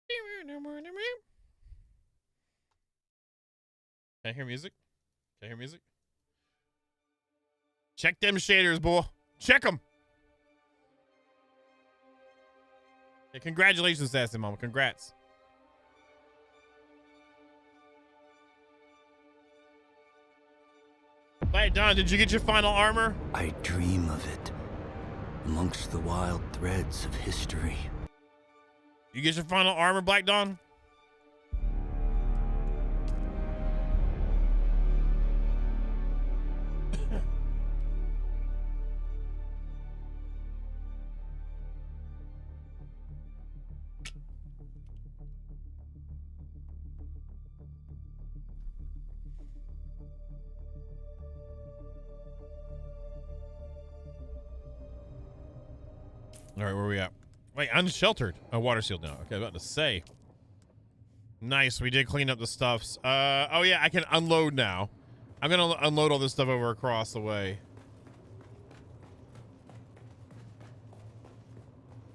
Can I hear music? Can I hear music? Check them shaders, boy. Check them. Yeah, congratulations, Sassy Mama. Congrats. Hey, Don, did you get your final armor? I dream of it amongst the wild threads of history. You get your final armor, Black Dawn? All right, where are we at? Wait, unsheltered. Oh, water sealed now. Okay, about to say. Nice, we did clean up the stuffs. Oh yeah, I can unload now. I'm gonna unload all this stuff over across the way.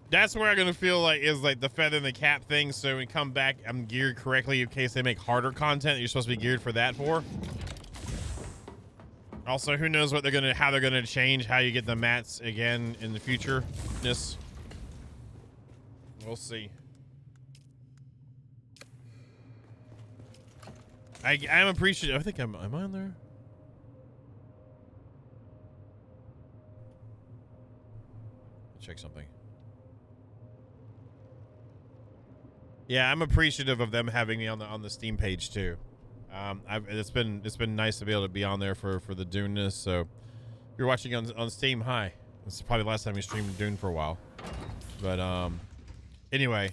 That's where I'm gonna feel like is like the feather in the cap thing. So when we come back, I'm geared correctly in case they make harder content that you're supposed to be geared for that for. Also, who knows what how they're gonna change how you get the mats again in the future. We'll see. I'm appreciative. I think am I on there? Check something. Yeah, I'm appreciative of them having me on the Steam page too. It's been nice to be able to be on there for the Dune-ness. So if you're watching on Steam, hi. This is probably the last time we streamed Dune for a while. But anyway,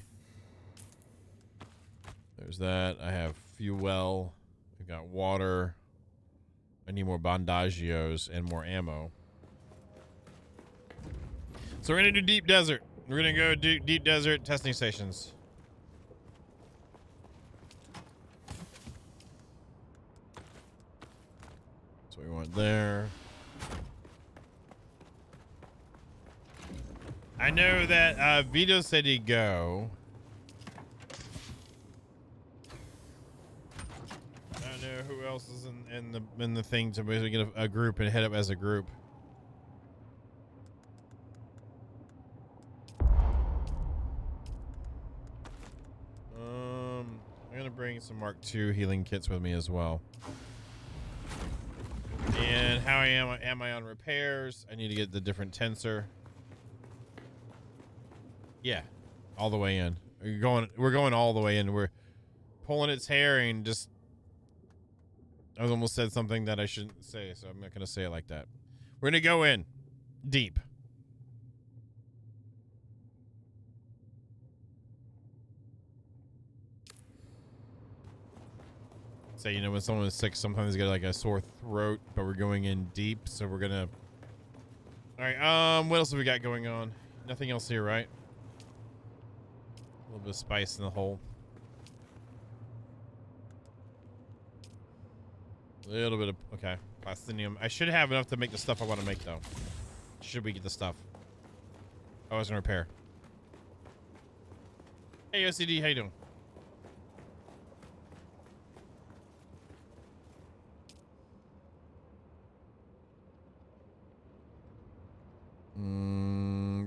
there's that. I have fuel. We've got water. I need more bandagios and more ammo. So we're gonna do deep desert. We're gonna go do deep desert testing stations. So we went there. I know that Vito said he'd go. I don't know who else is in the thing to basically get a group and head up as a group. I'm gonna bring some Mark II healing kits with me as well. And how am I on repairs? I need to get the different tensor. Yeah, all the way in. We're going all the way in. We're pulling its hair and just. I almost said something that I shouldn't say, so I'm not gonna say it like that. We're gonna go in deep. Say, you know, when someone is sick, sometimes they get like a sore throat, but we're going in deep, so we're gonna. All right. What else have we got going on? Nothing else here, right? A little bit of spice in the hole. A little bit of okay. Plastinium. I should have enough to make the stuff I want to make, though. Should we get the stuff? Oh, I was gonna repair. Hey, OCD, how you doing?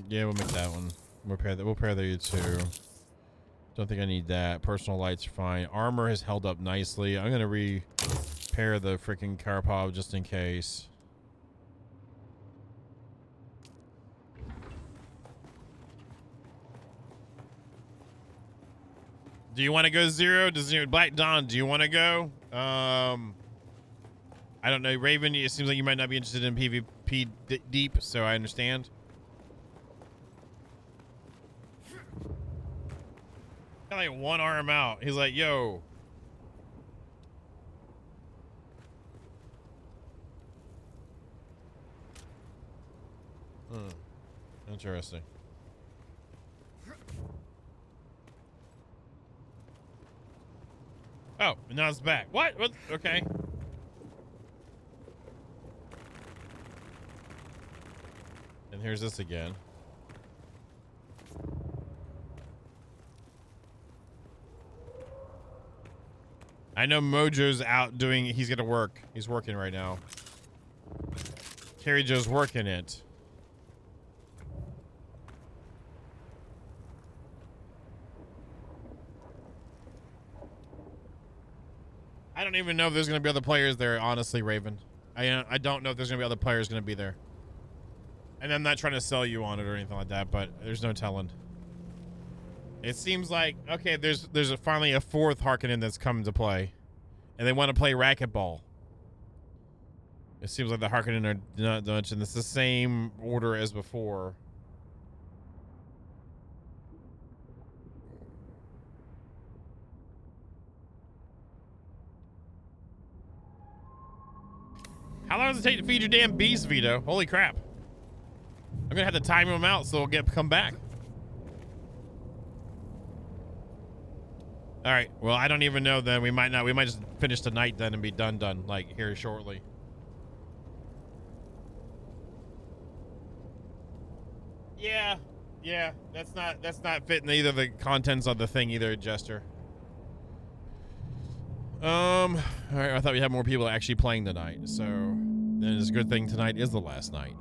Yeah, we'll make that one. We'll repair the two. Don't think I need that. Personal lights are fine. Armor has held up nicely. I'm gonna repair the freaking Karpov just in case. Do you want to go zero? Does Black Dawn? Do you want to go? I don't know, Raven. It seems like you might not be interested in PvP deep, so I understand. Got like one arm out. He's like, yo. Interesting. Oh, now it's back. What? Okay. And here's this again. I know Mojo's out doing, he's gonna work. He's working right now. Carrie Joe's working it. I don't even know if there's gonna be other players there, honestly, Raven. I don't know if there's gonna be other players gonna be there. And I'm not trying to sell you on it or anything like that, but there's no telling. It seems like, okay, there's finally a fourth Harkonnen that's come to play. And they want to play racquetball. It seems like the Harkonnen are not much, and it's the same order as before. How long does it take to feed your damn beast, Vito? Holy crap. I'm gonna have to time them out so they'll come back. All right, well, I don't even know then. We might just finish tonight then and be done, like here shortly. Yeah, that's not fitting either the contents of the thing either, Jester. All right, I thought we had more people actually playing tonight, so then it's a good thing tonight is the last night.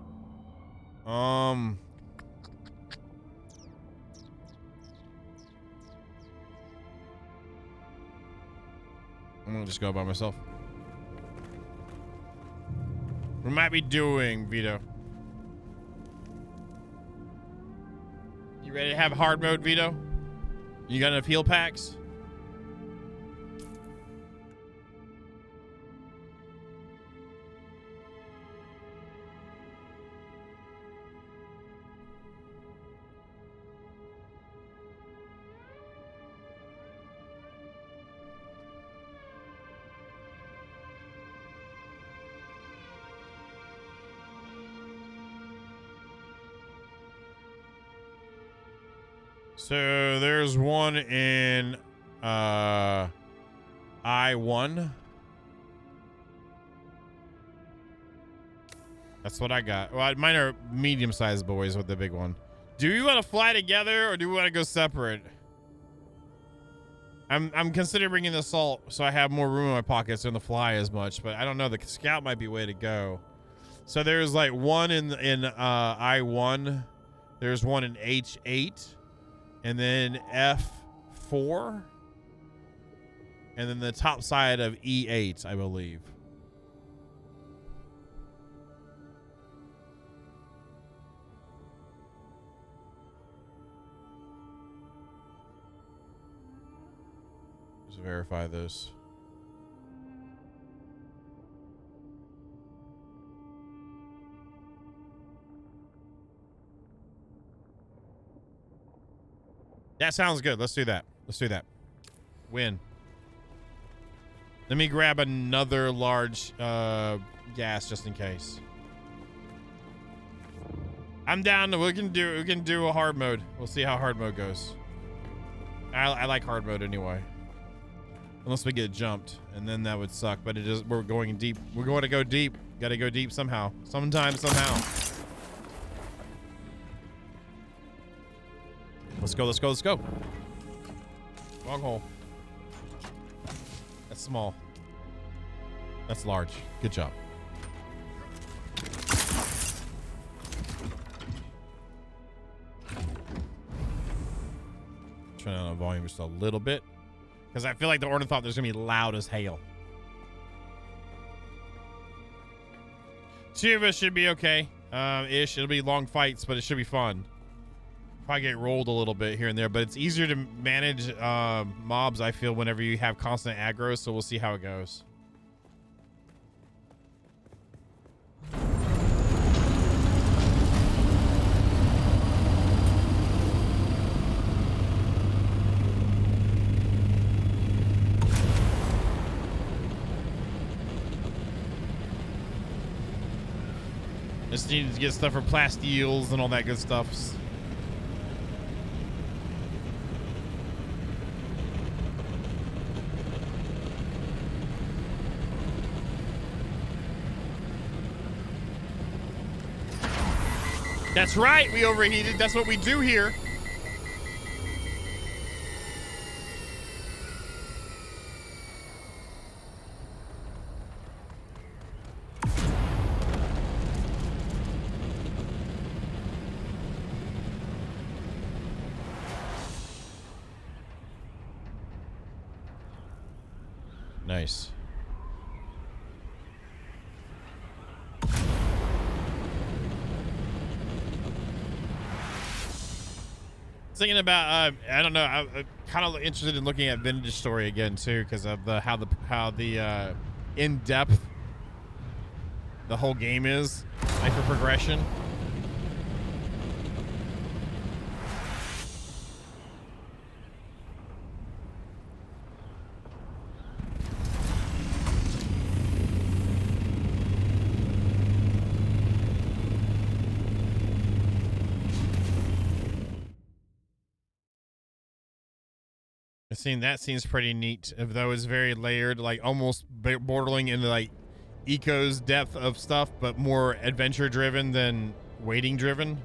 I'm gonna just go by myself. We might be doing, Vito. You ready to have hard mode, Vito? You got enough heal packs? So there's one in I-1. That's what I got. Well, mine are medium-sized boys with the big one. Do you want to fly together or do we want to go separate? I'm considering bringing the assault so I have more room in my pockets and the fly as much, but I don't know. The scout might be way to go. So there's like one in I-1. There's one in H8. And then F4. And then the top side of E8, I believe. Just verify this. That sounds good. Let's do that. Let's do that. Win. Let me grab another large gas just in case. I'm down. We can do a hard mode. We'll see how hard mode goes. I like hard mode anyway. Unless we get jumped, and then that would suck. But it is. We're going deep. We're going to go deep. Got to go deep somehow. Sometime, somehow. Let's go, let's go, let's go. Wrong hole. That's small. That's large. Good job. Turn down the volume just a little bit. Because I feel like the Ornithopter is going to be loud as hail. Two of us should be okay. Ish. It'll be long fights, but it should be fun. Probably get rolled a little bit here and there, but it's easier to manage mobs, I feel, whenever you have constant aggro, so we'll see how it goes. Just needed to get stuff for plastiles and all that good stuff. That's right, we overheated. That's what we do here. Nice. Thinking about I don't know, I'm kind of interested in looking at Vintage Story again too, because of how the in depth the whole game is, like for progression. That seems pretty neat, though it's very layered, like almost bordering into like Eco's depth of stuff, but more adventure driven than waiting driven.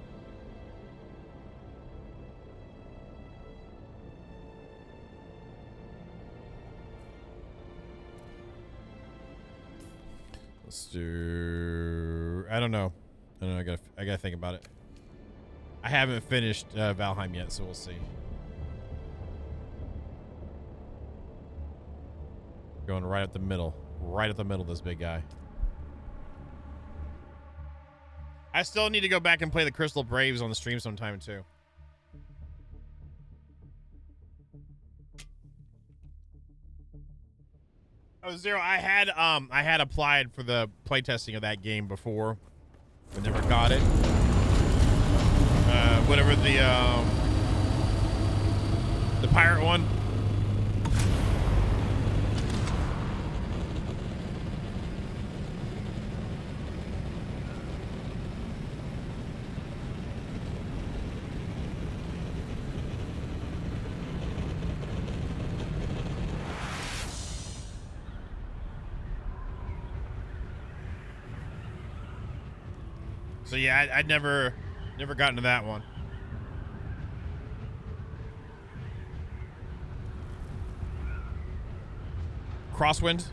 Let's do. I don't know. I gotta think about it. I haven't finished Valheim yet, so we'll see. Going right up the middle. Right up the middle, this big guy. I still need to go back and play the Crystal Braves on the stream sometime, too. Oh, Zero, I had applied for the playtesting of that game before. I never got it. Whatever the pirate one. So yeah, I'd never gotten to that one. Crosswind.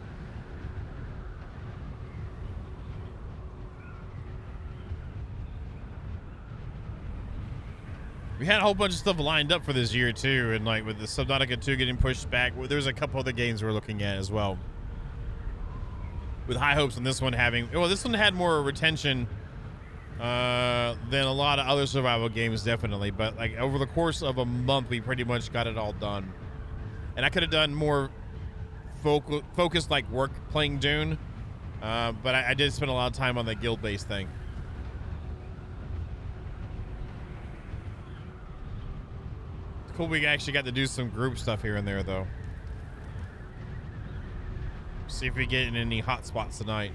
We had a whole bunch of stuff lined up for this year too, and like with the Subnautica 2 getting pushed back, there's a couple other games we're looking at as well. With high hopes on this one having, well, this one had more retention than a lot of other survival games, definitely. But like over the course of a month, we pretty much got it all done. And I could have done more focused like work playing Dune, but I did spend a lot of time on the guild-based thing. It's cool we actually got to do some group stuff here and there, though. See if we get in any hot spots tonight.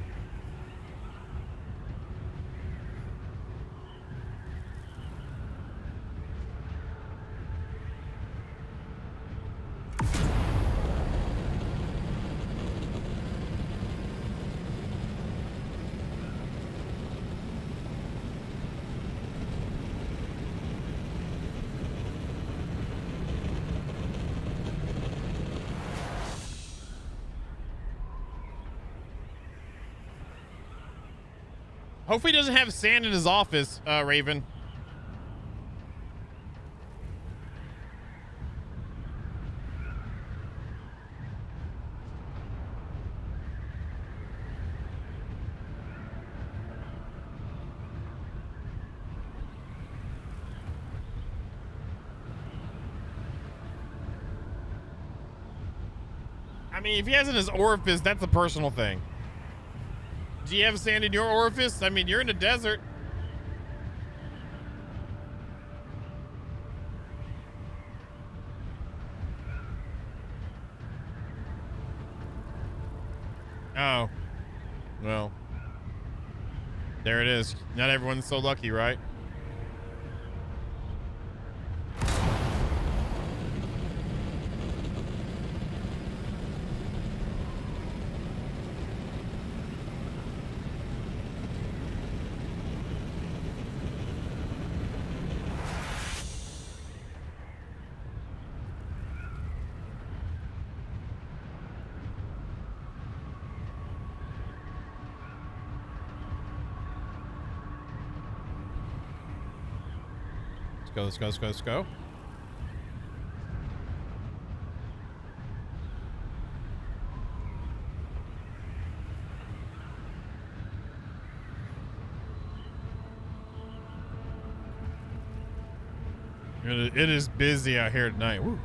Hopefully he doesn't have sand in his office, Raven. I mean, if he has in his orifice, that's a personal thing. Do you have sand in your orifice? I mean, you're in the desert. Oh. Well. There it is. Not everyone's so lucky, right? Let's go, let's go, let's go, let's go. it is busy out here tonight. Woo.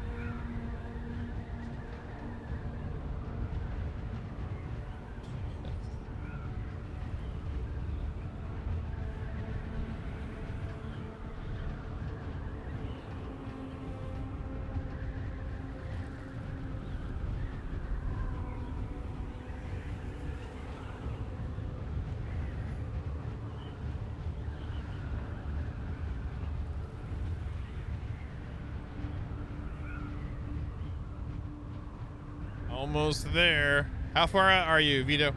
Almost there. How far out are you, Vito?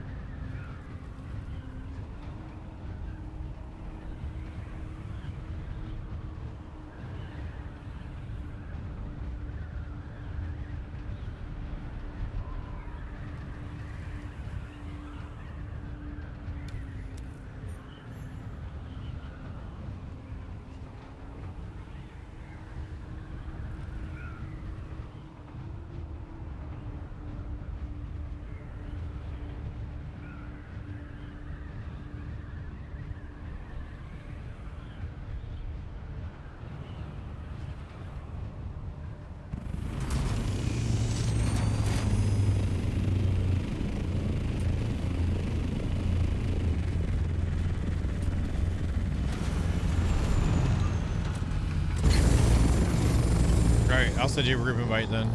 Alright, I'll send you a group invite then.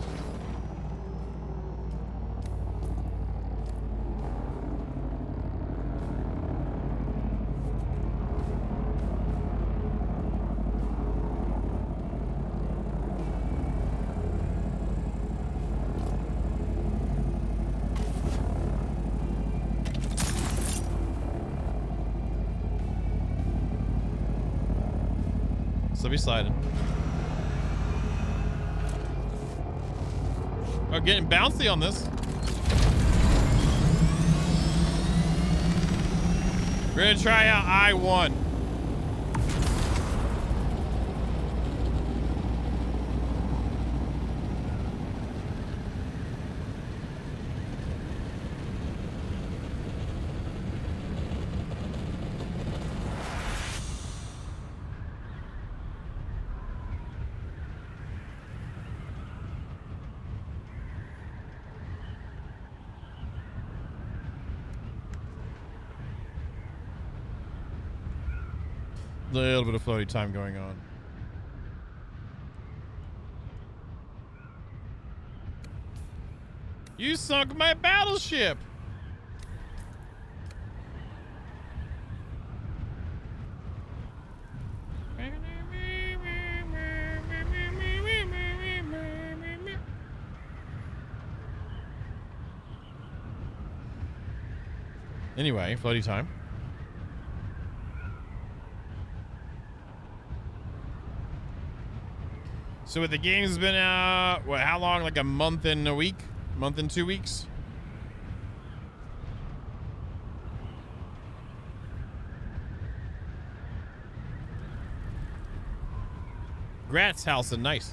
So be sliding. Oh, getting bouncy on this. We're gonna try out I-1. Little bit of floaty time going on. You sunk my battleship. Anyway, floaty time. So the game's been out, what, how long? Like a month and a week? Month and 2 weeks? Gratz house and nice.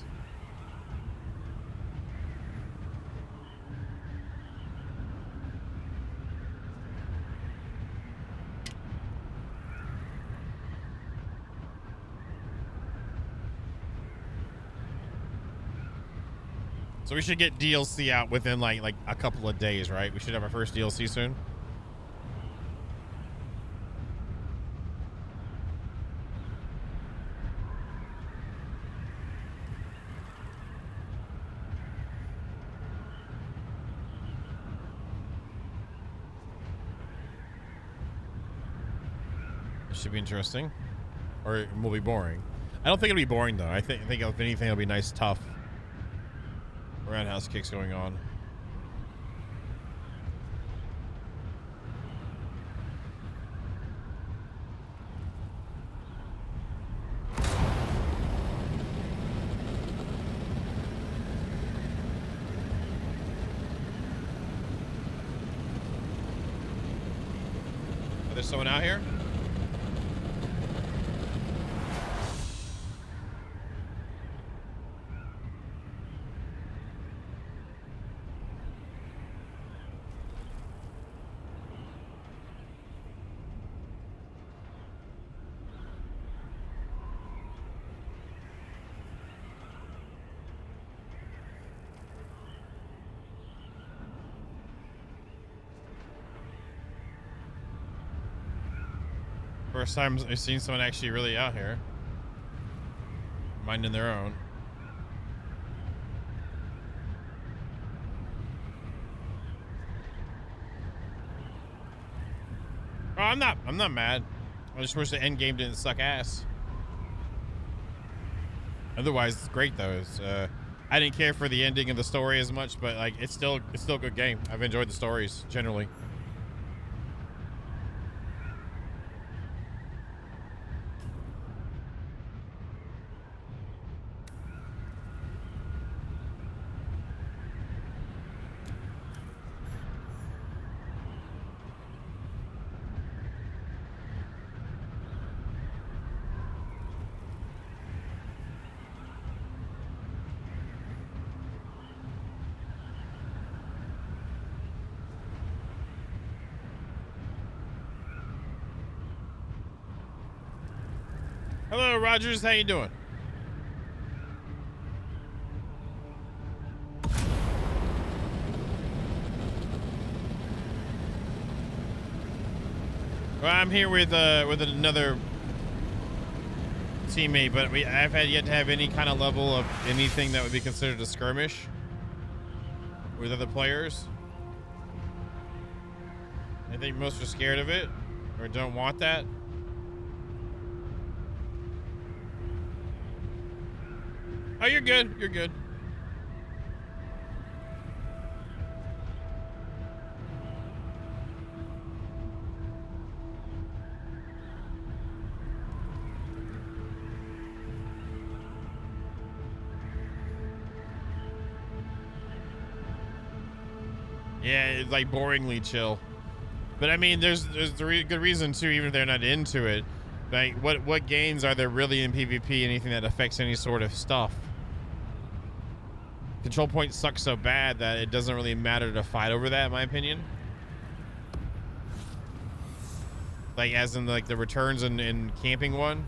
So we should get DLC out within like a couple of days, right? We should have our first DLC soon. It should be interesting, or it will be boring. I don't think it'll be boring though. I think if anything, it'll be nice, tough. Roundhouse kicks going on. There's someone out here? First time I've seen someone actually really out here, minding their own. Oh, I'm not mad. I just wish the end game didn't suck ass. Otherwise, it's great though. I didn't care for the ending of the story as much, but like it's still a good game. I've enjoyed the stories generally. Hello, Rogers. How you doing? Well, I'm here with another teammate, but I've had yet to have any kind of level of anything that would be considered a skirmish with other players. I think most are scared of it or don't want that. Oh, you're good. You're good. Yeah, it's like boringly chill. But I mean, there's good reason too, even if they're not into it. Like, what gains are there really in PvP? Anything that affects any sort of stuff? Control points suck so bad that it doesn't really matter to fight over that, in my opinion. Like, as in like the returns in camping one.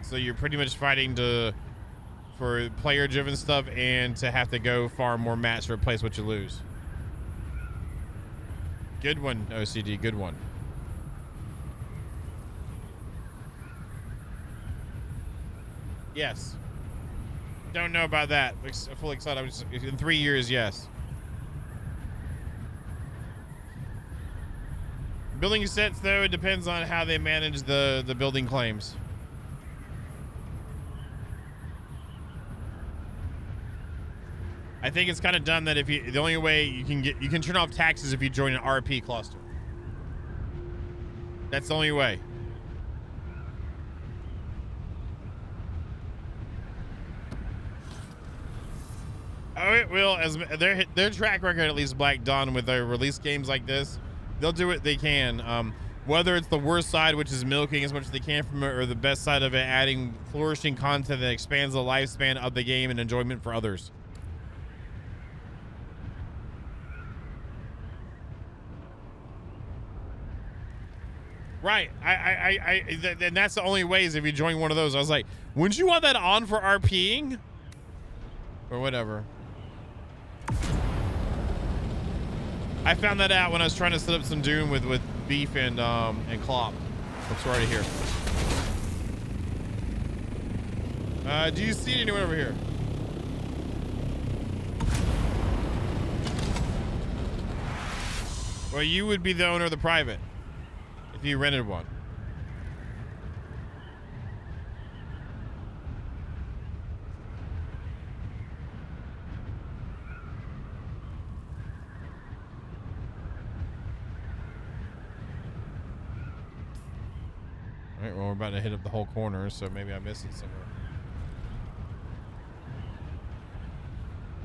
So you're pretty much fighting for player-driven stuff and to have to go far more mats to replace what you lose. Good one, OCD. Good one. Yes. Don't know about that. Fully excited. I was in 3 years. Yes. Building sets, though, it depends on how they manage the building claims. I think it's kind of done that the only way you can turn off taxes if you join an RP cluster. That's the only way. Oh, it will. As their track record, at least Black Dawn, with their release games like this, they'll do what they can. Whether it's the worst side, which is milking as much as they can from it, or the best side of it, adding flourishing content that expands the lifespan of the game and enjoyment for others. Right. And that's the only way is if you join one of those. I was like, wouldn't you want that on for RPing? Or whatever. I found that out when I was trying to set up some Dune with Beef and Klopp. Looks right here. Do you see anyone over here? Well, you would be the owner of the private if you rented one. All right, well, we're about to hit up the whole corner, so maybe I missed it somewhere.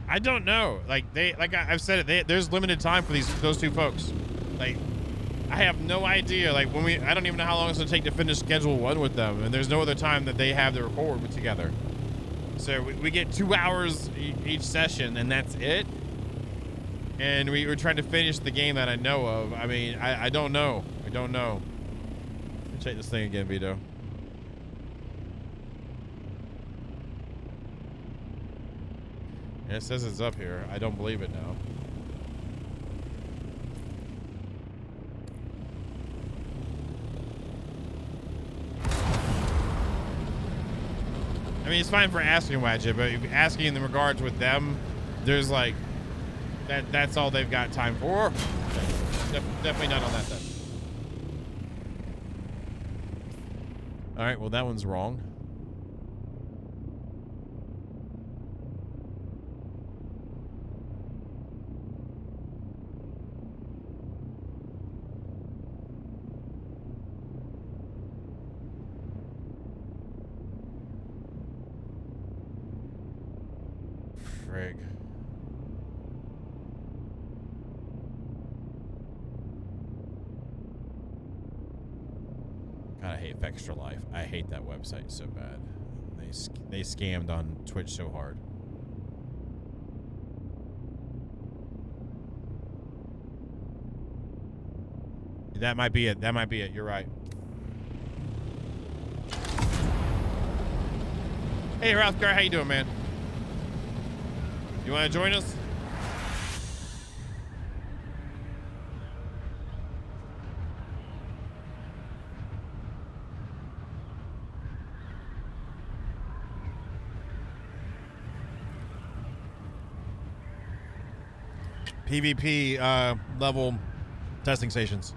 I don't know. Like I've said it. There's limited time for those two folks. Like, I have no idea. Like I don't even know how long it's gonna take to finish schedule 1 with them, and there's no other time that they have to record together. So we get 2 hours each session, and that's it. And we were trying to finish the game that I know of. I mean, I don't know. I don't know. Let me check this thing again, Vito. Yeah, it says it's up here. I don't believe it now. I mean, it's fine for asking Wadget, but if asking in the regards with them, there's like that's all they've got time for. Definitely not on that then. All right, well that one's wrong. Frig. God, I hate Extra Life. I hate that website so bad. They scammed on Twitch so hard. That might be it. That might be it. You're right. Hey, Rothgar, how you doing, man? You want to join us? PvP level testing stations.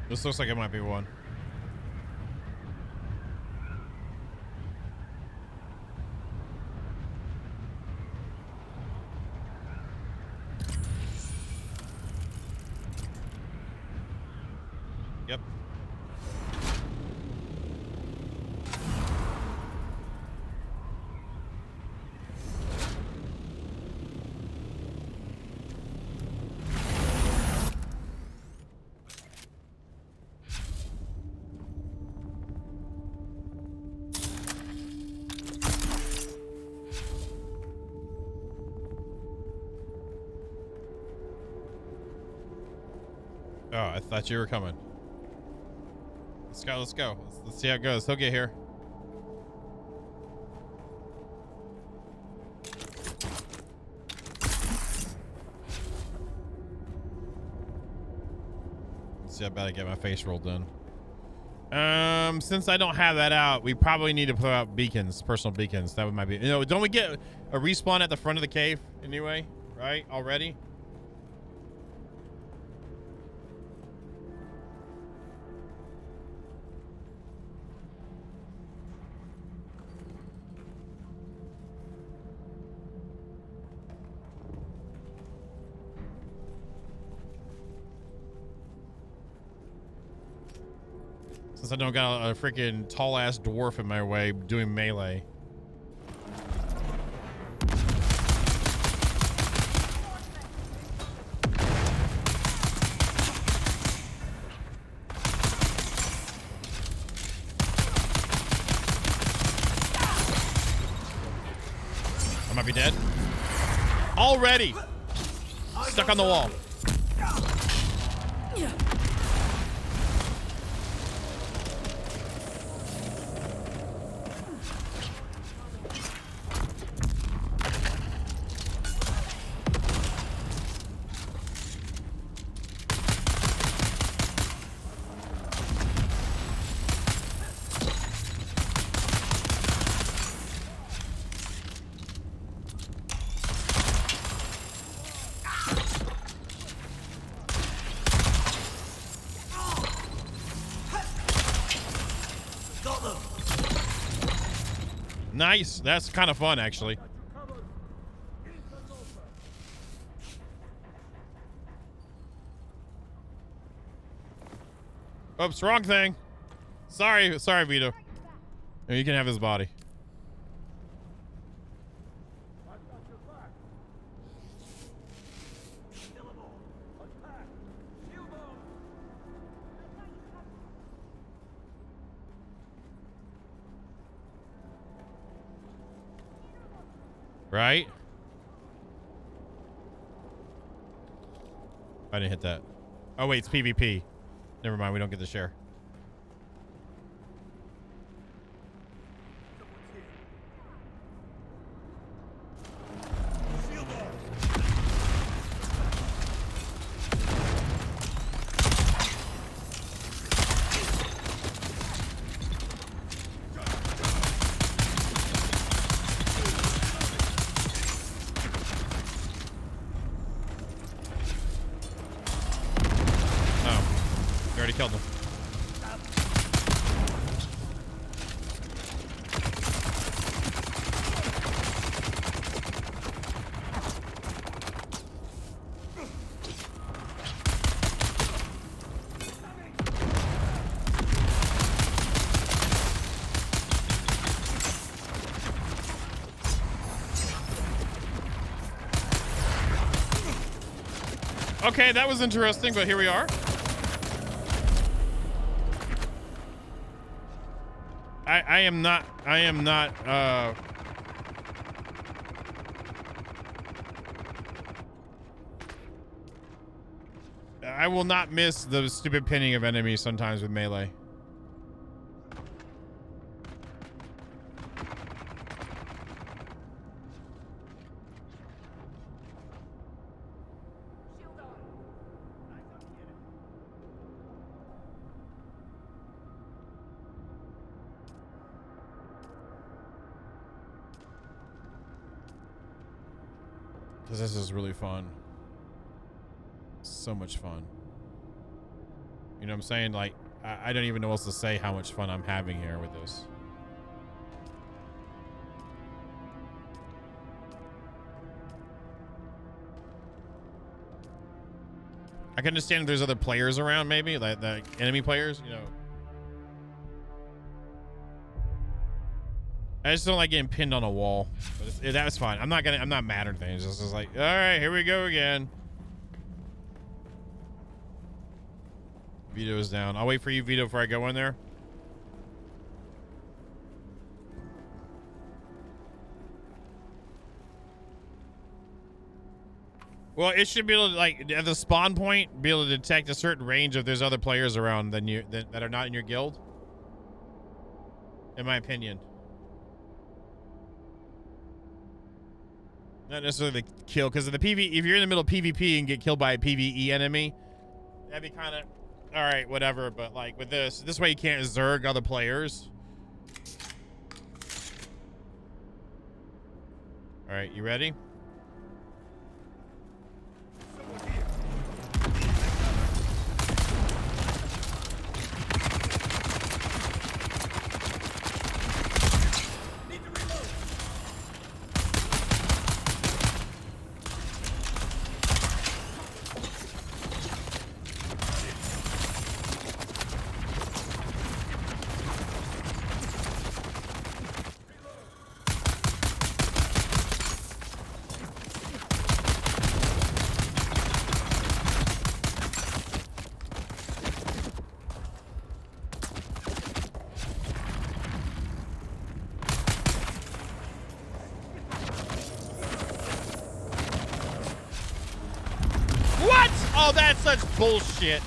This looks like it might be one. Yep. Oh, I thought you were coming. Let's go, let's go. Let's see how it goes. He'll get here. Let's see how bad I get my face rolled in. Since I don't have that out, we probably need to put out beacons, personal beacons. That might be, you know, don't we get a respawn at the front of the cave anyway, right? Already? Since I don't got a freaking tall ass dwarf in my way doing melee. I might be dead. Already! Stuck on the wall. Nice. That's kind of fun, actually. Oops, wrong thing. Sorry, Vito. Here, you can have his body. Right? I didn't hit that. Oh, wait, it's PvP. Never mind, we don't get to share. Already killed him. Okay, that was interesting, but here we are. I am not, I will not miss the stupid pinning of enemies sometimes with melee. Because this is really fun. So much fun. You know what I'm saying? Like, I don't even know what else to say how much fun I'm having here with this. I can understand if there's other players around, maybe, like the enemy players, you know. I just don't like getting pinned on a wall. But that was fine. I'm not mad or anything. It's just like, all right, here we go again. Vito's down. I'll wait for you, Vito, before I go in there. Well, it should be able to, like, at the spawn point, be able to detect a certain range if there's other players around than you that are not in your guild. In my opinion. Not necessarily the kill, because of the PvE, if you're in the middle of PvP and get killed by a PvE enemy, that'd be kind of, all right, whatever. But like with this way you can't zerg other players. All right, you ready? Oh, that's such bullshit.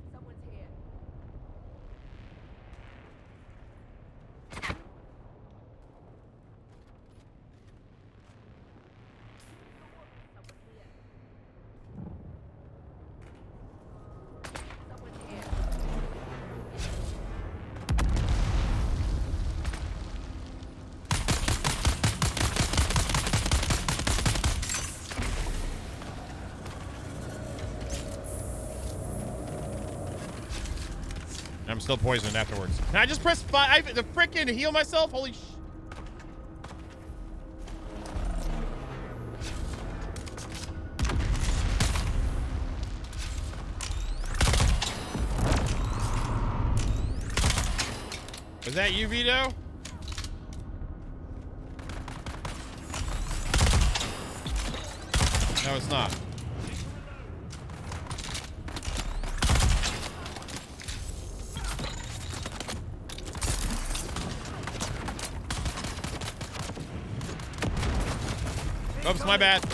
Someone's here. I'm still poisoned afterwards. Can I just press 5 to frickin' heal myself? Holy sh... Is that you, Vito? No, it's not. Oops, my bad.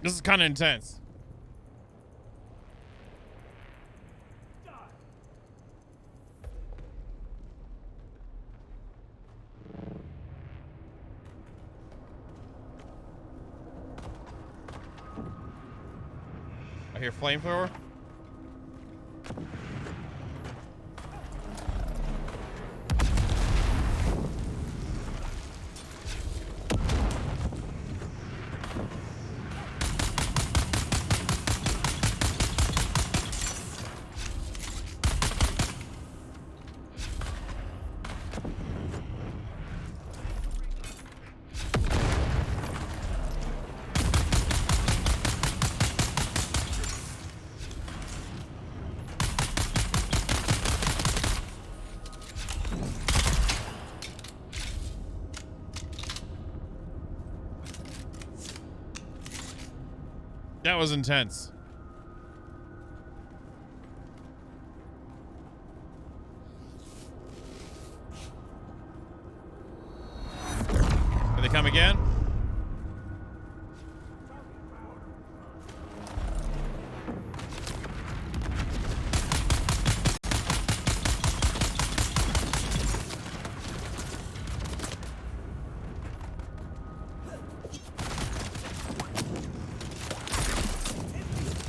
This is kind of intense. I hear flamethrower. That was intense. Did they come again?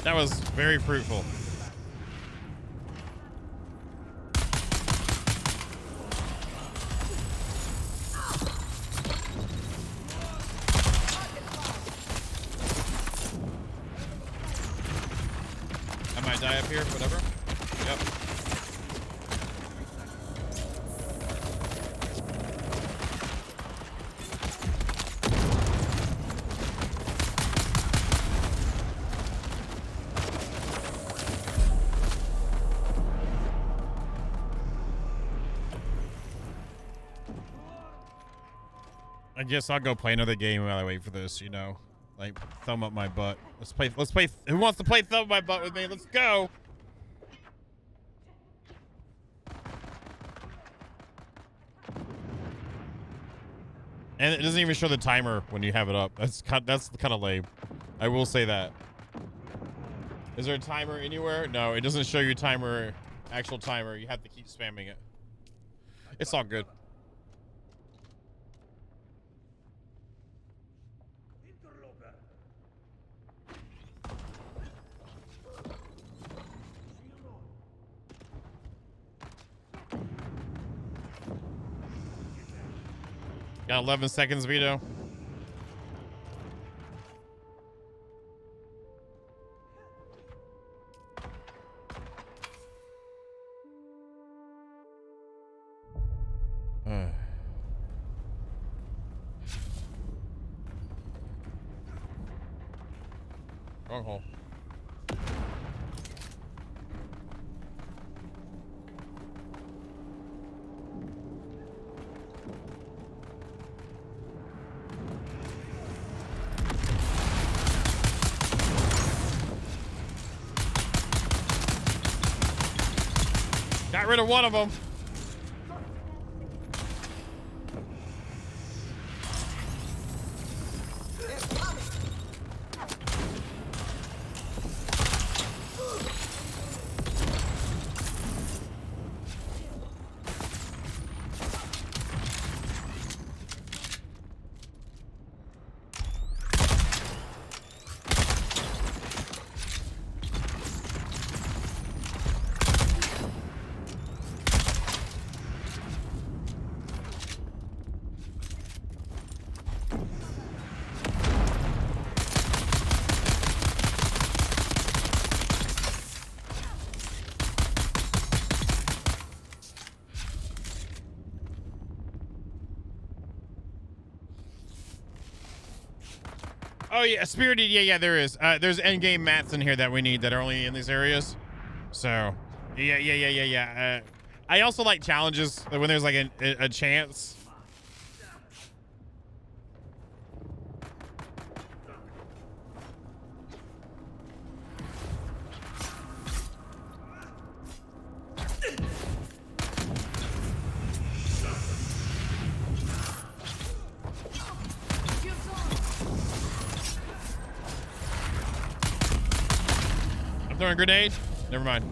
That was very fruitful. I might die up here, whatever. Yep. I guess I'll go play another game while I wait for this, you know. Like, thumb up my butt. Let's play, who wants to play thumb up my butt with me? Let's go! And it doesn't even show the timer when you have it up. That's kind of lame. I will say that. Is there a timer anywhere? No, it doesn't show you timer, actual timer. You have to keep spamming it. It's all good. Got 11 seconds, Vito. Wrong hole. Got rid of one of them. Oh yeah, spirited. Yeah, yeah, there is. There's endgame mats in here that we need that are only in these areas. So, yeah. I also like challenges when there's like a chance. I'm throwing a grenade. Never mind.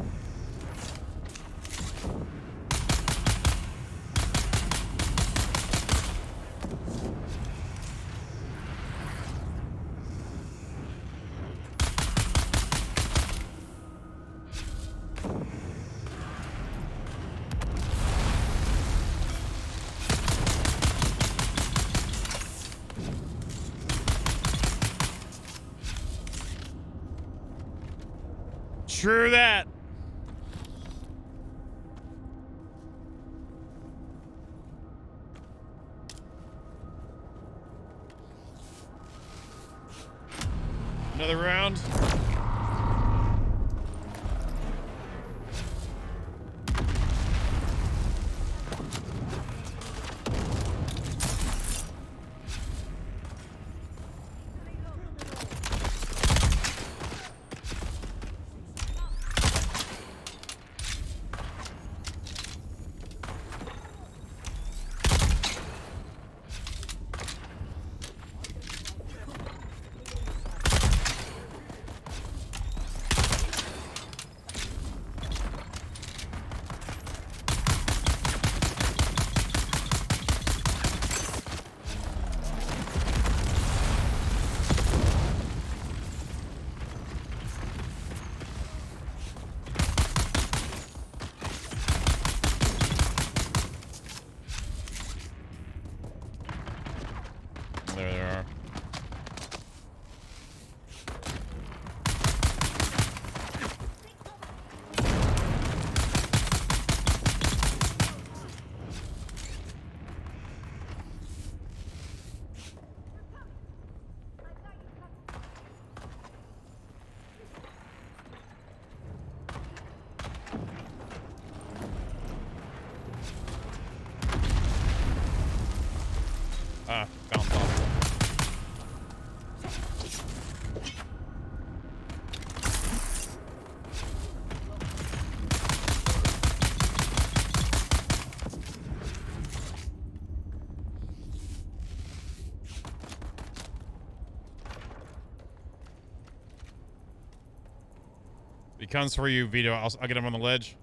True that. Another round. There they are. Ah, bounced off. He comes for you, Vito. I'll get him on the ledge.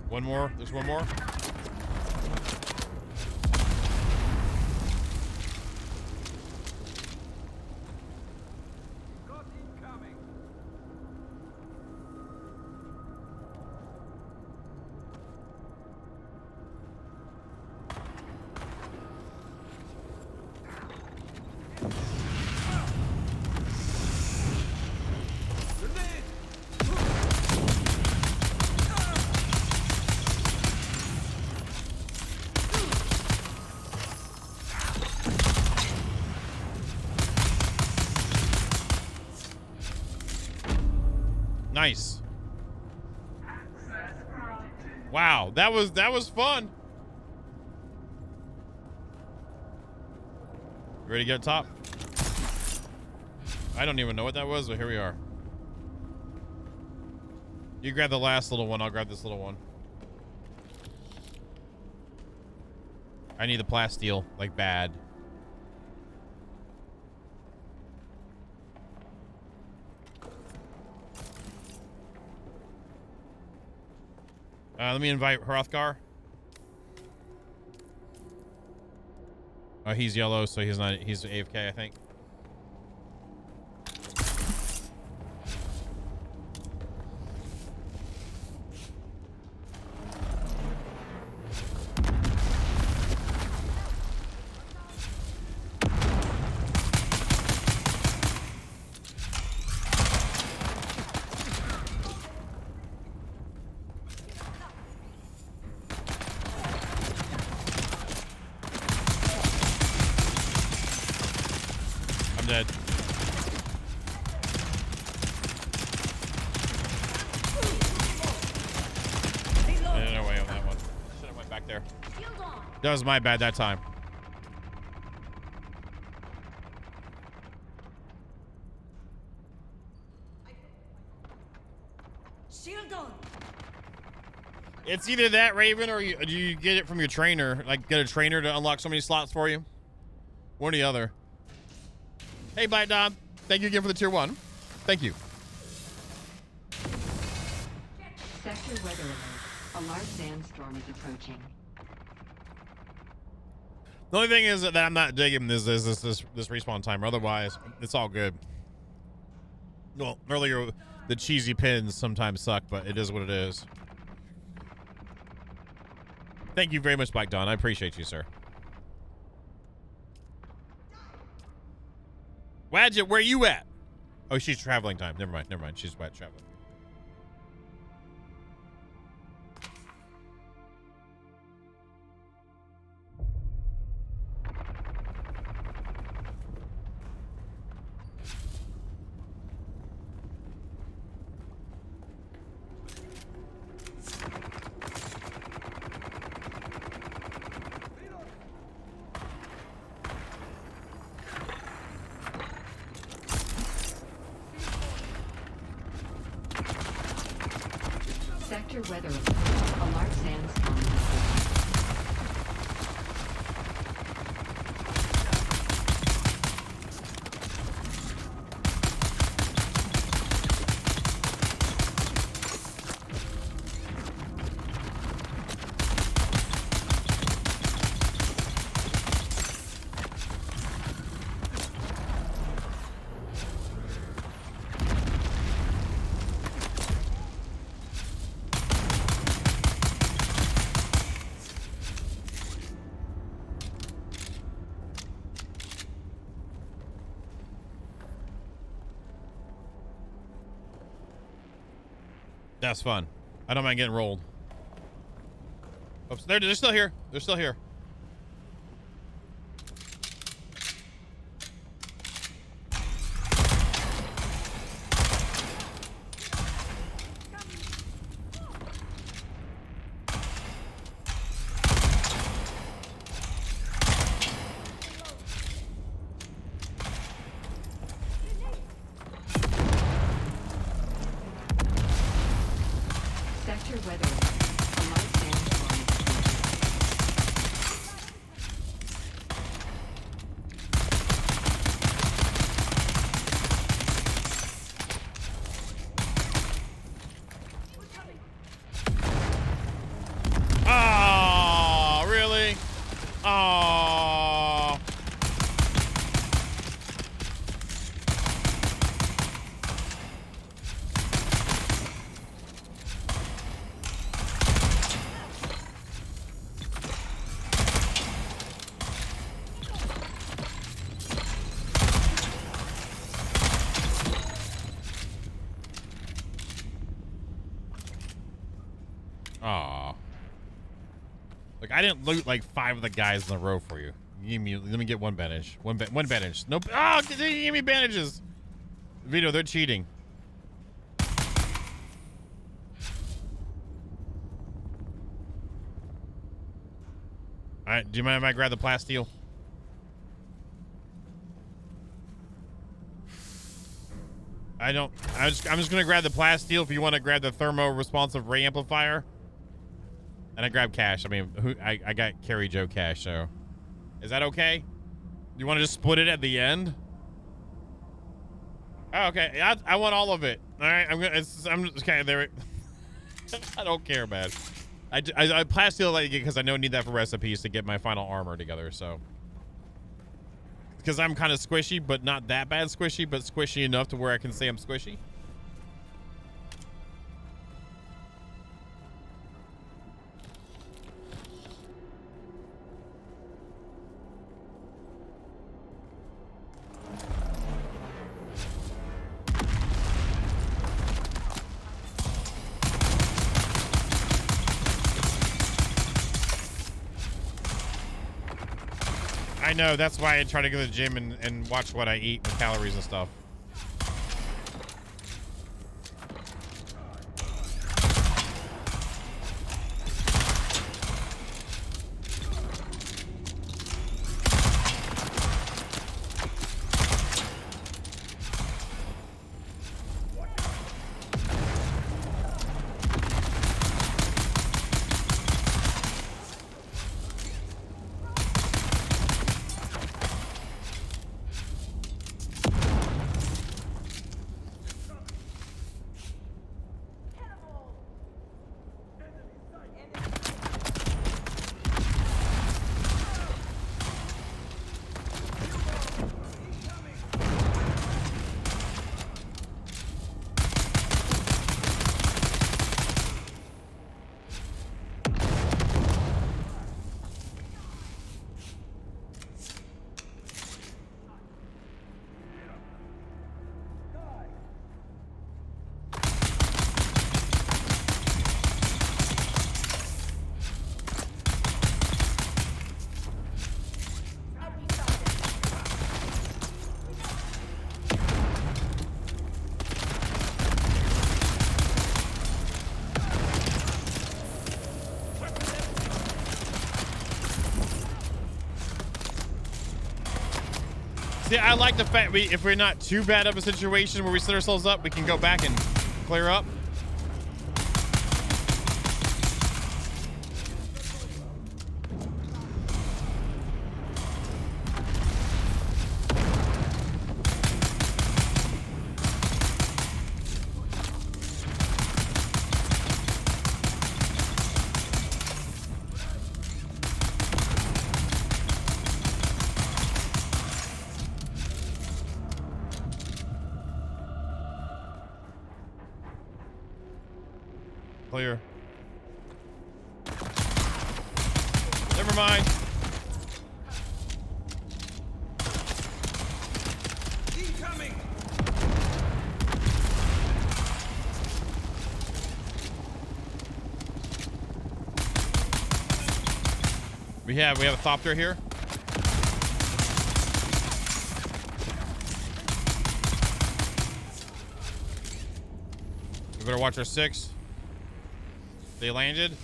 One more. There's one more. Nice. Wow, that was fun. Ready to get up top? I don't even know what that was, but here we are. You grab the last little one, I'll grab this little one. I need the plasteel, like bad. Let me invite Hrothgar. Oh, he's yellow, so he's not. He's AFK, I think. I'm dead. No way on that one. Should have went back there. That was my bad that time. Shield on. It's either that, Raven, or you get it from your trainer. Like, get a trainer to unlock so many slots for you. One or the other. Hey, Bite Dom. Thank you again for the tier 1. Thank you. Sector weather alert. A large sandstorm is approaching. The only thing is that I'm not digging this respawn timer. Otherwise, it's all good. Well, earlier, the cheesy pins sometimes suck, but it is what it is. Thank you very much, Black Dawn. I appreciate you, sir. Wadget, where you at? Oh, she's traveling time. Never mind. Never mind. She's traveling. Sector weather alert. A large sandstorm is approaching. That's fun. I don't mind getting rolled. Oops, they're still here. They're still here. Sector weather alert. A large sandstorm is approaching. Oh, really? Oh. Aw. Look, I didn't loot like 5 of the guys in a row for you. Let me get one bandage. One bandage. Nope. Oh, they gave me bandages. Vito, they're cheating. All right, do you mind if I grab the plasteel? I'm just gonna grab the plasteel if you want to grab the thermo responsive ray amplifier. And I grabbed cash. I mean, I got Carry Joe cash, so is that okay? You want to just split it at the end? Oh, okay. I want all of it. All right. I'm just okay. There. I don't care, man. I plasteel like it because I know I need that for recipes to get my final armor together. So, because I'm kind of squishy, but not that bad squishy, but squishy enough to where I can say I'm squishy. I know, that's why I try to go to the gym and watch what I eat with calories and stuff. See, I like the fact if we're not too bad of a situation where we set ourselves up, we can go back and clear up. Clear. Never mind. Incoming. We have a thopter here. We better watch our 6. They landed.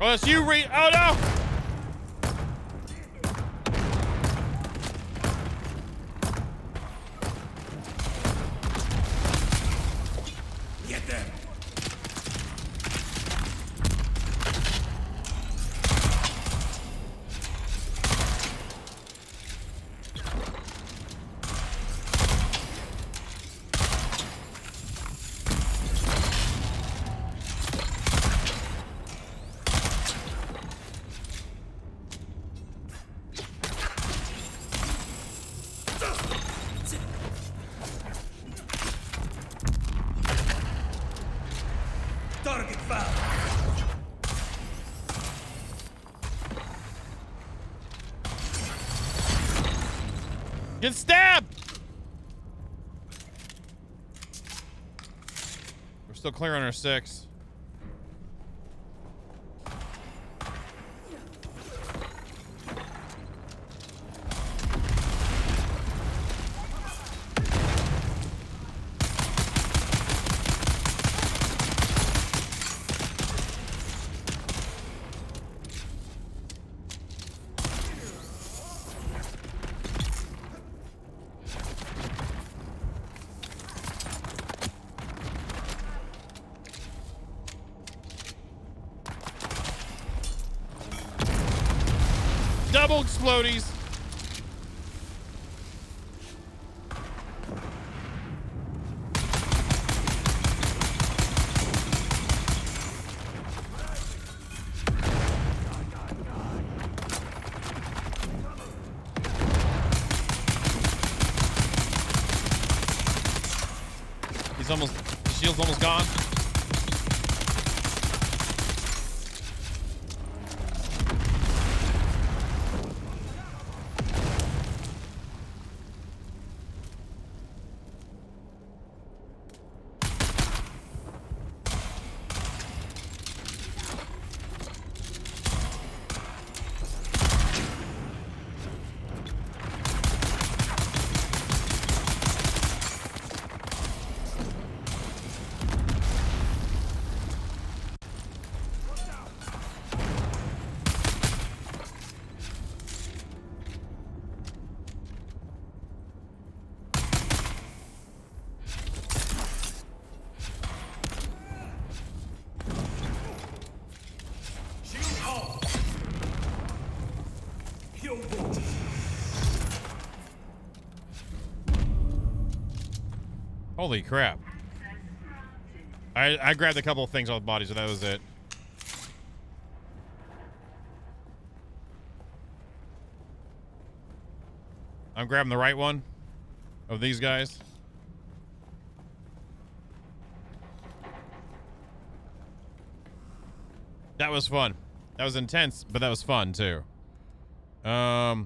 Oh, it's you, oh no! Get them. Target found. Get stabbed! We're still clear on our 6. double explodies. He's almost, the shield's almost gone. Holy crap. I grabbed a couple of things off the bodies, and that was it. I'm grabbing the right one of these guys. That was fun. That was intense, but that was fun too. I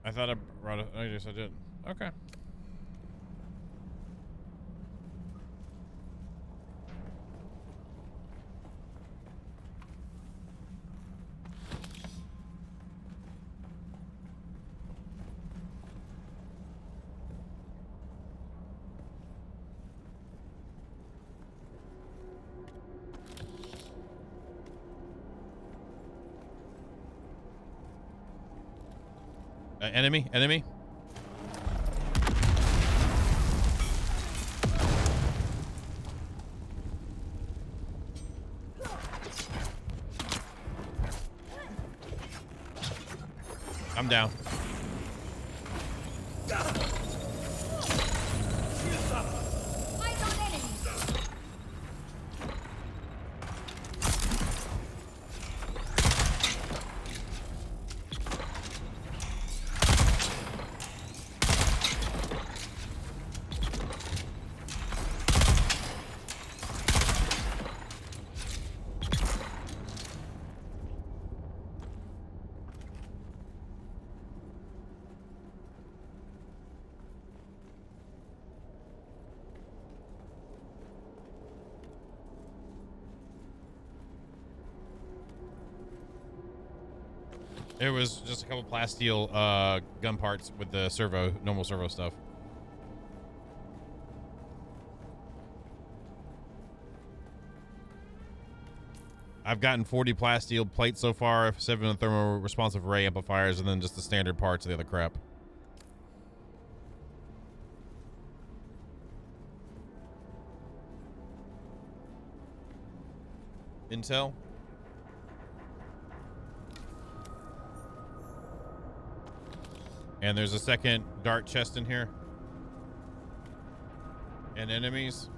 thought I brought it. I guess I did. Okay. Enemy. I'm down. Eyes on enemies. It was just a couple plasteel gun parts with the normal servo stuff. I've gotten 40 plasteel plates so far, 7 thermal responsive ray amplifiers, and then just the standard parts of the other crap. Intel. And there's a second dart chest in here. And enemies.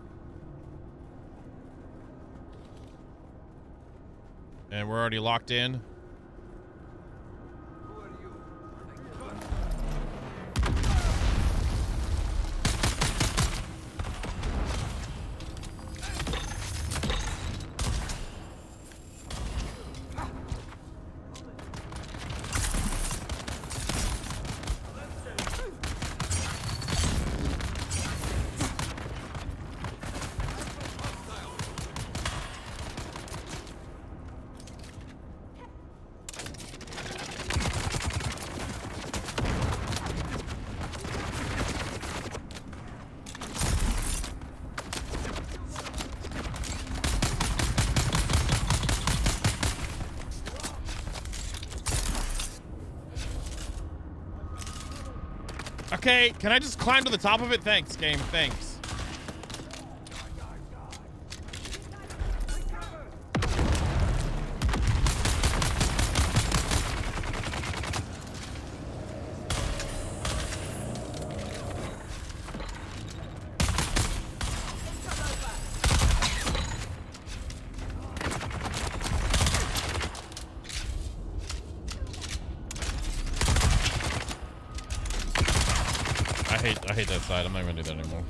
And we're already locked in. Okay, can I just climb to the top of it? Thanks, game. Thanks. I hate that side. I'm not gonna do that anymore.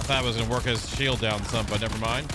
That was gonna work his shield down some, but never mind.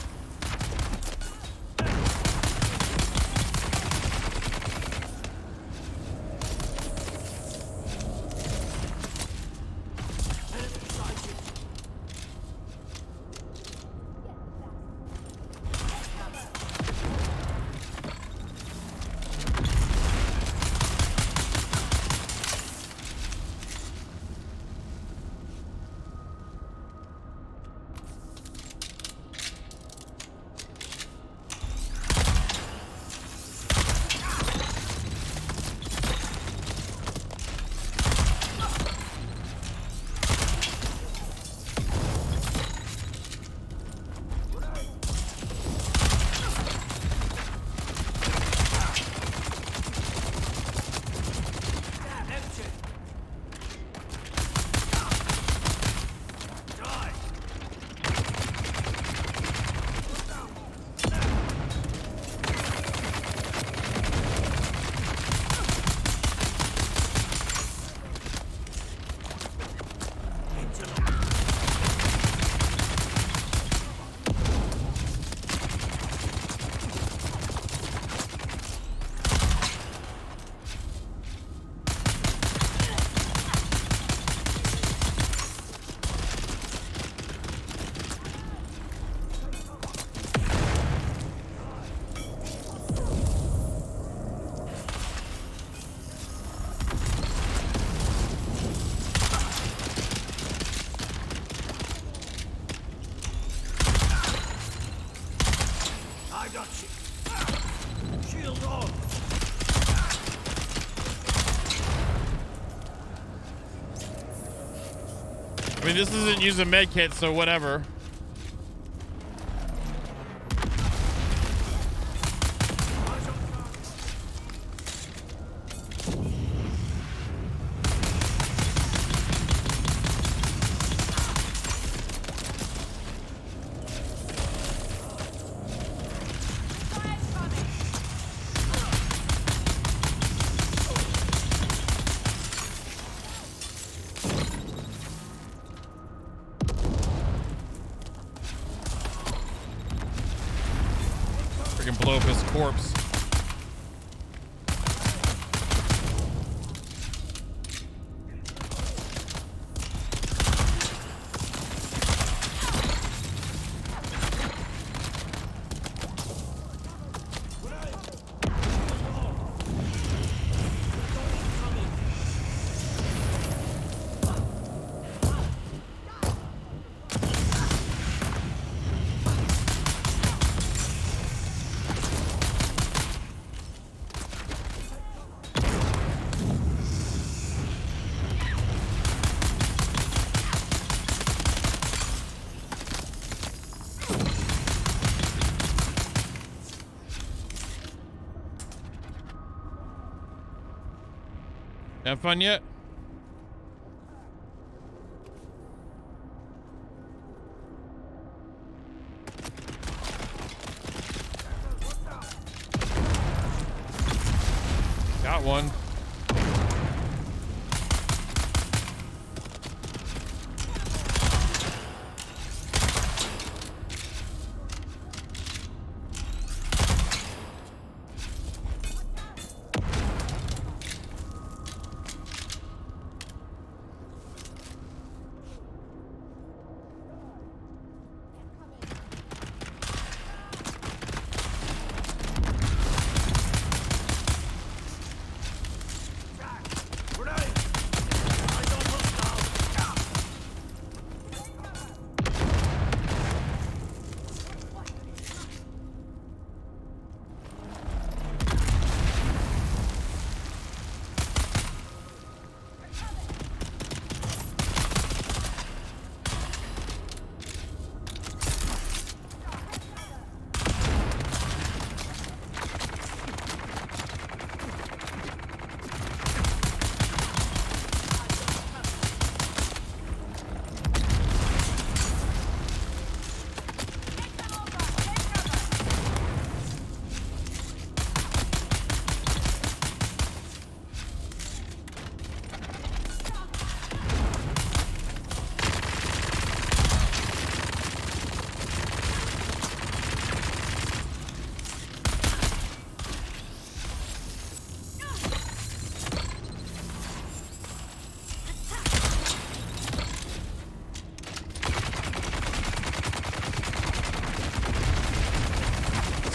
I mean, this isn't using med kit, so whatever. Freaking blow up his corpse. Have fun yet? Got one.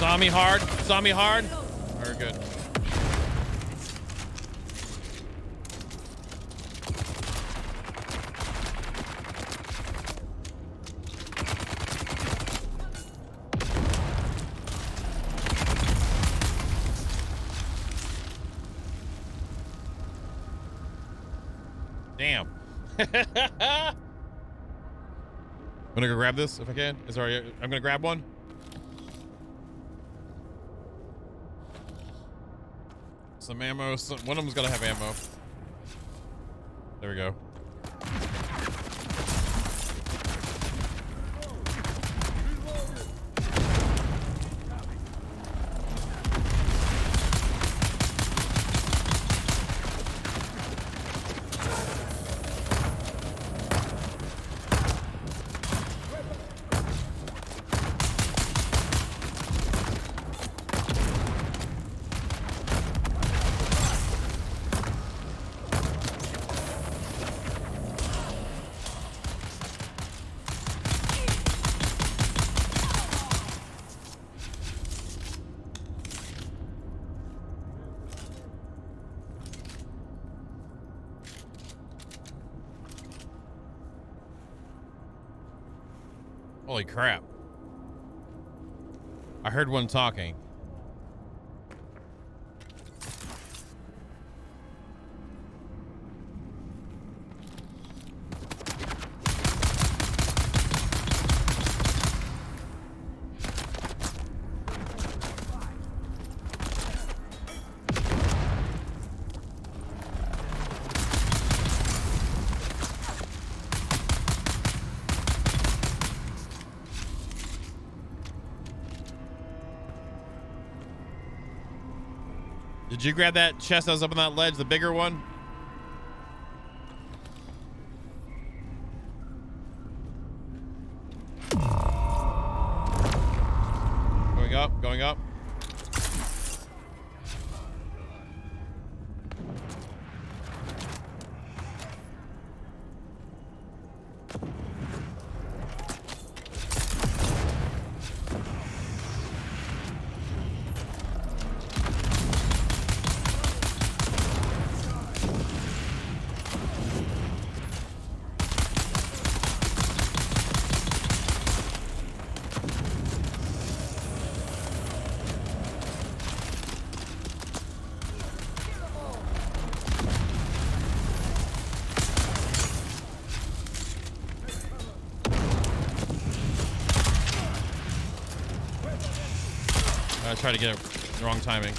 Saw me hard. Saw me hard. Very good. Damn. I'm gonna go grab this if I can. I'm gonna grab one. Some ammo. One of them's gonna have ammo. There we go. Holy crap. I heard one talking. Did you grab that chest that was up on that ledge, the bigger one? Going up, going up. I tried to get it the wrong timing.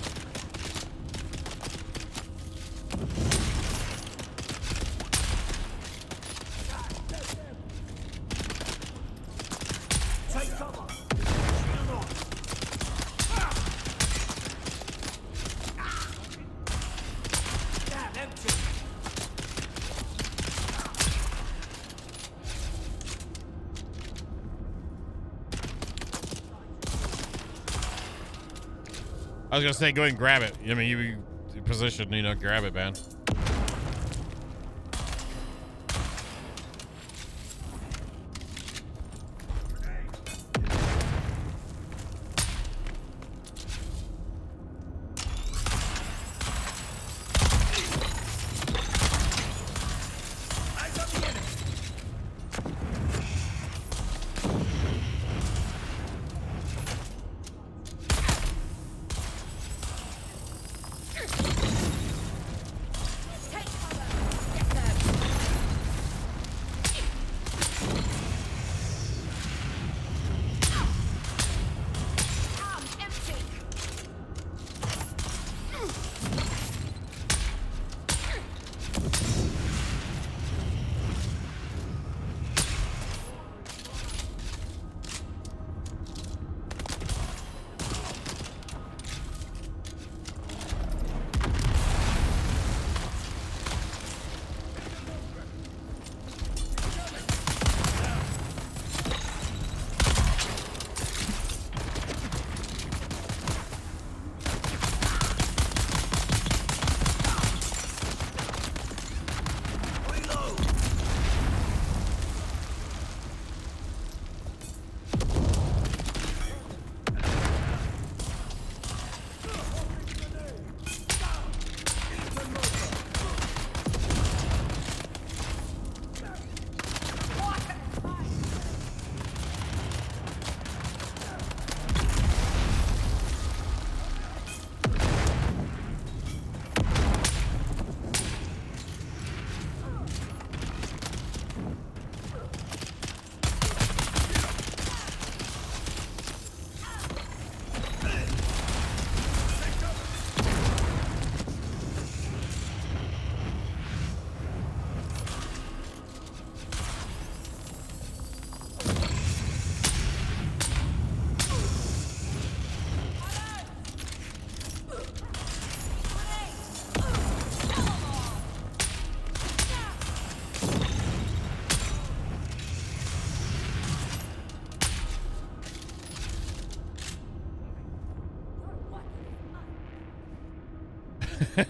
Take cover. Damn, empty. I was gonna say, go ahead and grab it. I mean, you position, you know, grab it, man. Eyes on the enemy.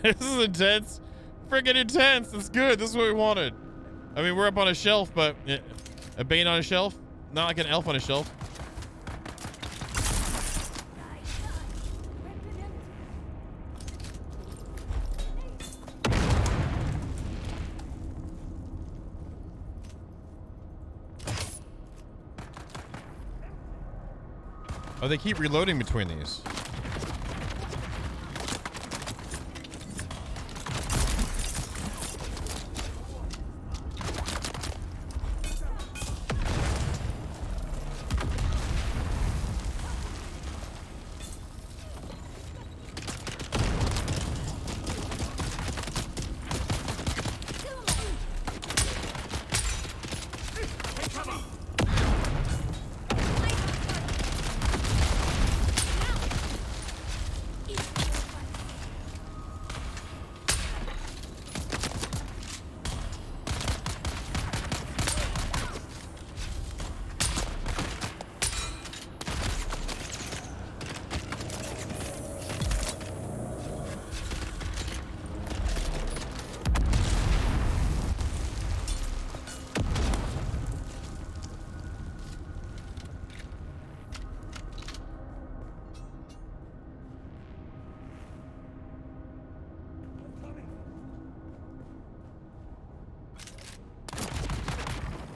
This is intense. Freaking intense. That's good. This is what we wanted. I mean, we're up on a shelf, but a Bane on a shelf? Not like an elf on a shelf. Oh, they keep reloading between these.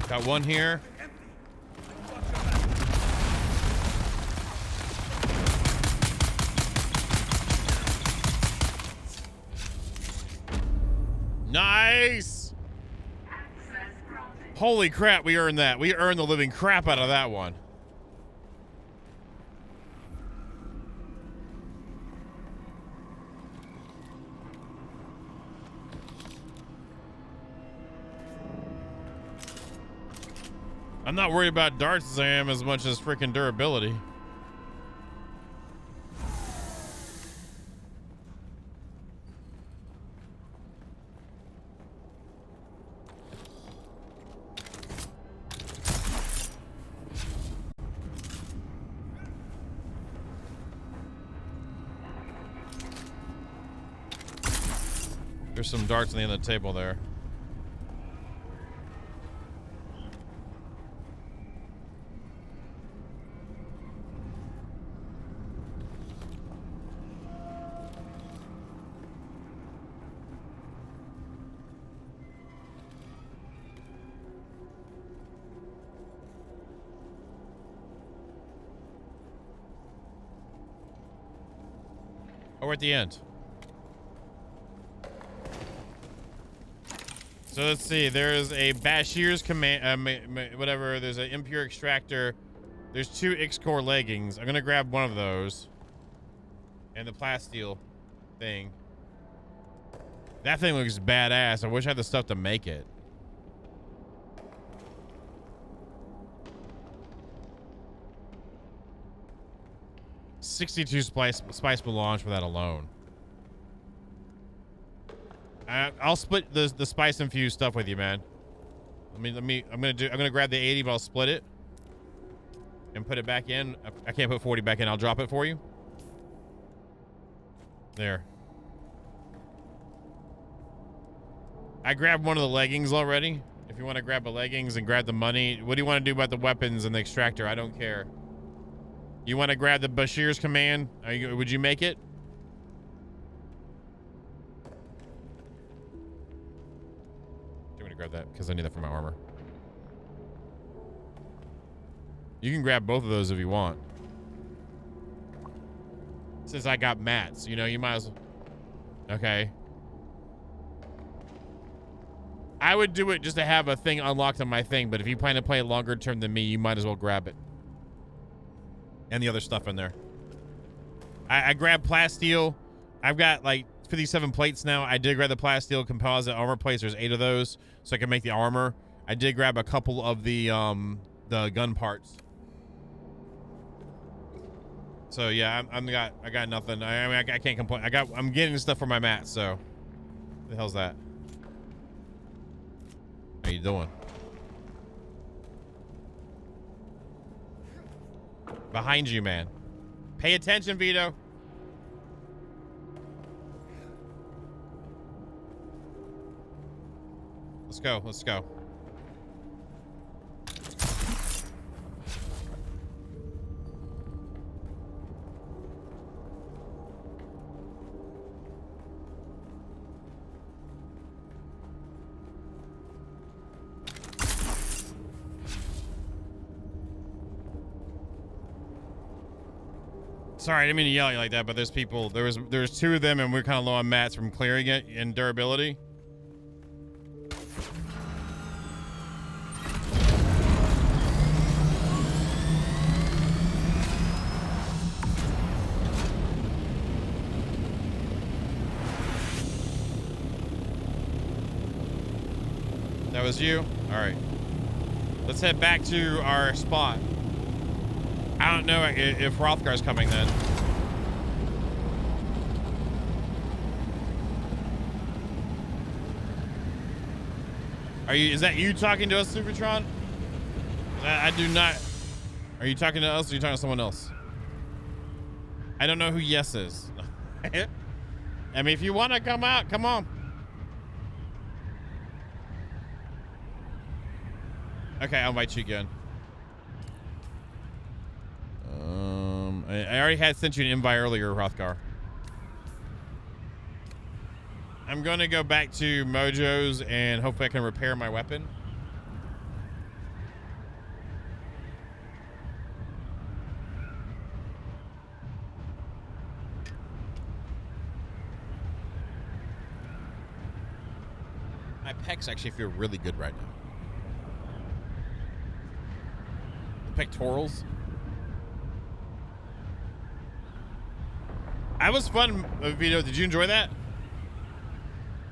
Got one here. Nice. Holy crap, we earned that. We earned the living crap out of that one. I'm not worried about darts as I am as much as freaking durability. There's some darts on the end of the table there. Oh, we're at the end. So let's see. There's a Bashir's command, whatever. There's an impure extractor. There's 2 X-Core leggings. I'm gonna grab one of those. And the plasteel thing. That thing looks badass. I wish I had the stuff to make it. $62 spice melange for that alone. I'll split the spice infused stuff with you, man. I'm gonna grab the 80, but I'll split it and put it back in. I can't put 40 back in. I'll drop it for you. There. I grabbed one of the leggings already. If you want to grab the leggings and grab the money, what do you want to do about the weapons and the extractor? I don't care. You want to grab the Bashir's command? Would you make it? I'm gonna grab that because I need that for my armor. You can grab both of those if you want. Since I got mats, you know, you might as well. Okay. I would do it just to have a thing unlocked on my thing, but if you plan to play it longer term than me, you might as well grab it. And the other stuff in there. I grabbed plasteel. I've got like 57 plates now. I did grab the plasteel composite armor plates. There's 8 of those, so I can make the armor. I did grab a couple of the gun parts. So yeah, I got nothing. I mean, I can't complain. I'm getting stuff for my mat. So, what the hell's that? How you doing? Behind you, man. Pay attention, Vito. Let's go. Let's go. Sorry, I didn't mean to yell at you like that, but there's people. There's two of them, and we're kind of low on mats from clearing it and durability. That was you? All right. Let's head back to our spot. I don't know if Hrothgar's coming then. Is that you talking to us, Supertron? I do not. Are you talking to us or are you talking to someone else? I don't know who yes is. I mean, if you want to come out, come on. Okay, I'll invite you again. I already had sent you an invite earlier, Hrothgar. I'm going to go back to Mojo's and hopefully I can repair my weapon. My pecs actually feel really good right now. The pectorals. That was fun, Vito. Did you enjoy that?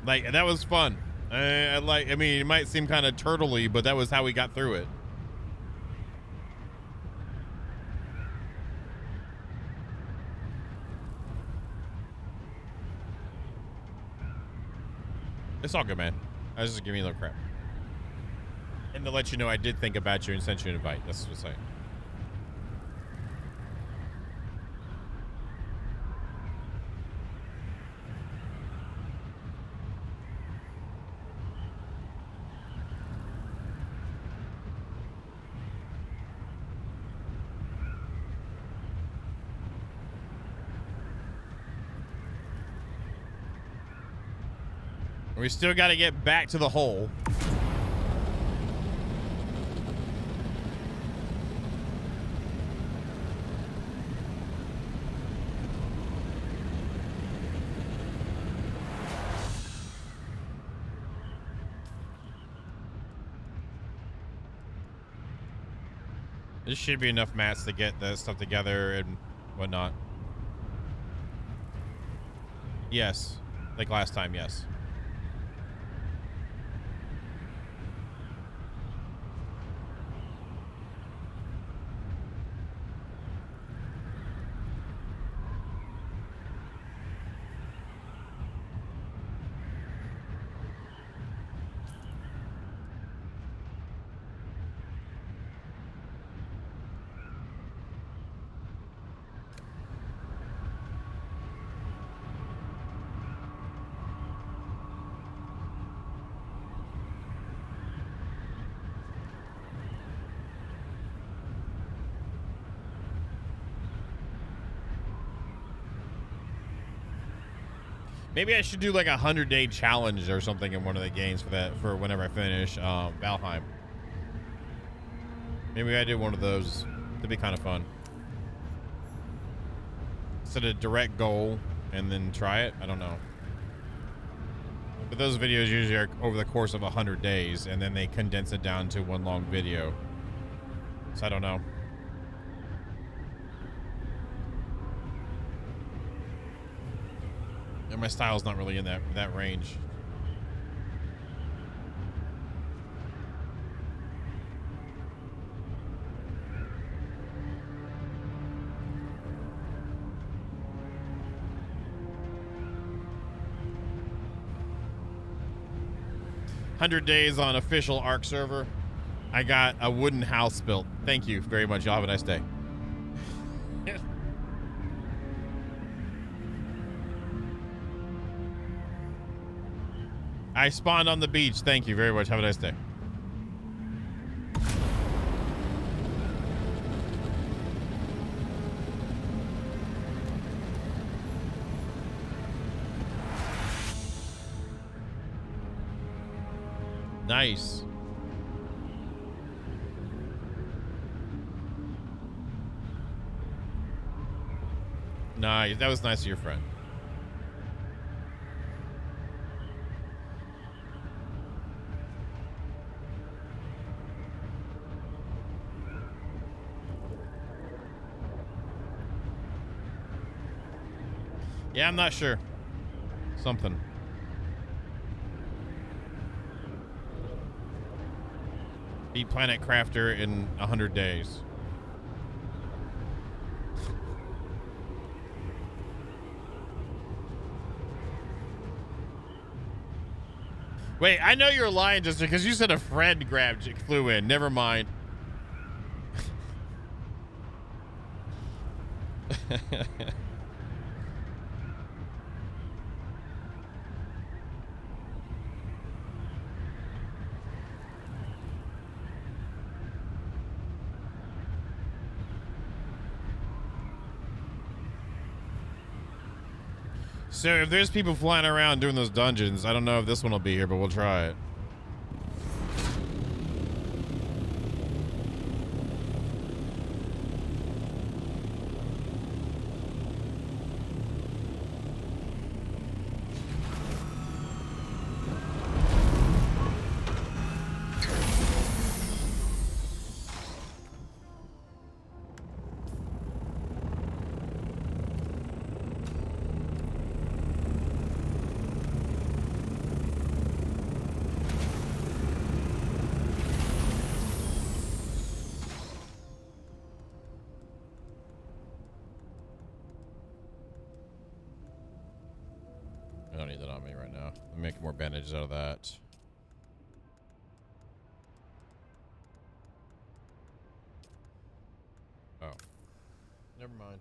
Like, that was fun. I mean, it might seem kind of turtley, but that was how we got through it. It's all good, man. I was just giving you a little crap. And to let you know, I did think about you and sent you an invite. That's what I'm saying. We still got to get back to the hole. There should be enough mats to get the stuff together and whatnot. Yes. Like last time, yes. Maybe I should do like 100-day challenge or something in one of the games for whenever I finish Valheim. Maybe I do one of those. That'd be kind of fun. Set a direct goal and then try it. I don't know. But those videos usually are over the course of 100 days, and then they condense it down to one long video. So I don't know. And my style's not really in that range. "100 days on official ARC server. I got a wooden house built. Thank you very much. Y'all have a nice day." I spawned on the beach. Thank you very much. Have a nice day. Nice. Nice. That was nice of your friend. Yeah, I'm not sure. Something. Beat Planet Crafter in 100 days. Wait, I know you're lying just because you said a friend flew in. Never mind. So if there's people flying around doing those dungeons, I don't know if this one will be here, but we'll try it. I don't need that on me right now. I'm making more bandages out of that. Oh. Never mind.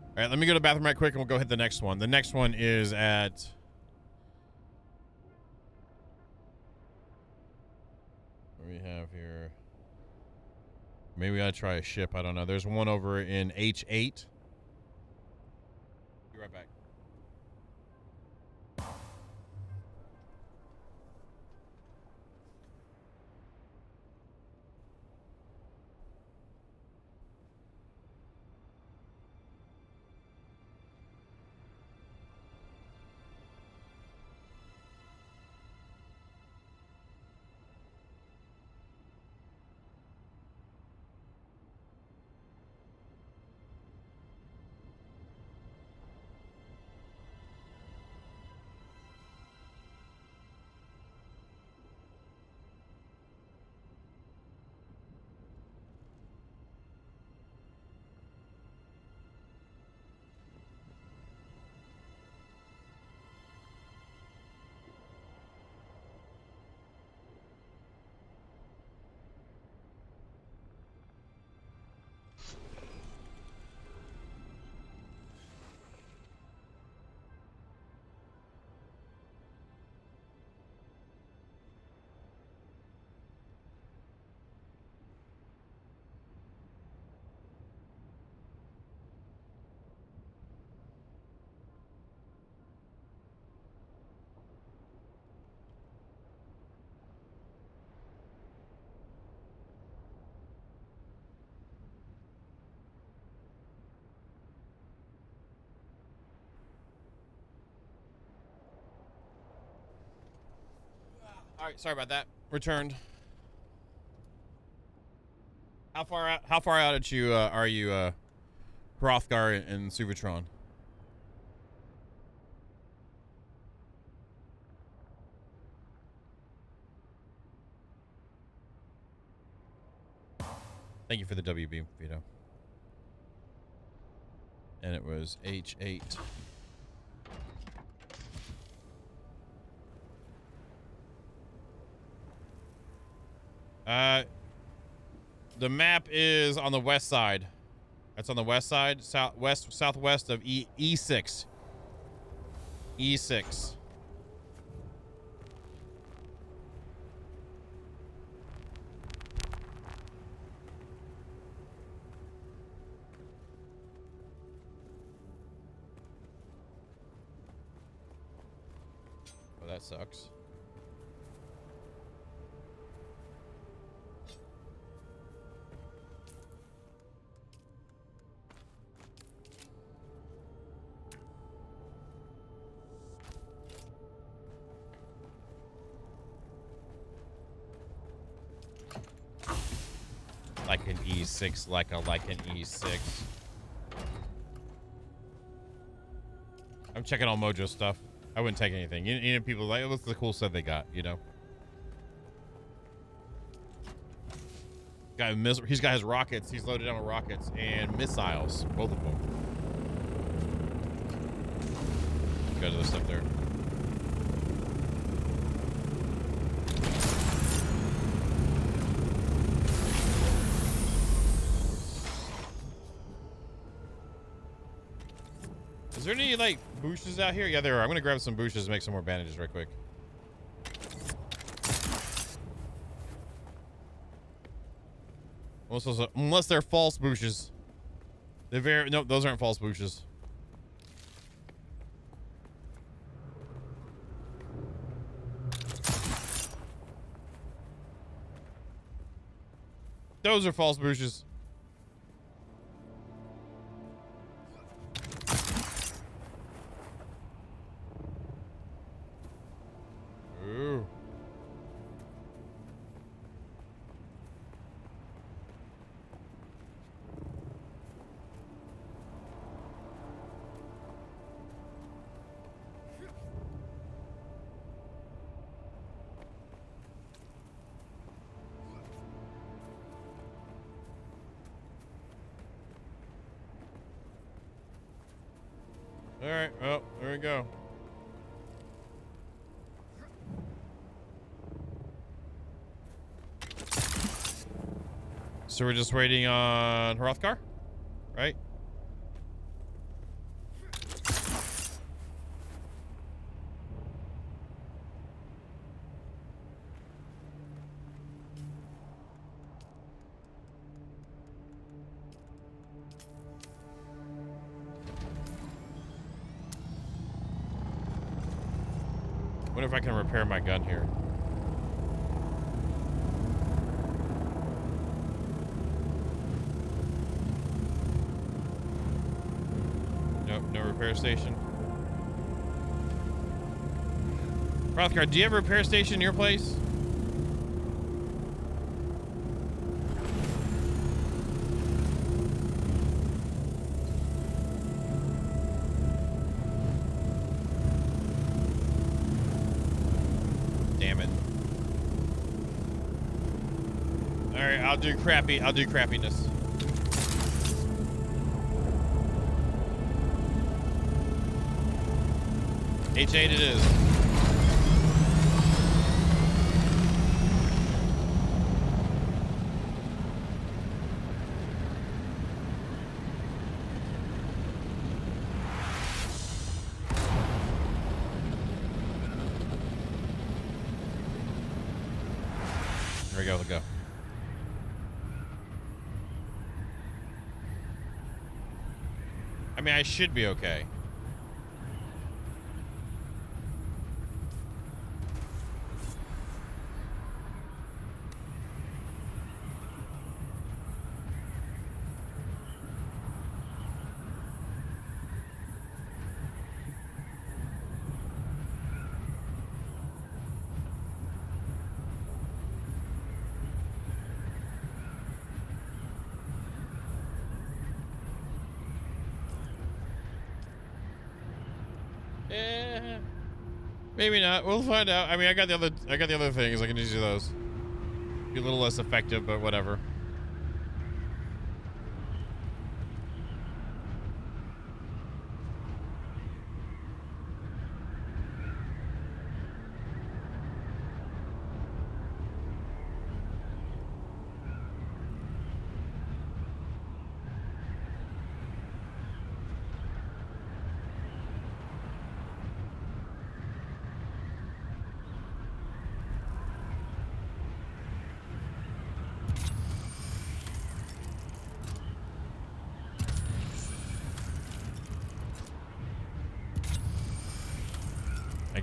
All right, let me go to the bathroom right quick and we'll go hit the next one. The next one is at... What do we have here? Maybe I try a ship. I don't know. There's one over in H8. Be right back. All right, sorry about that. Returned. How far out? How far out at you are you, Hrothgar and Suvatron? Thank you for the WB, Vito. And it was H8. The map is on the west side. That's on the west side, southwest of E6. E6. Oh, that sucks. Like an E6, like an E6. I'm checking all Mojo stuff. I wouldn't take anything. You know, people like, what's the cool stuff they got, you know? He's got his rockets. He's loaded down with rockets and missiles. Both of them. Go to the stuff there. Is there any, like, bushes out here? Yeah, there are. I'm going to grab some bushes and make some more bandages right quick. Unless they're false bushes. Nope, those aren't false bushes. Those are false bushes. Ooh. All right, well, there we go. So we're just waiting on Hrothgar, right? Wonder if I can repair my gun here. Nope, no repair station. Hrothgar, do you have a repair station in your place? Damn it. Alright, I'll do crappiness. H8 it is. Here we go, let's go. I mean, I should be okay. Yeah, maybe not. We'll find out. I mean, I got the other things. I can just do those. Be a little less effective, but whatever.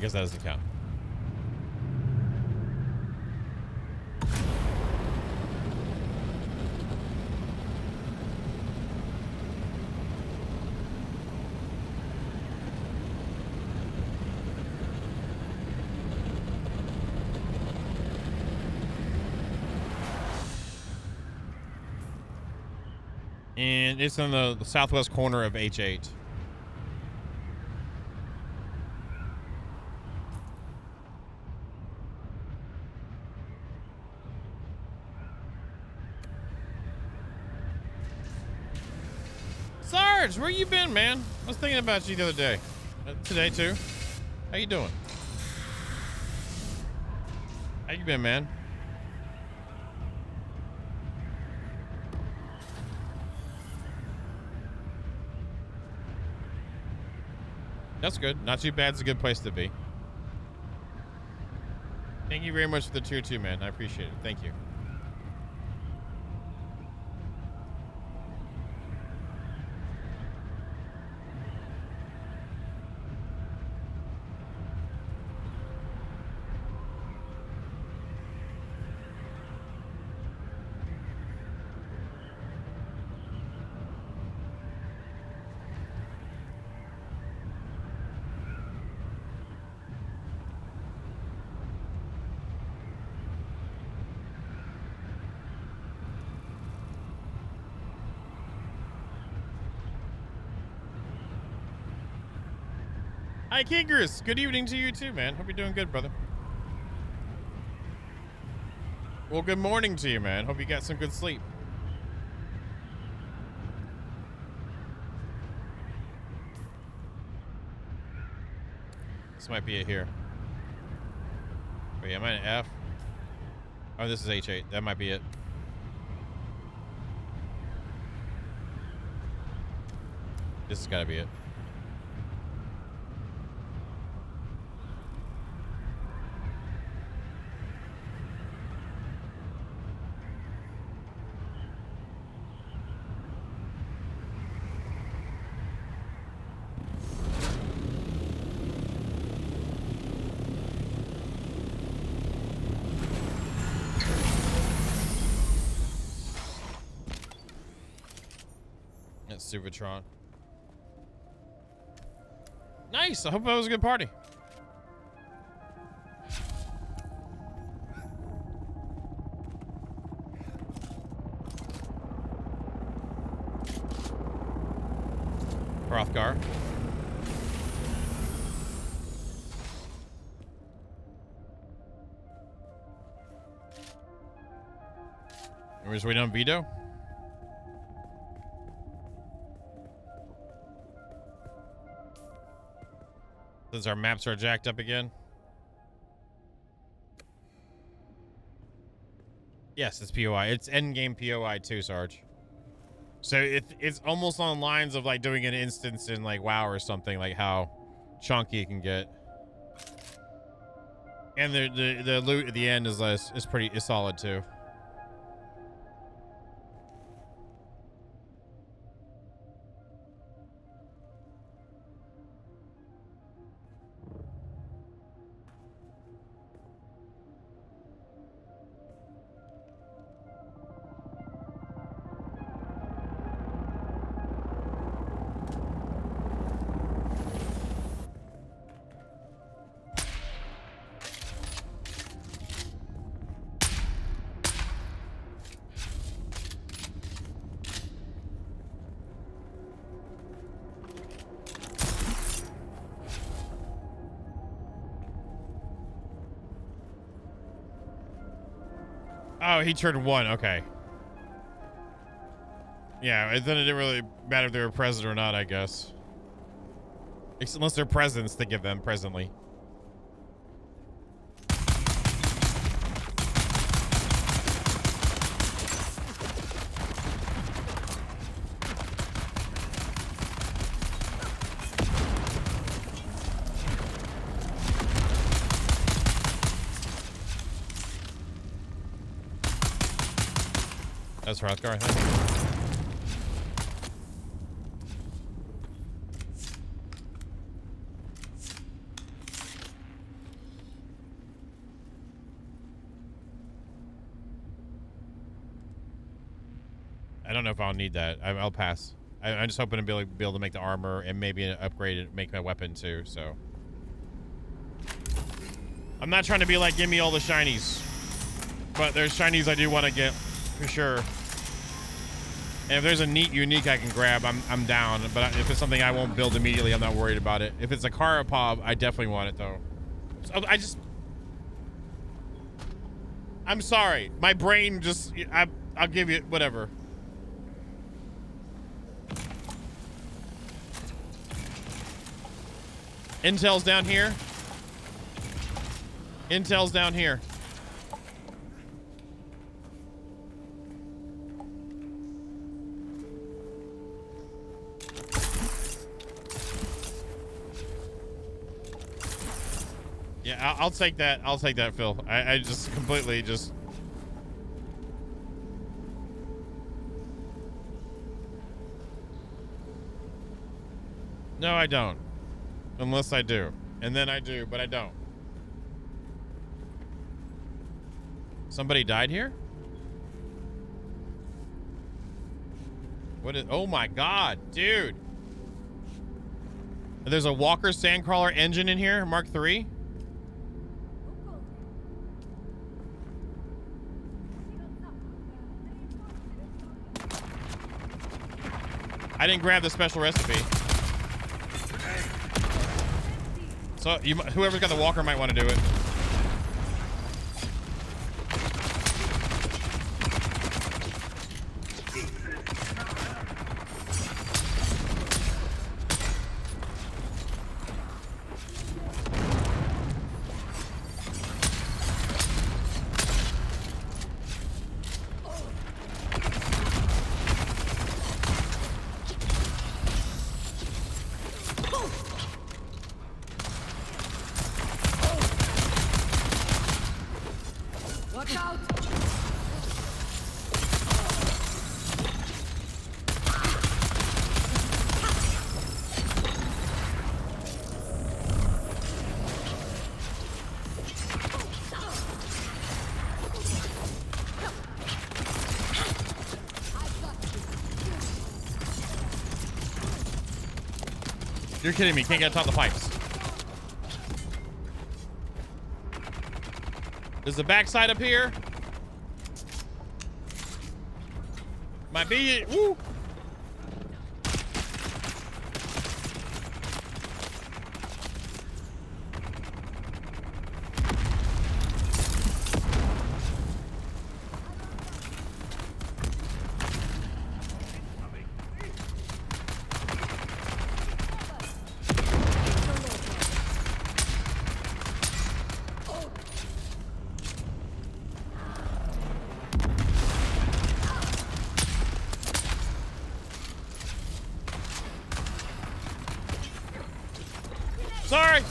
guess that doesn't count. And it's in the southwest corner of H8. Sarge, where you been, man? I was thinking about you the other day. Today, too. How you doing? How you been, man? That's good. Not too bad. It's a good place to be. Thank you very much for the tier 2, man. I appreciate it. Thank you. Hi, Kingers. Good evening to you too, man. Hope you're doing good, brother. Well, good morning to you, man. Hope you got some good sleep. This might be it here. Wait, am I an F? Oh, this is H8. That might be it. This has got to be it. Supertron. Nice. I hope that was a good party. Hrothgar. We're just waiting on Vito. Since our maps are jacked up again. Yes, it's POI. It's endgame POI too, Sarge. So it's almost on lines of like doing an instance in like WoW or something, like how chunky it can get. And the loot at the end is solid too. Oh, he turned 1. Okay. Yeah, then it didn't really matter if they were present or not, I guess. Unless they're presents to give them presently. That's Hrothgar, I think. I don't know if I'll need that. I'll pass. I'm just hoping to be able to make the armor and maybe upgrade it, make my weapon too. So I'm not trying to be like, give me all the shinies, but there's shinies I do want to get for sure. And if there's a neat unique I can grab, I'm down. But if it's something I won't build immediately, I'm not worried about it. If it's a Karapob, I definitely want it though. So I'm sorry. My brain just, I'll give you whatever. Intel's down here. Intel's down here. Yeah, I'll take that. I'll take that, Phil. I just completely just... No, I don't. Unless I do. And then I do, but I don't. Somebody died here? What is... Oh my god, dude. There's a Walker Sandcrawler engine in here, Mark III. I didn't grab the special recipe. So whoever's got the walker might want to do it. Watch out! You're kidding me. Can't get atop the pipes. There's the backside up here. Might be. Woo. Sorry.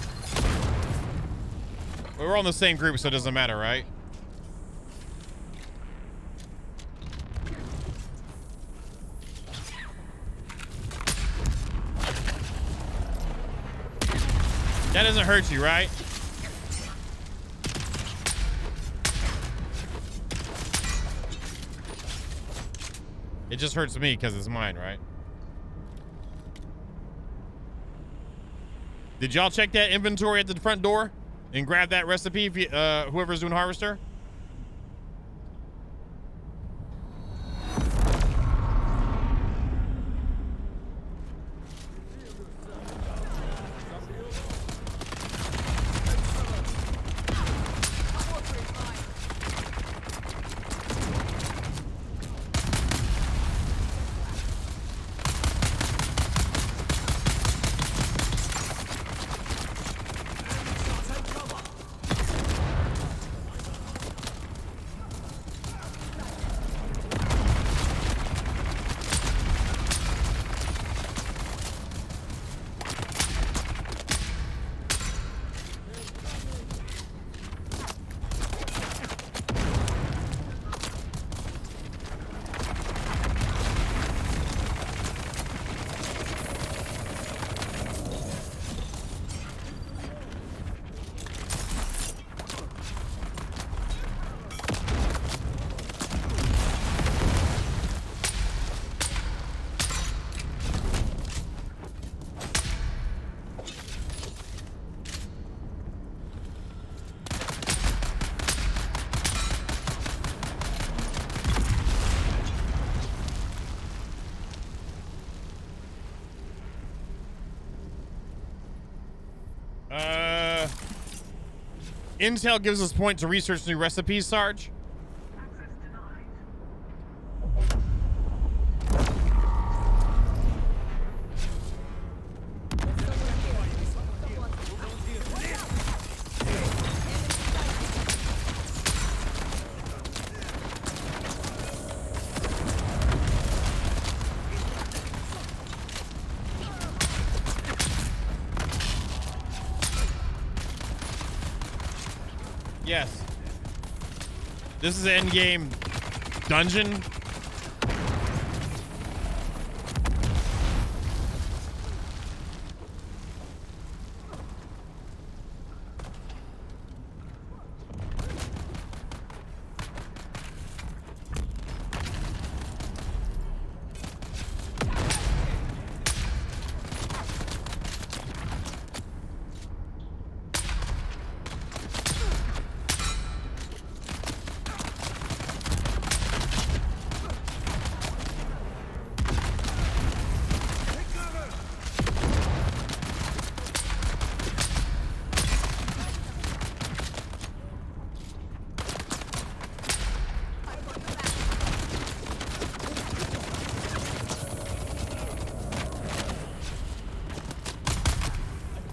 We're all in the same group, so it doesn't matter, right? That doesn't hurt you, right? It just hurts me because it's mine, right? Did y'all check that inventory at the front door and grab that recipe if you, whoever's doing Harvester? Intel gives us point to research new recipes, Sarge. Yes. This is an endgame dungeon.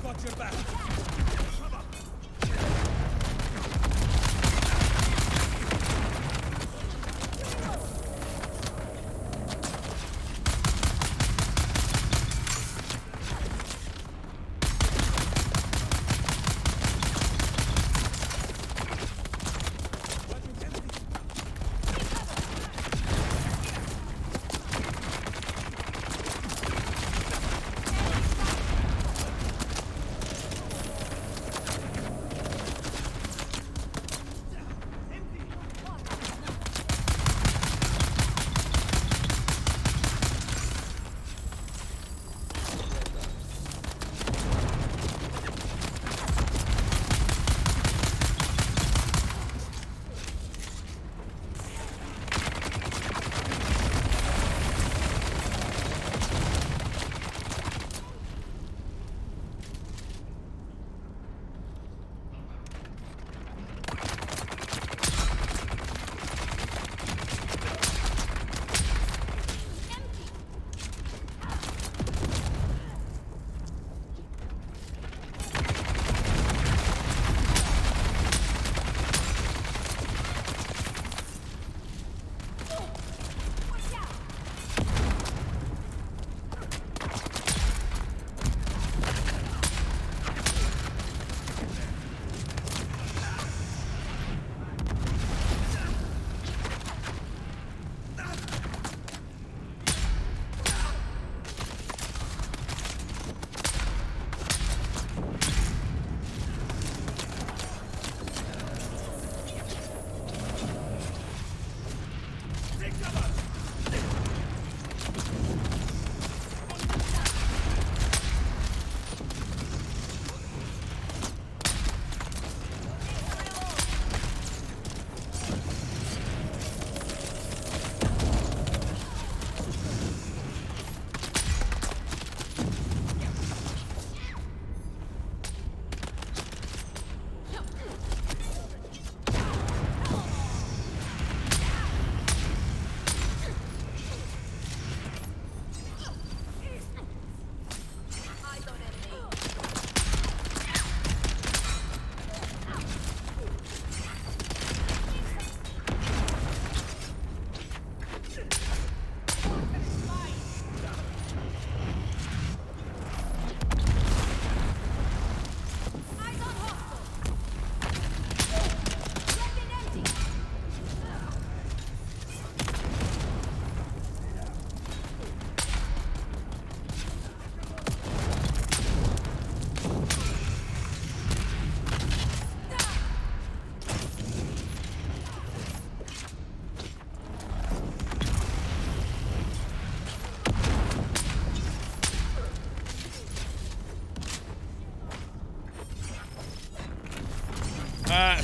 Got your back.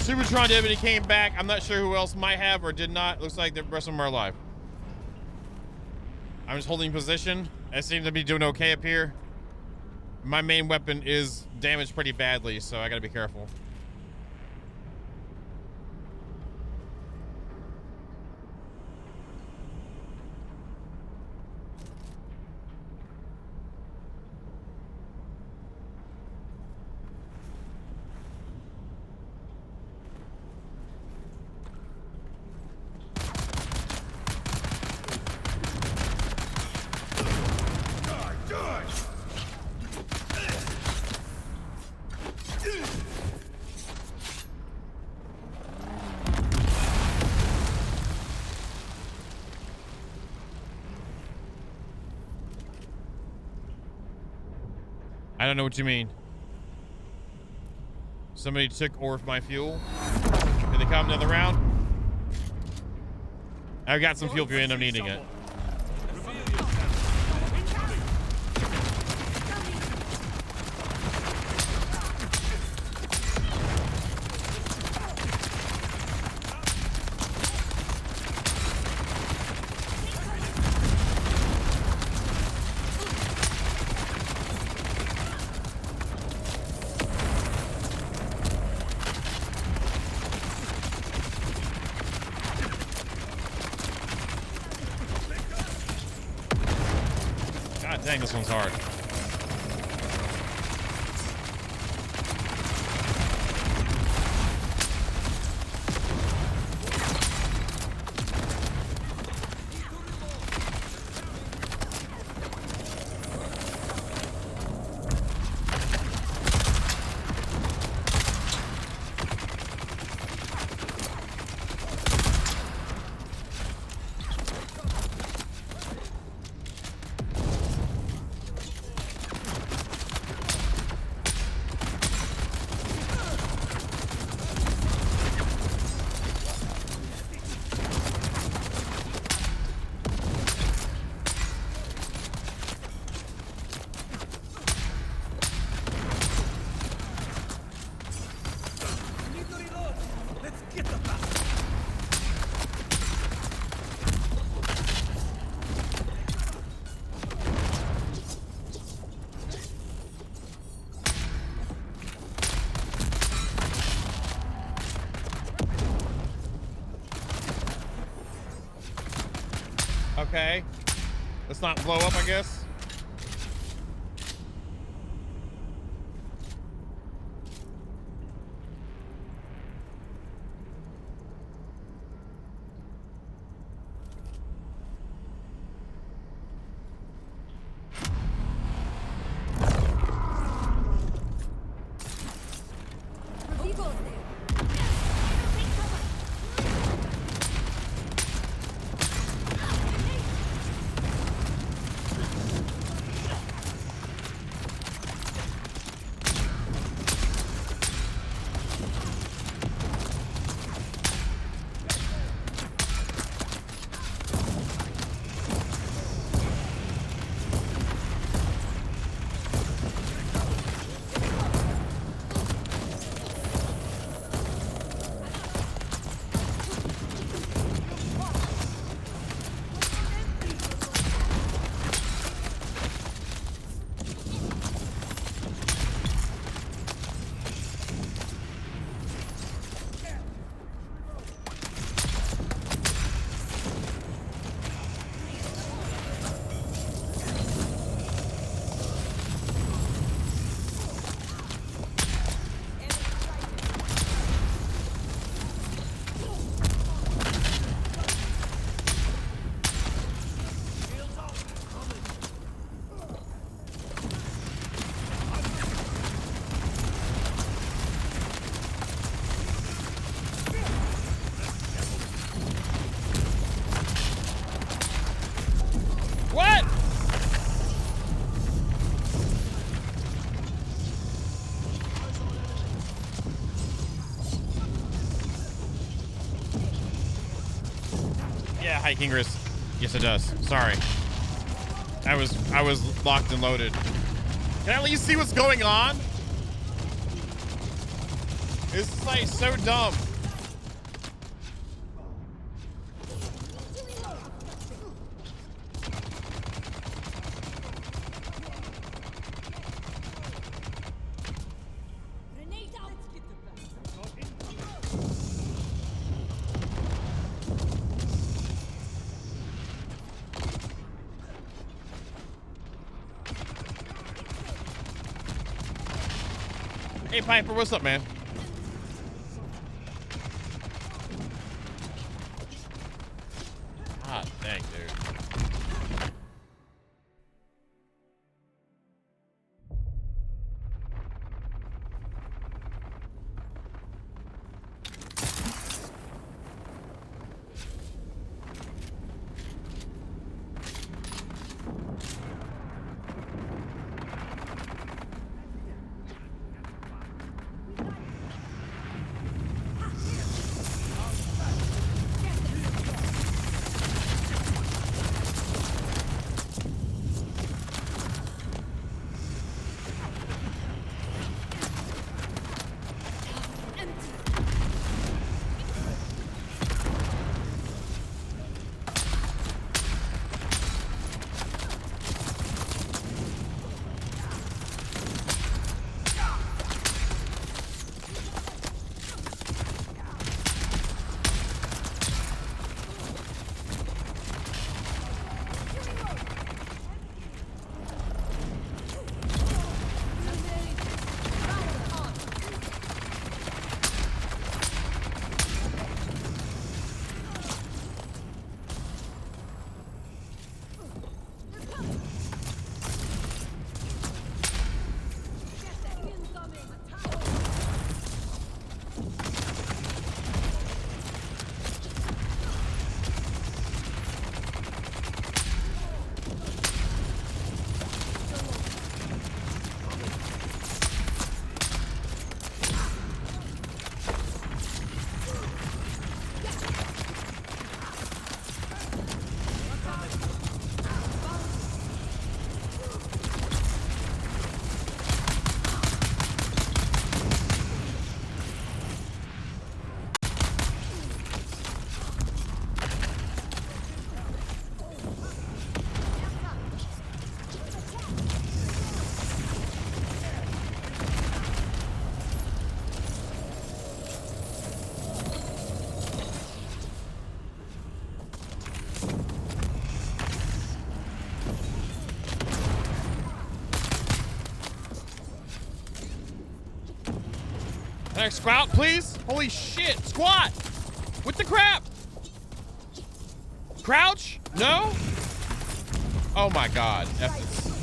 Supertron did, but he came back. I'm not sure who else might have or did not. Looks like the rest of them are alive. I'm just holding position. I seem to be doing okay up here. My main weapon is damaged pretty badly, so I gotta be careful. I don't know what you mean. Somebody took my fuel. Did they come another round? I've got some fuel if you end up needing it. God dang, this one's hard. Okay. Let's not blow up, I guess. What? Yeah, hiking risk. Yes, it does. Sorry. I was locked and loaded. Can I at least see what's going on? This is like so dumb. Hey Piper, what's up, man? Ah, dang, dude. Next squat, please. Holy shit. Squat. What the crap? Crouch? No? Oh my god. F this.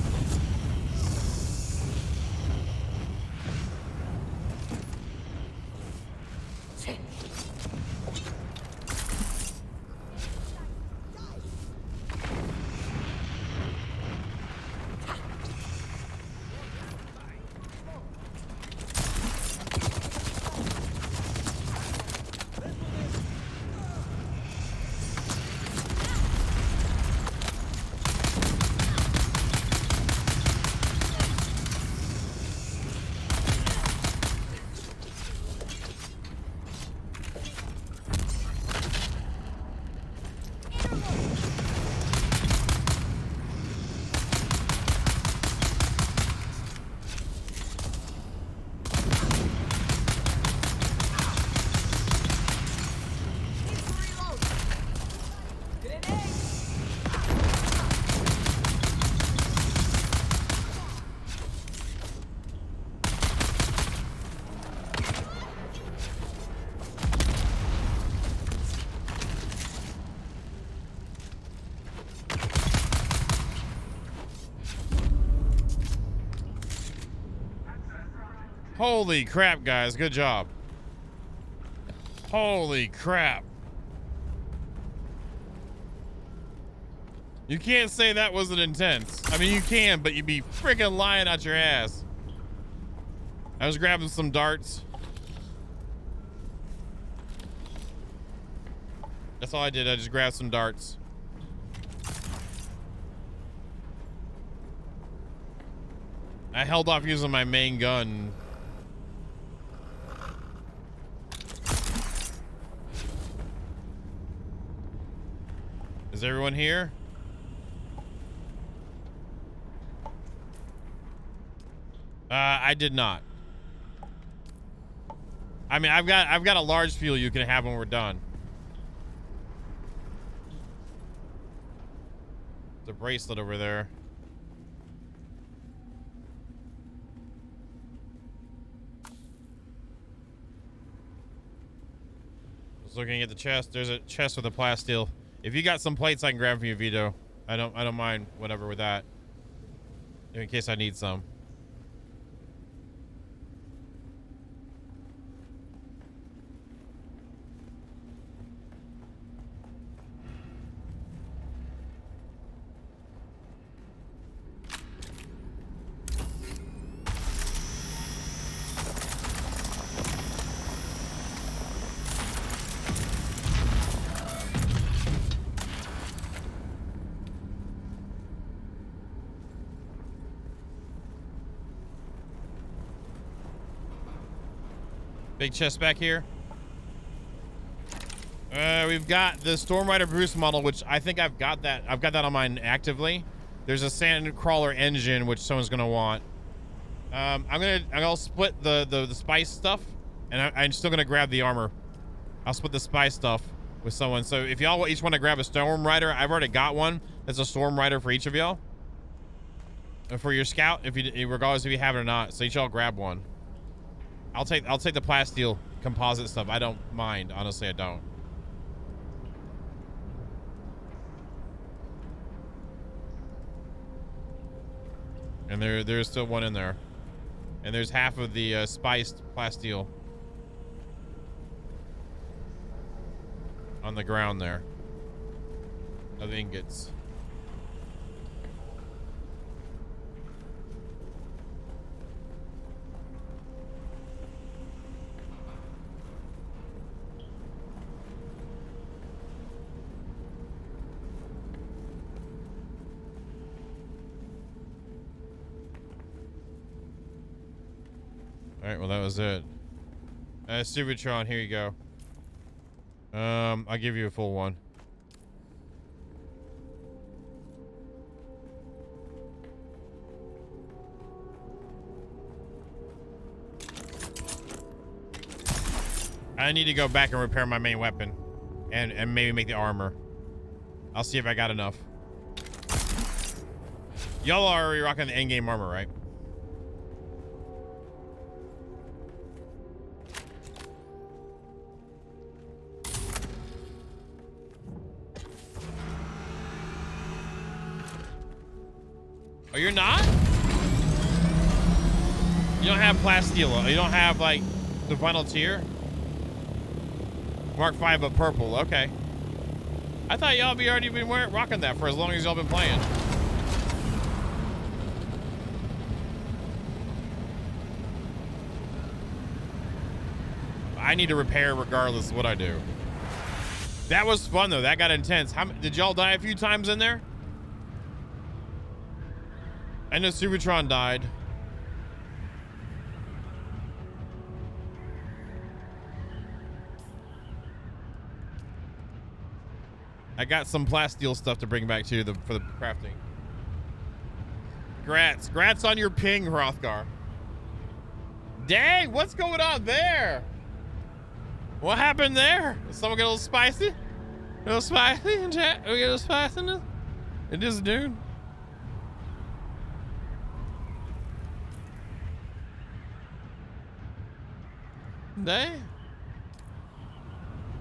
Holy crap, guys. Good job. Holy crap. You can't say that wasn't intense. I mean, you can, but you'd be freaking lying out your ass. I was grabbing some darts. That's all I did. I just grabbed some darts. I held off using my main gun. Is everyone here? I did not. I mean, I've got a large fuel you can have when we're done. There's a bracelet over there. I was looking at the chest. There's a chest with a plasteel. If you got some plates, I can grab from you, Vito. I don't mind whatever with that. In case I need some. Big chest back here. We've got the Storm Rider Bruce model, which I think I've got that on mine actively. There's a sand crawler engine, which someone's gonna want. I'll split the spice stuff, and I'm still gonna grab the armor. I'll split the spice stuff with someone. So if y'all each want to grab a Storm Rider, I've already got one. That's a Storm Rider for each of y'all. For your scout, regardless if you have it or not. So each y'all grab one. I'll take the plasteel composite stuff. I don't mind. Honestly, I don't. And there's still one in there. And there's half of the spiced plasteel on the ground there. Of ingots. All right, well, that was it. Supertron, here you go. I'll give you a full one. I need to go back and repair my main weapon and maybe make the armor. I'll see if I got enough. Y'all are already rocking the endgame armor, right? Oh, you're not? You don't have plasteel. You don't have like the final tier. Mark 5 but purple. Okay. I thought y'all be already been rocking that for as long as y'all been playing. I need to repair regardless of what I do. That was fun though. That got intense. Did y'all die a few times in there? I know Subitron died. I got some plasteel stuff to bring back to you for the crafting. Grats on your ping, Hrothgar. Dang, what's going on there? What happened there? Did someone get a little spicy? A little spicy in chat? We get a little spiciness? It is Dune. Dang.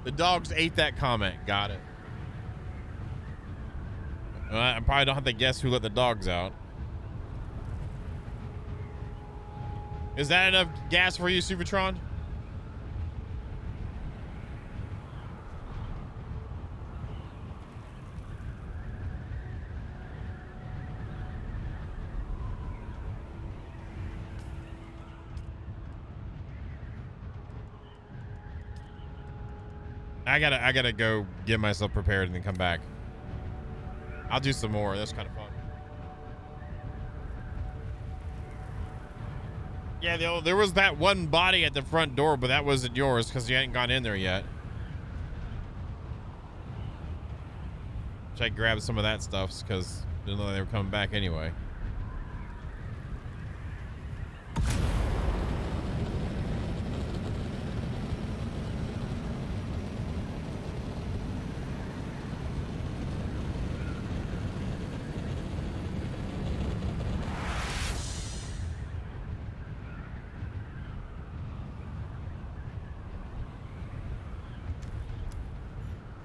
The dogs ate that comment. Got it. I probably don't have to guess who let the dogs out. Is that enough gas for you, Supertron? I gotta go get myself prepared and then come back. I'll do some more. That's kind of fun. Yeah, there was that one body at the front door, but that wasn't yours because you hadn't gone in there yet. Should I grab some of that stuff because I didn't know they were coming back anyway.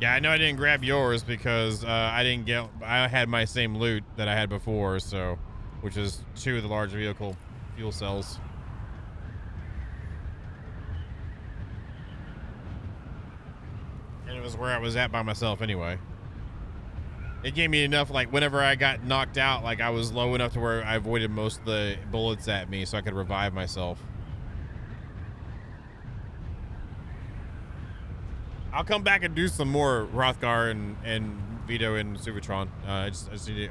Yeah, I know I didn't grab yours because I had my same loot that I had before, so, which is 2 of the large vehicle fuel cells. And it was where I was at by myself anyway. It gave me enough, like, whenever I got knocked out, like, I was low enough to where I avoided most of the bullets at me so I could revive myself. I'll come back and do some more Hrothgar and Vito and Subitron. I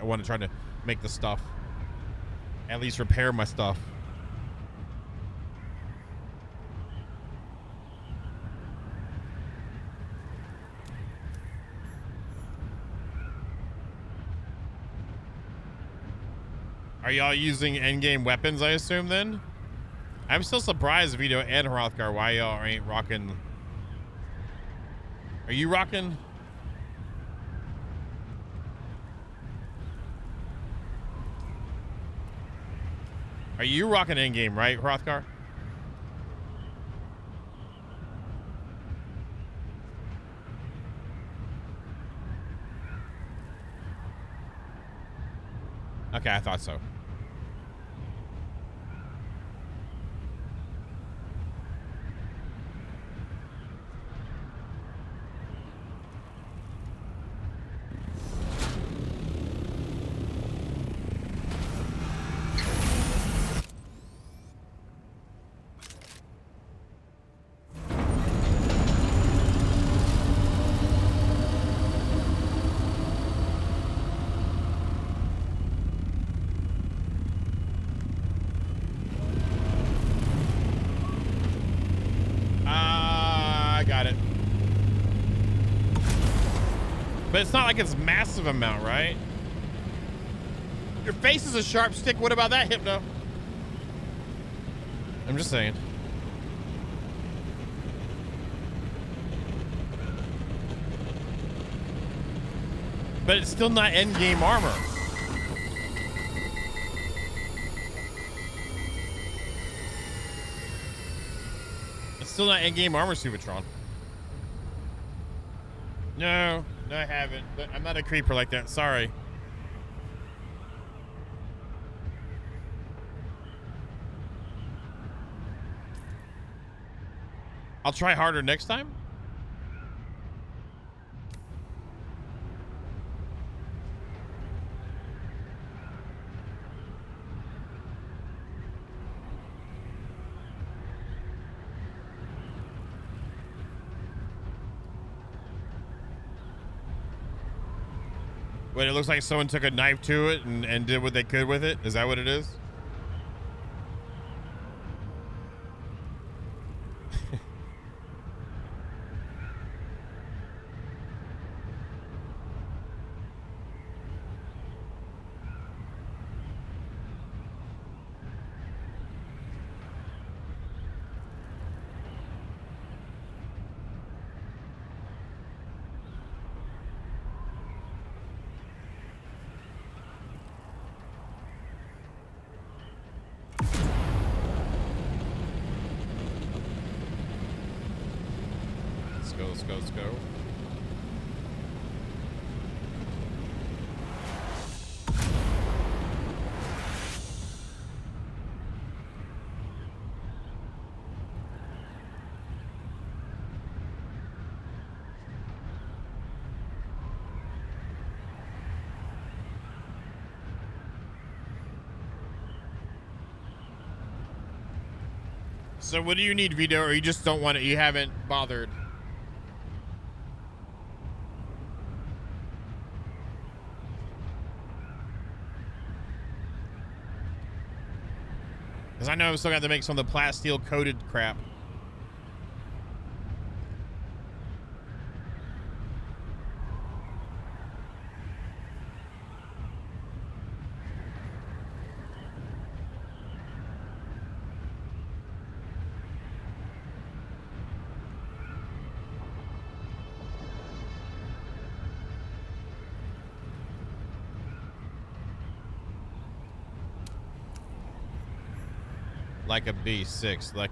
want to try to make the stuff. At least repair my stuff. Are y'all using endgame weapons, I assume, then? I'm still surprised, Vito and Hrothgar, why y'all ain't rocking... Are you rocking? Are you rocking endgame, right, Hrothgar? Okay, I thought so. But it's not like it's massive amount, right? Your face is a sharp stick. What about that, Hypno? I'm just saying. But it's still not endgame armor. It's still not endgame armor, Subitron. No, I haven't. But I'm not a creeper like that. Sorry. I'll try harder next time. Wait, it looks like someone took a knife to it and did what they could with it. Is that what it is? Let's go. So what do you need, Vito, or you just don't want it? You haven't bothered? Because I know I'm still got to make some of the plasteel coated crap. Like a B6, like.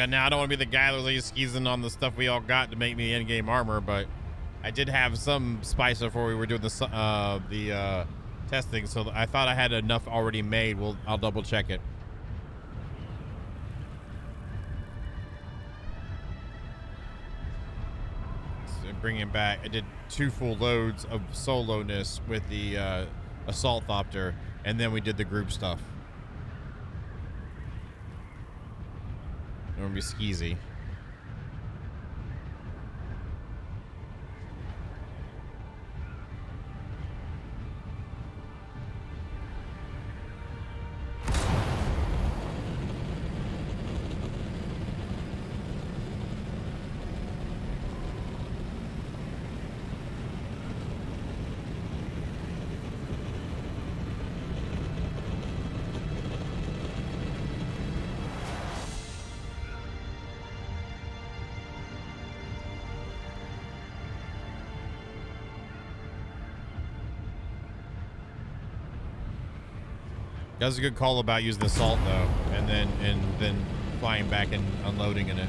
Now I don't want to be the guy that was like skeezing on the stuff we all got to make me in-game armor, but I did have some spice before we were doing the testing, so I thought I had enough already made. I'll double check it. So bring it back. I did 2 full loads of solo-ness with the assault thopter, and then we did the group stuff. Don't be skeezy. That was a good call about using the salt though, and then flying back and unloading in it.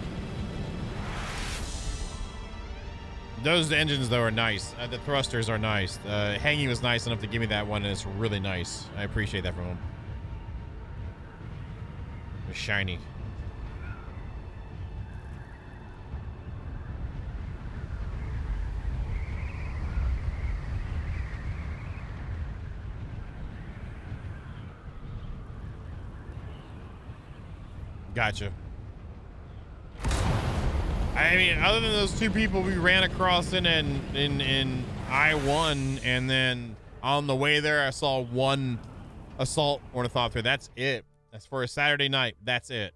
Those engines though are nice. The thrusters are nice. Hangy was nice enough to give me that one, and it's really nice. I appreciate that from him. It's shiny. Gotcha. I mean, other than those 2 people we ran across in I-1, and then on the way there I saw 1 assault ornithopter. That's it. That's for a Saturday night. That's it.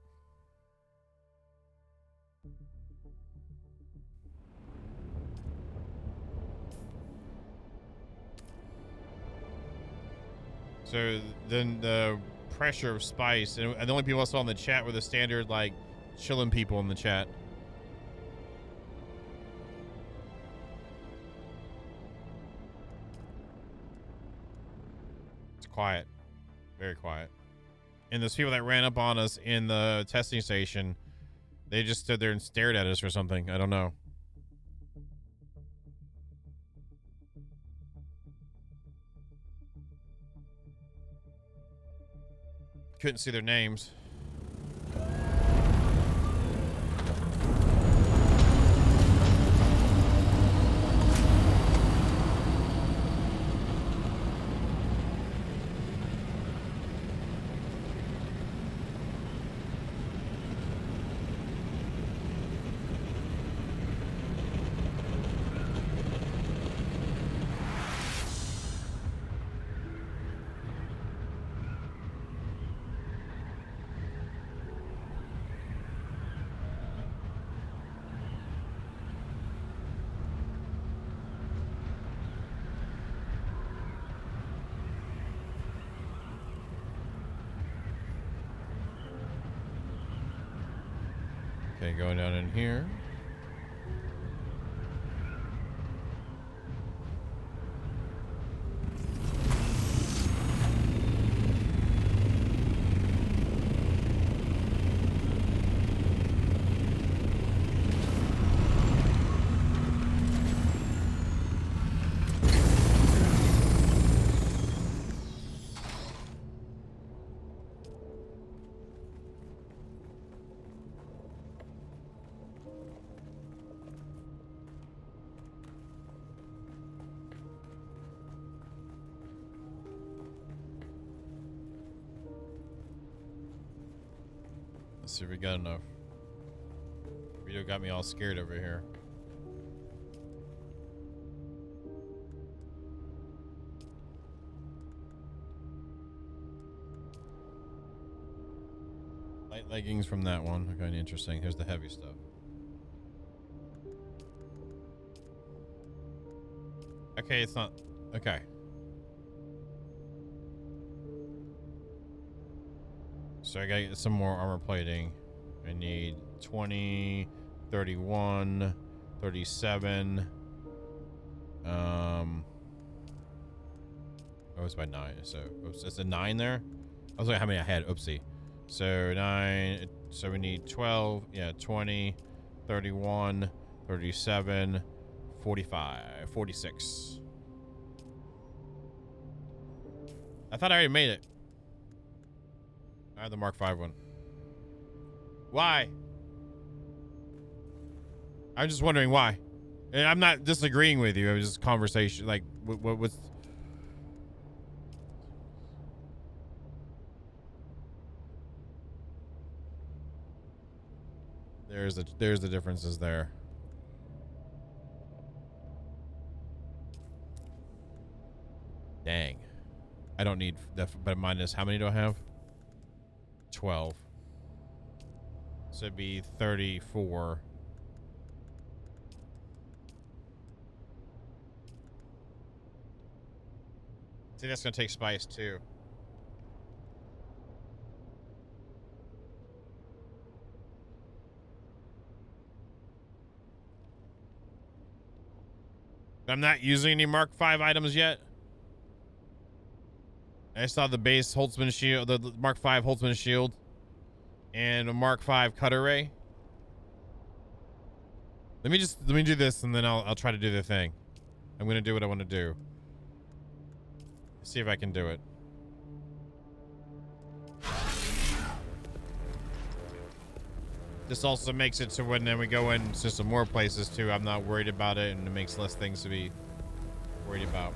So then the pressure of spice, and the only people I saw in the chat were the standard like chilling people in the chat. It's quiet, very quiet. And those people that ran up on us in the testing station, They just stood there and stared at us or something. I don't know. Couldn't see their names. Okay, going down in here. Let's see if we got enough. Video got me all scared over here. Light leggings from that one. Okay, interesting. Here's the heavy stuff. Okay, it's not. Okay. So I gotta get some more armor plating. I need 20, 31, 37. Oh, it's by 9. So oops, it's a 9 there. I was like, how many I had? Oopsie. So 9. So we need 12. Yeah, 20, 31, 37, 45, 46. I thought I already made it. I have the Mark V one. Why? I'm just wondering why. And I'm not disagreeing with you. It was just conversation. Like, what's... There's the differences there. Dang. I don't need that, but minus how many do I have? 12. So it'd be 34. See, that's gonna take spice too. I'm not using any Mark V items yet. I saw the base Holtzman shield, the Mark V Holtzman shield, and a Mark V cutter ray. Let me do this, and then I'll try to do the thing. I'm gonna do what I want to do. See if I can do it. This also makes it so when then we go into some more places too, I'm not worried about it, and it makes less things to be worried about.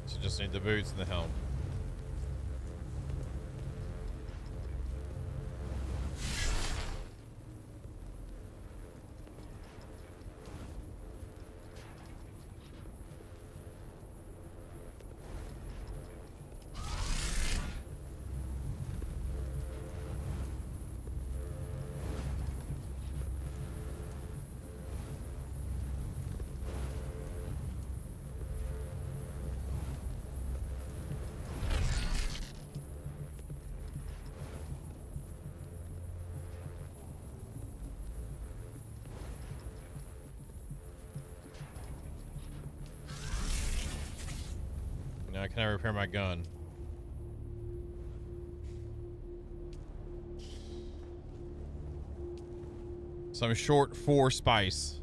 So just need the boots and the helm. Now can I repair my gun? So I'm short 4 spice.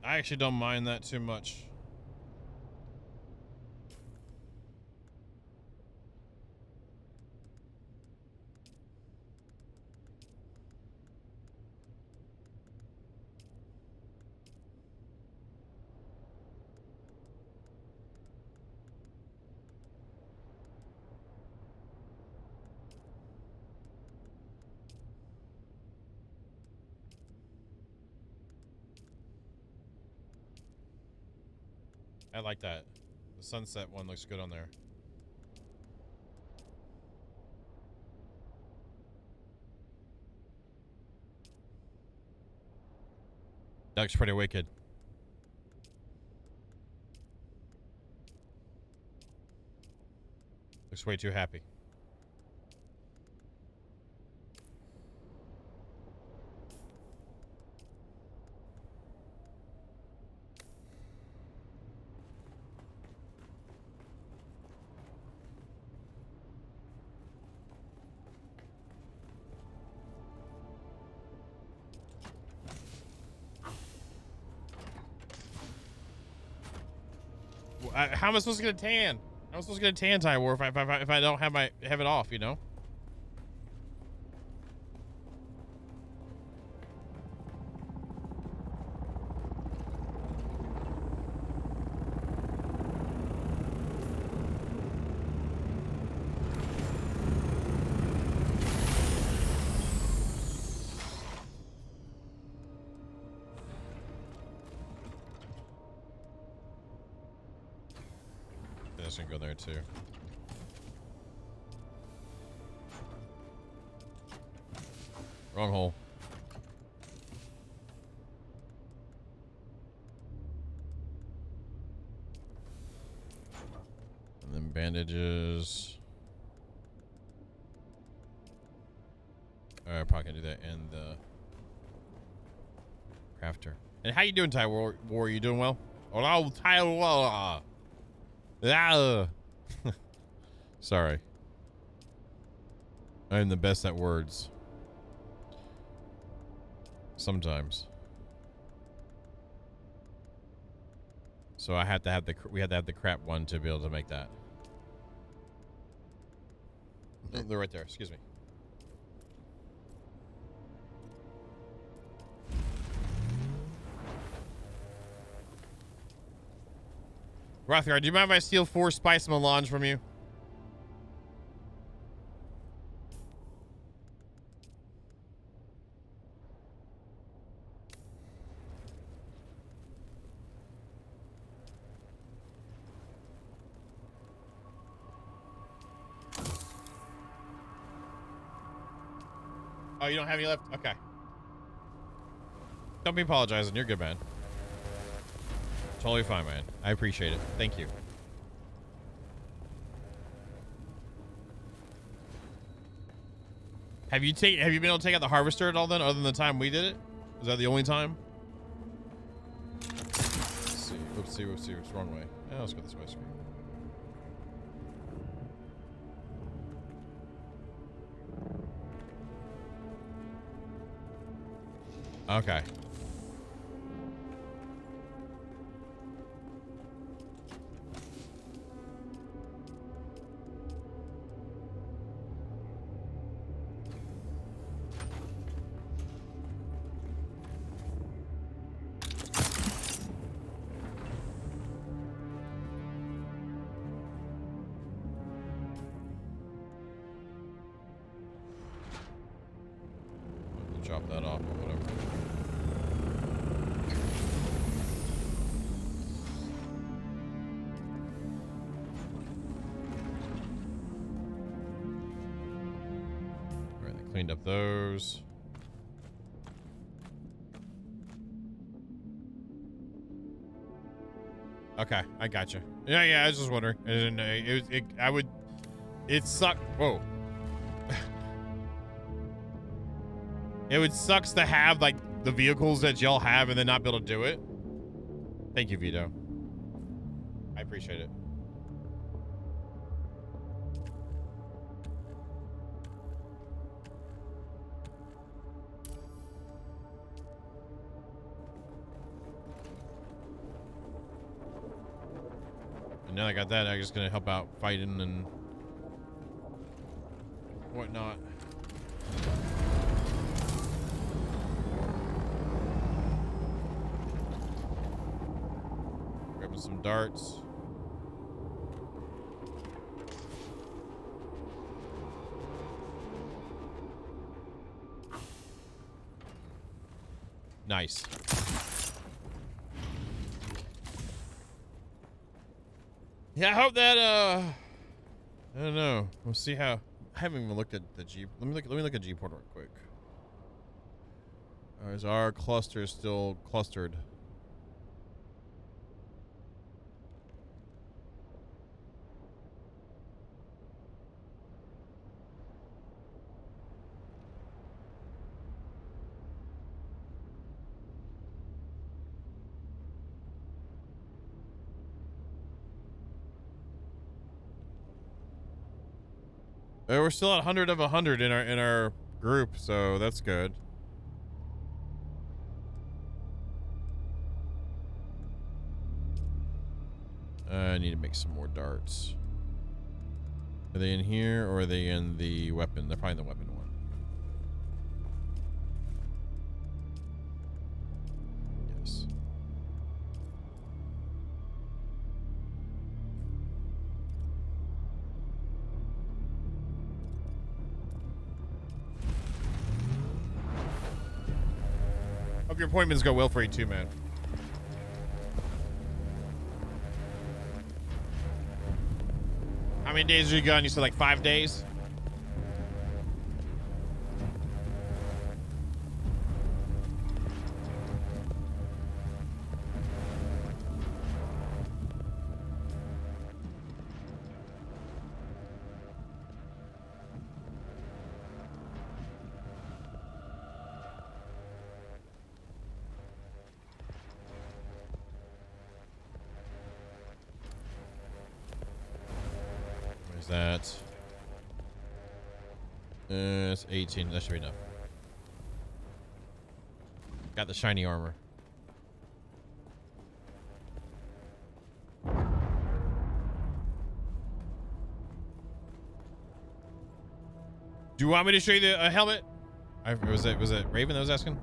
I actually don't mind that too much. I like that. The sunset one looks good on there. That looks pretty wicked. Looks way too happy. How am I supposed to get a tan? How am I supposed to get a tan tie war if I don't have it off, you know? This can go there too. Wrong hole. And then bandages. Alright, probably gonna do that in the crafter. And how you doing, Ty War? You doing well? Oh, Ty War. Ah. Sorry. I am the best at words. Sometimes. So I had to have we had to have the crap one to be able to make that. Oh, they're right there. Excuse me. Rothgar, do you mind if I steal 4 spice melange from you? Oh, you don't have any left? Okay. Don't be apologizing. You're good, man. Totally fine, man. I appreciate it. Thank you. Have you been able to take out the harvester at all then, other than the time we did it? Is that the only time? Let's see. Whoopsie. It's the wrong way. Yeah, let's go this way. Screw. Okay. Chop that off or whatever. Right, cleaned up those. Okay, I gotcha. Yeah, I was just wondering. I didn't know. It sucked. Whoa. It would sucks to have like the vehicles that y'all have and then not be able to do it. Thank you, Vito. I appreciate it. And now I got that, I'm just gonna help out fighting and whatnot. Grabbing some darts. Nice. Yeah, I hope that I don't know. We'll see how. I haven't even looked at the G. Let me look at G port real quick. Is our cluster still clustered? We're still at 100 of 100 in our group, so that's good. I need to make some more darts. Are they in here or are they in the weapon? They're probably in the weapon one. Yes. Hope your appointments go well for you too, man. How many days are you gone? You said like 5 days? That it's 18. That should be enough. Got the shiny armor. Do you want me to show you the helmet? Was it Raven that was asking?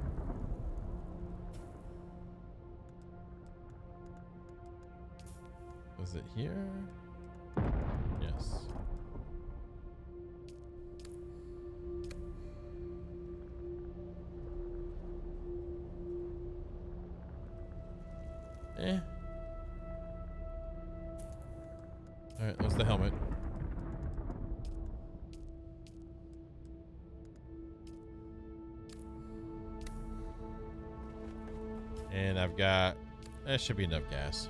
Was it here? Yes. Eh. All right, that's the helmet. And I've got, that should be enough gas.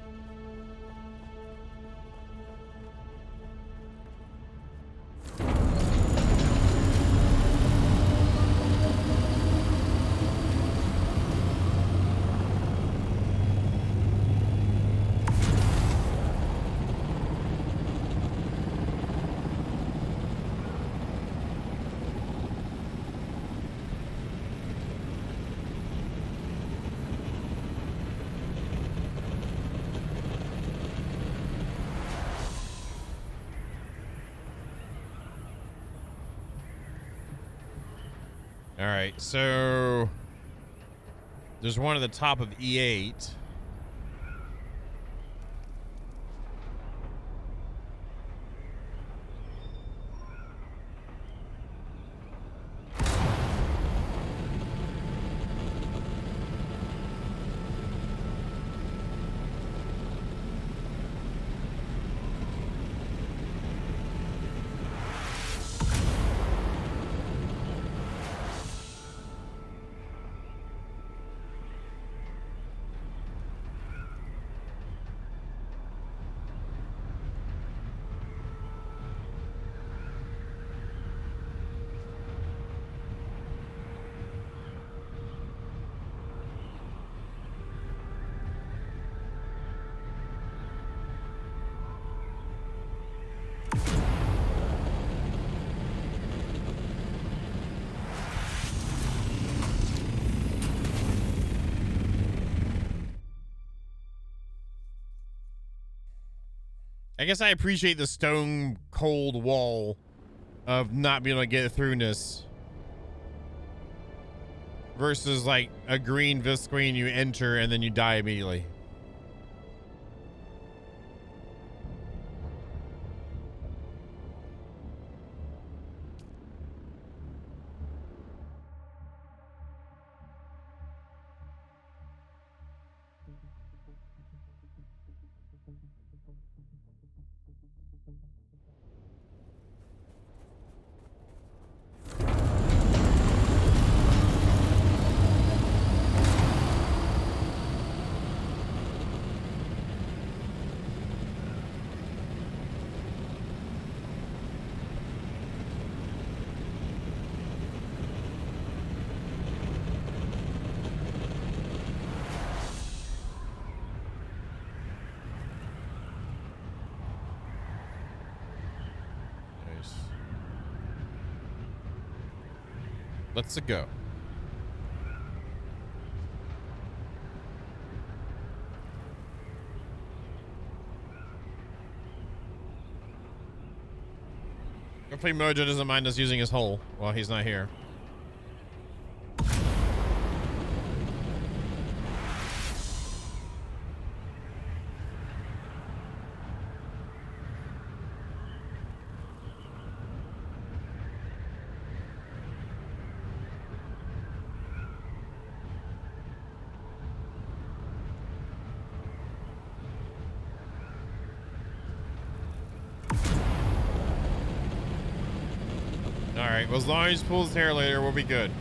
All right, so there's one at the top of E8. I guess I appreciate the stone cold wall of not being able to get throughness versus like a green vis screen you enter and then you die immediately. Let's go. Hopefully Mojo doesn't mind us using his hole while he's not here. Alright, well, as long as he pulls his hair later, we'll be good.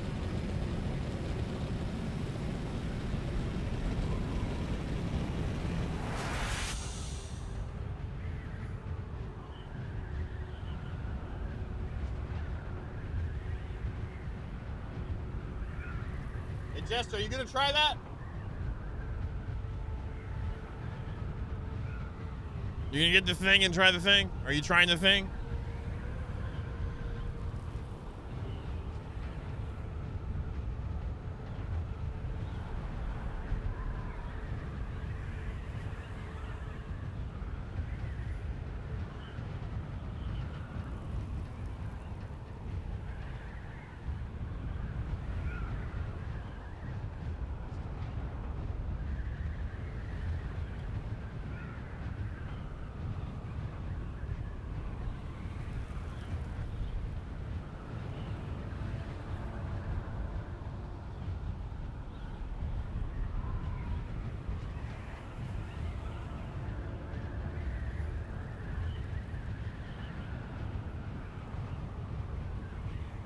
Hey, Jester, are you gonna try that? You gonna get the thing and try the thing? Are you trying the thing?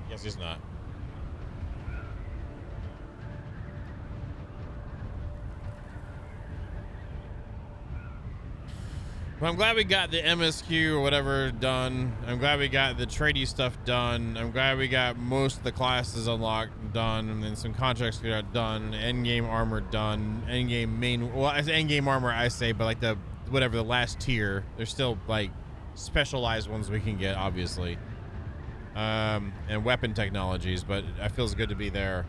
Yes, he's not. Well, I'm glad we got the MSQ or whatever done. I'm glad we got the tradie stuff done. I'm glad we got most of the classes unlocked done, and then some contracts got done. Endgame armor done. Endgame main. Well, I say endgame armor, I say, but like the whatever the last tier. There's still like specialized ones we can get, obviously, and weapon technologies. But it feels good to be there.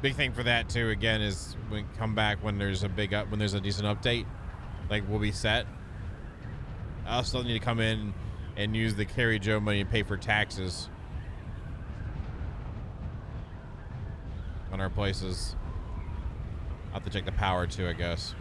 Big thing for that too. Again, is we come back when there's a big up, when there's a decent update. Like, we'll be set. I'll still need to come in and use the Carry Joe money and pay for taxes on our places. I'll have to check the power too, I guess.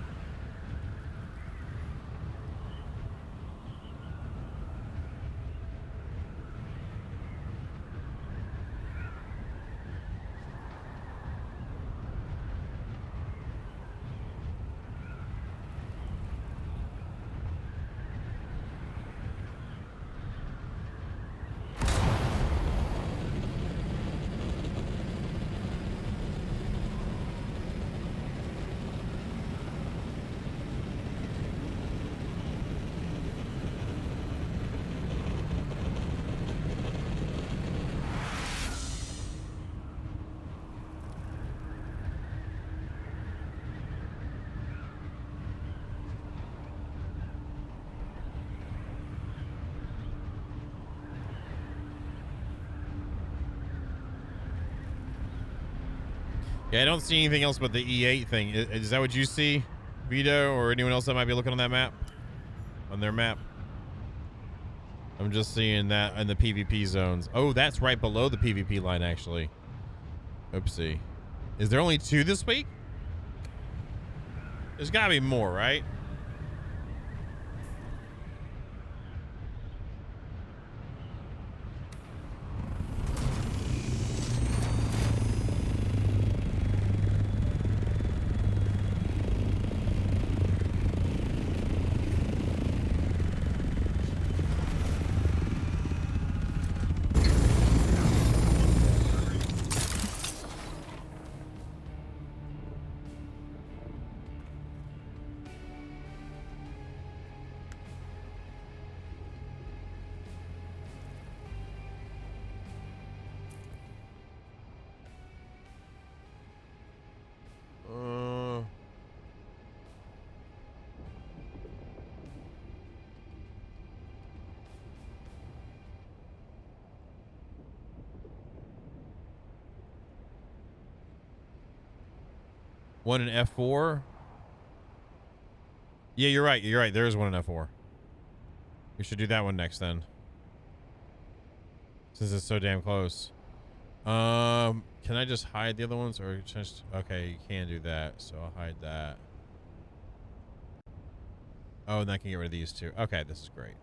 Yeah, I don't see anything else but the E8 thing. Is that what you see, Vito, or anyone else that might be looking on that map? on their map. I'm just seeing that in the PvP zones. Oh, that's right below the PvP line, actually. Oopsie. Is there only 2 this week? There's gotta be more, right? One in F4. Yeah, you're right. You're right. There is one in F4. We should do that one next then. Since it's so damn close. Can I just hide the other ones or just okay, you can do that, so I'll hide that. Oh, and I can get rid of these 2. Okay, this is great.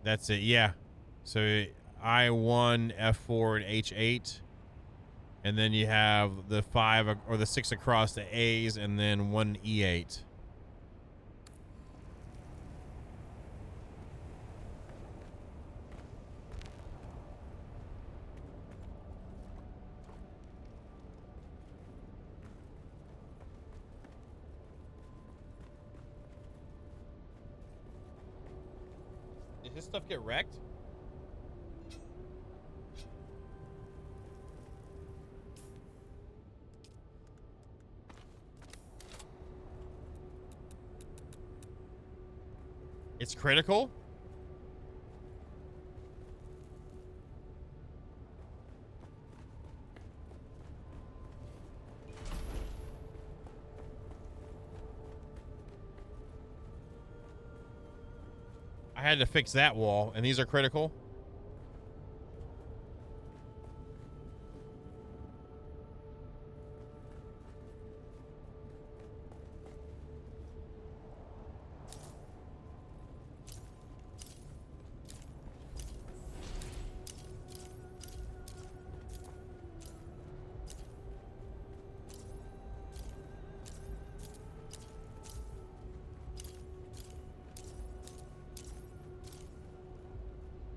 That's it, yeah. So I1, F4, and H8. And then you have the 5 or the 6 across the A's and then 1 E8. Did his stuff get wrecked? It's critical? I had to fix that wall, and these are critical?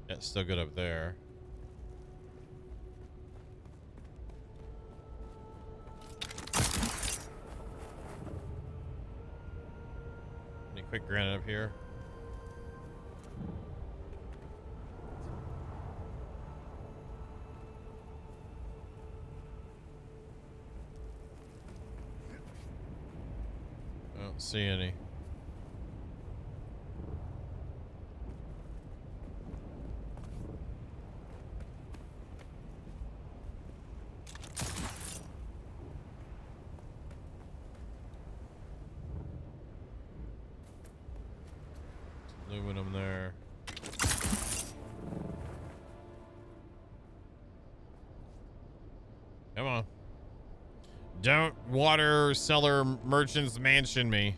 It's still good up there. Any quick granite up here? I don't see any. Aluminum there. Come on. Don't water cellar merchants mansion me.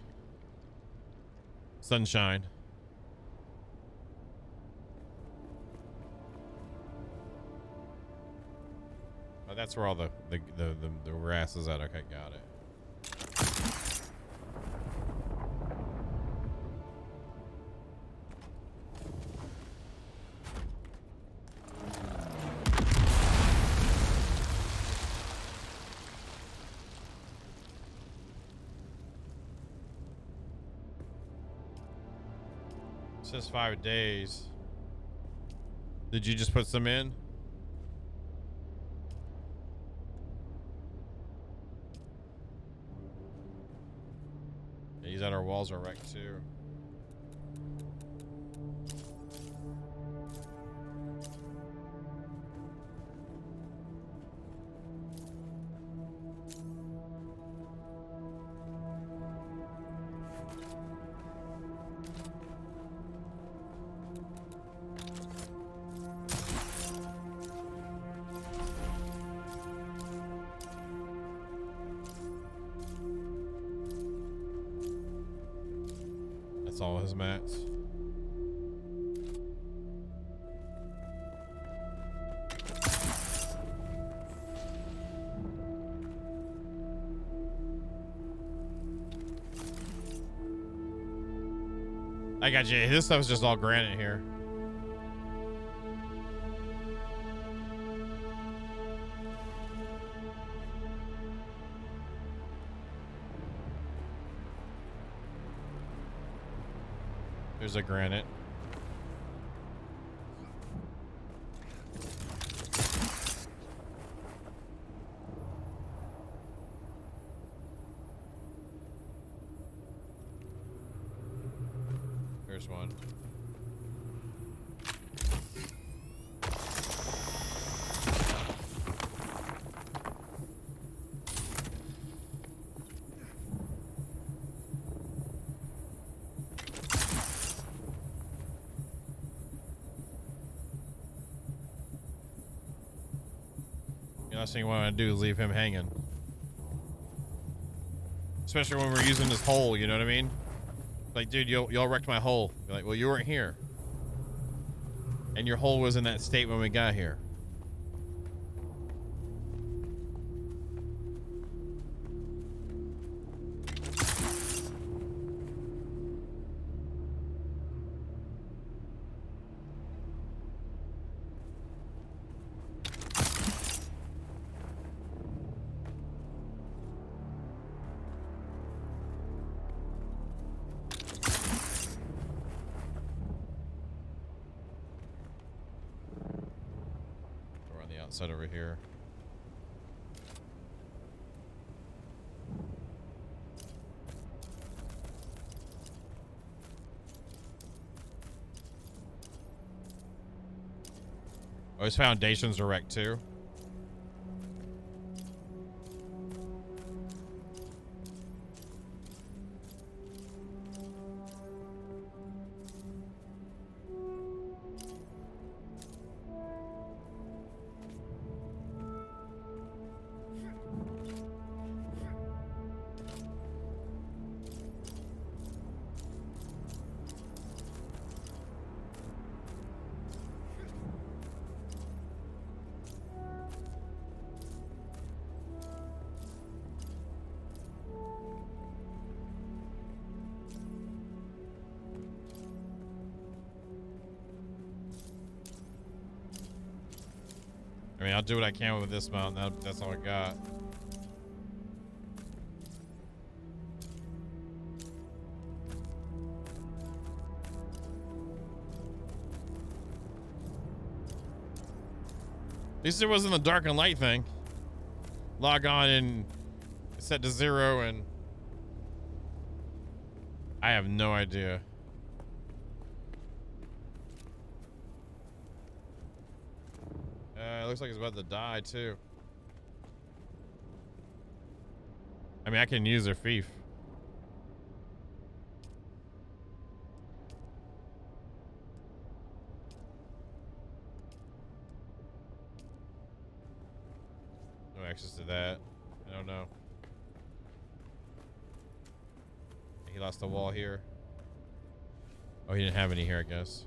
Sunshine. Oh, that's where all the grass is at. Okay, got it. It says 5 days. Did you just put some in? Yeah, these outer walls are wrecked too. That's all his mats. I got you. This stuff's just all granite here. There's a granite. There's one. The last thing you want to do is leave him hanging. Especially when we're using this hole, you know what I mean? Like, dude, y'all wrecked my hole. You're like, well, you weren't here. And your hole was in that state when we got here. Outside over here. Oh, his foundations are wrecked too. I mean, I'll do what I can with this mount. That's all I got. At least it wasn't the dark and light thing. Log on and set to 0 and I have no idea. It looks like it's about to die too. I mean, I can use their fief. No access to that. I don't know. He lost the wall here. Oh, he didn't have any here, I guess.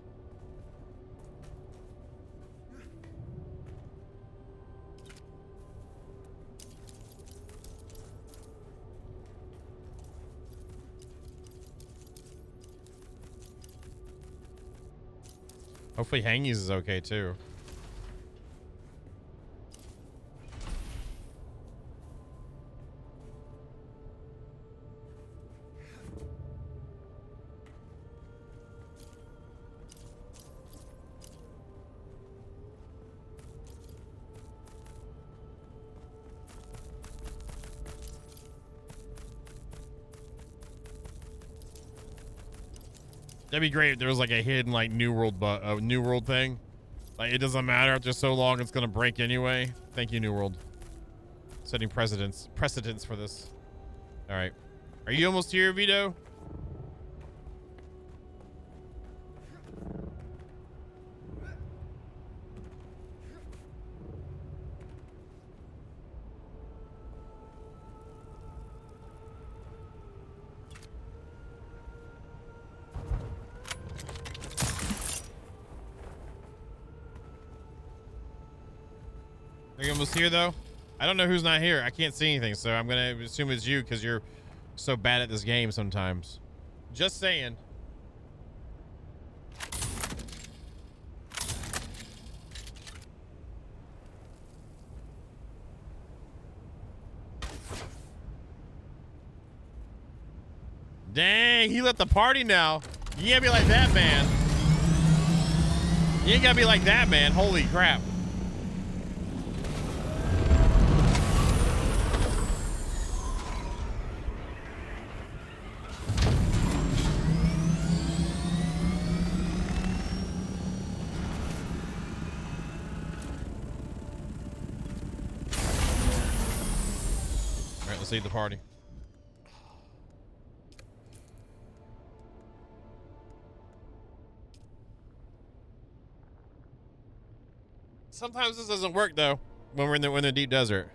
Hopefully Hangies is okay too. That'd be great if there was like a hidden like New World thing. Like it doesn't matter after so long, it's gonna break anyway. Thank you, New World. Setting precedence for this. All right, are you almost here, Vito? Are you almost here though? I don't know who's not here. I can't see anything, so I'm gonna assume it's you because you're so bad at this game sometimes. Just saying. Dang, he left the party now. You can't be like that, man. You ain't gotta be like that, man. Holy crap. All right, let's leave the party. Sometimes this doesn't work though when we're in the deep desert.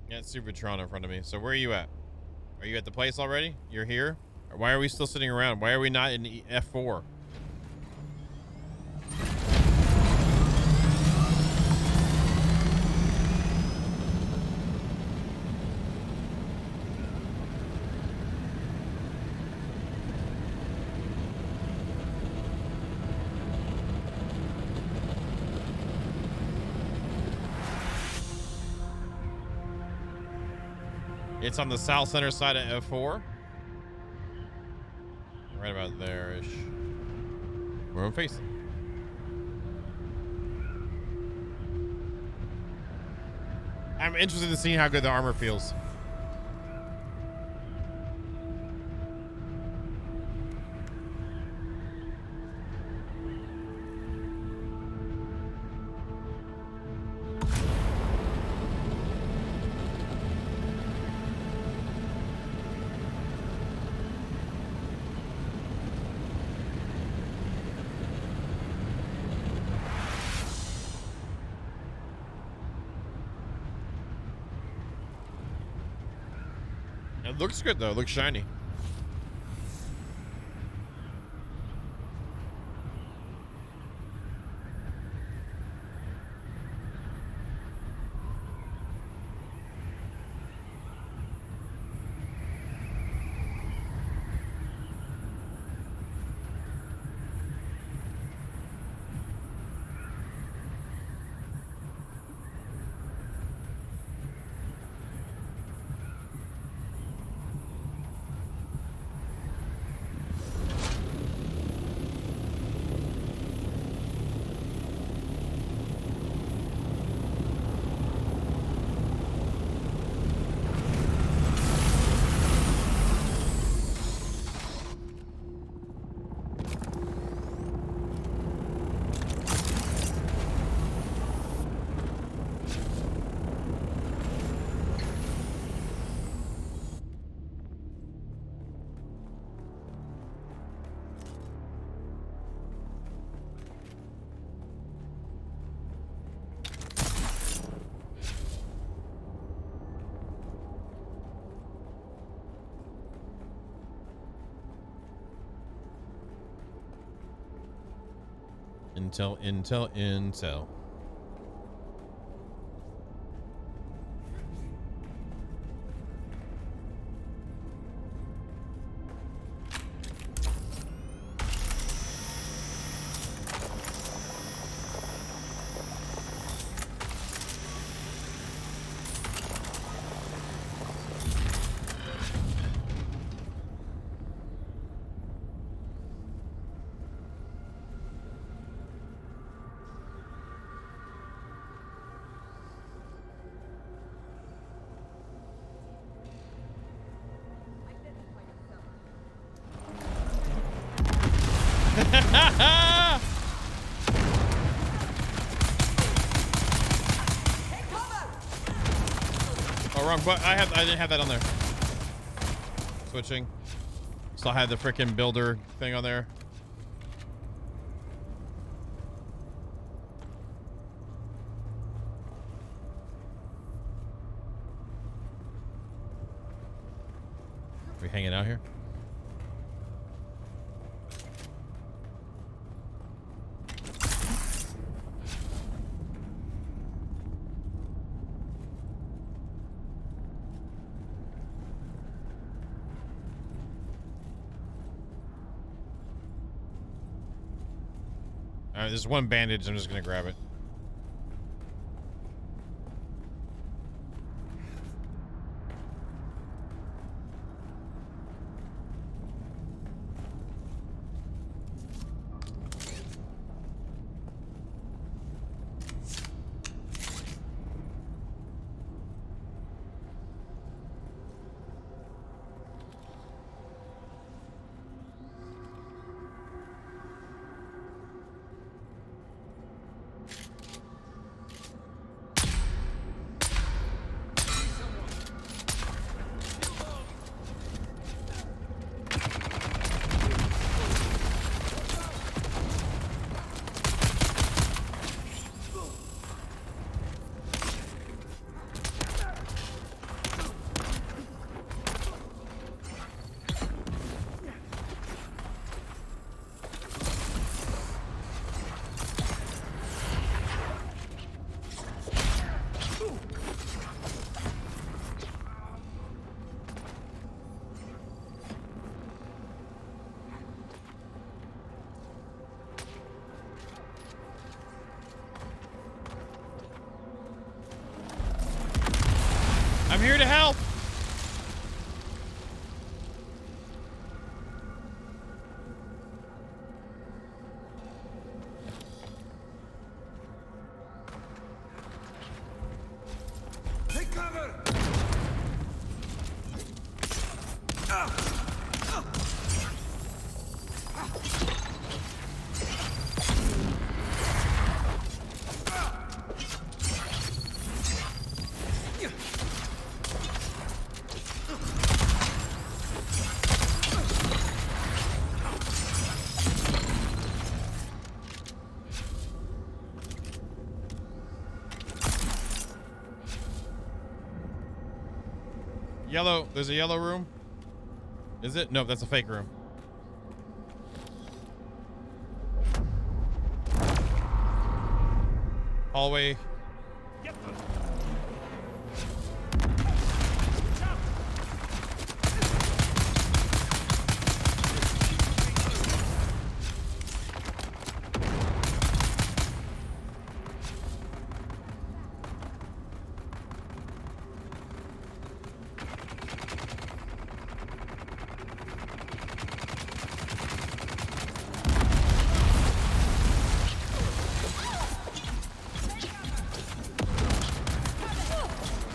Yeah, it's Supertron in front of me. So where are you at? Are you at the place already? You're here? Or why are we still sitting around? Why are we not in F4? It's on the south center side of F4. Right about there-ish. Where I'm facing. I'm interested in seeing how good the armor feels. It looks good though. It looks shiny. Intel. Oh, wrong. But I didn't have that on there. Switching. So I had the freaking builder thing on there. We hanging out here? All right, there's one bandage. I'm just gonna grab it. I'm here to help. Take cover! Yellow. There's a yellow room. Is it? No, that's a fake room. Hallway.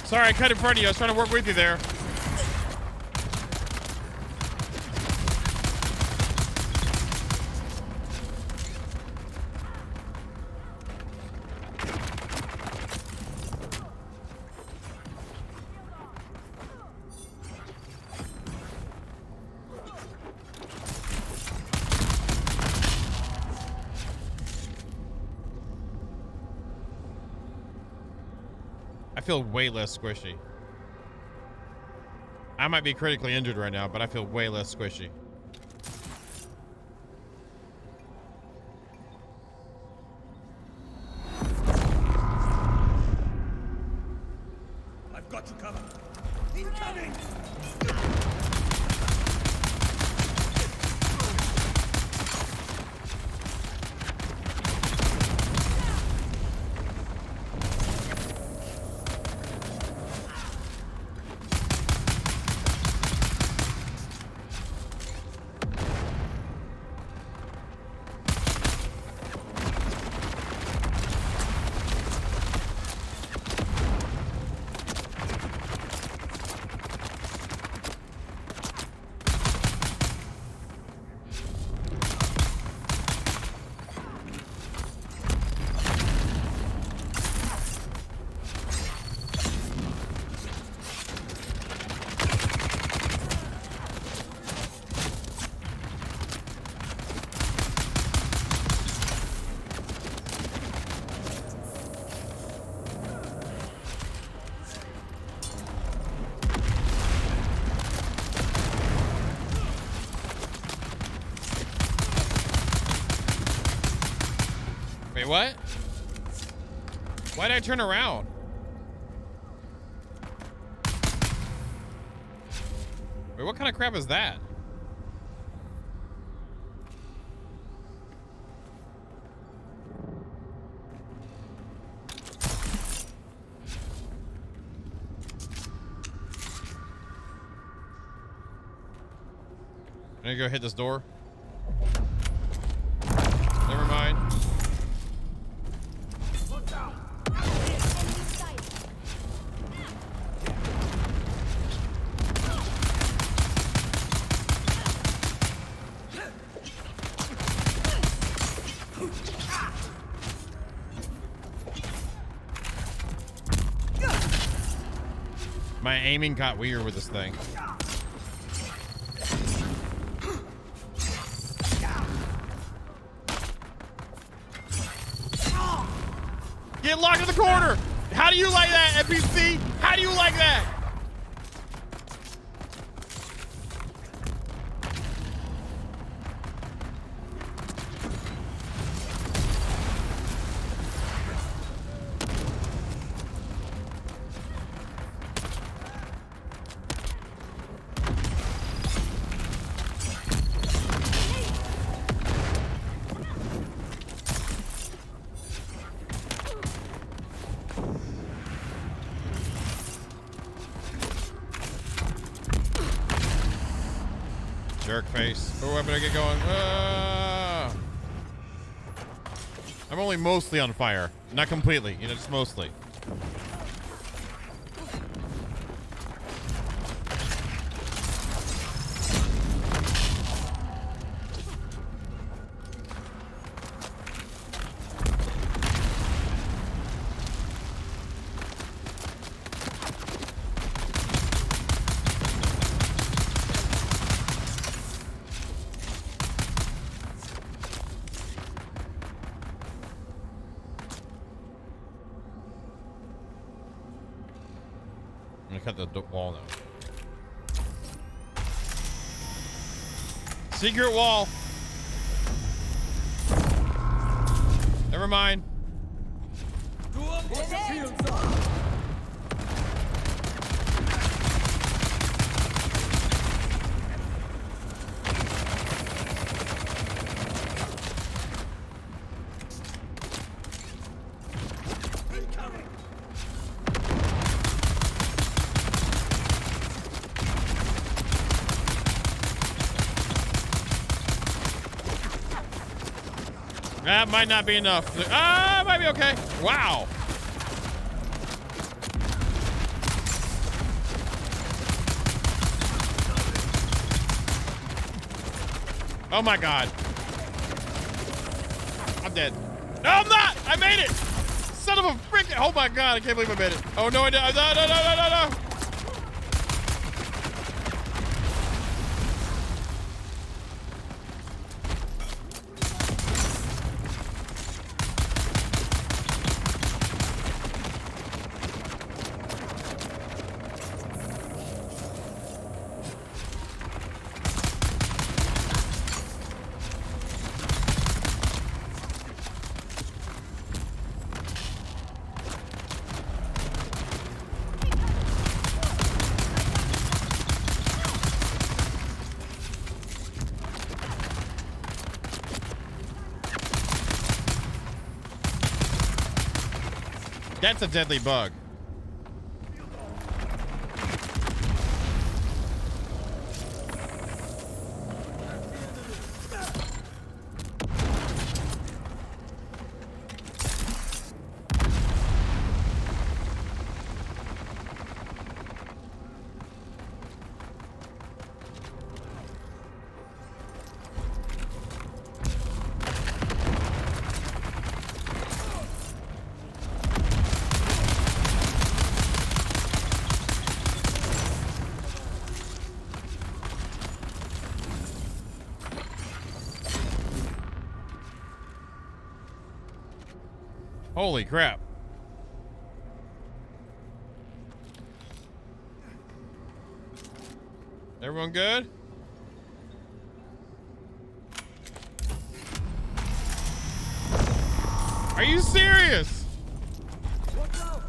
Sorry, I cut in front of you. I was trying to work with you there. I feel way less squishy. I might be critically injured right now, but I feel way less squishy. I've got you covered. Incoming! Wait, what? Why did I turn around? Wait, what kind of crap is that? I'm gonna go hit this door. Never mind. Look out! Enemy sight. My aiming got weird with this thing. Get locked in the corner! How do you like that, NPC? How do you like that? Jerk face. Oh, I better get going. I'm only mostly on fire. Not completely, you know, just mostly. I'm gonna cut the wall now. Secret wall. Never mind. Go up, put your shields up! Incoming! That might not be enough. Ah, might be okay. Wow. Oh my God. I'm dead. No, I'm not. I made it. Son of a freaking. Oh my God. I can't believe I made it. Oh no, I did. No, no, no, no, no, no. That's a deadly bug. Holy crap. Everyone good? Are you serious? Watch out!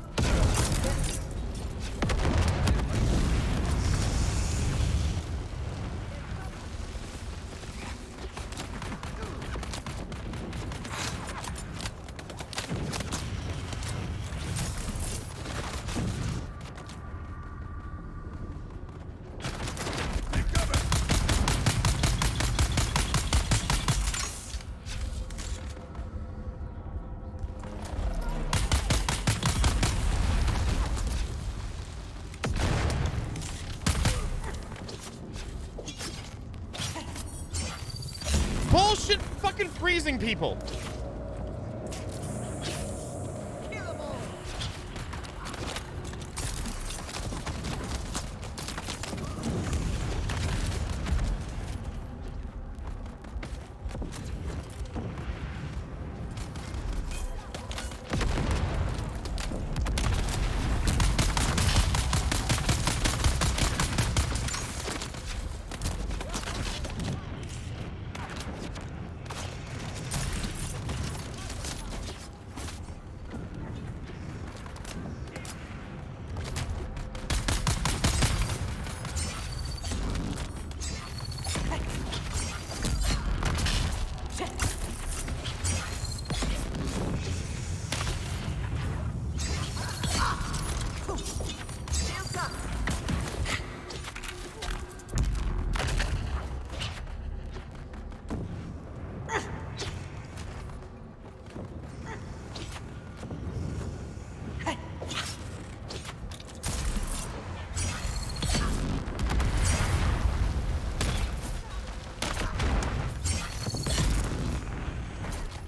Bullshit fucking freezing people.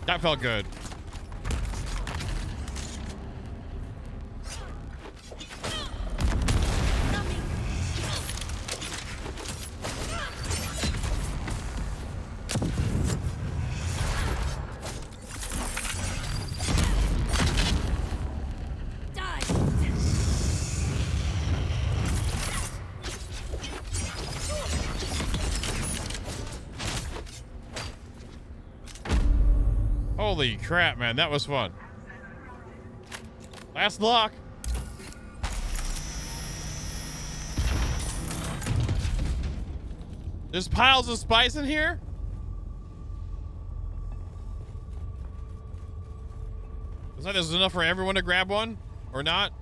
That felt good. Holy crap, man. That was fun. Last lock. There's piles of spice in here? Looks like there's enough for everyone to grab one, or not.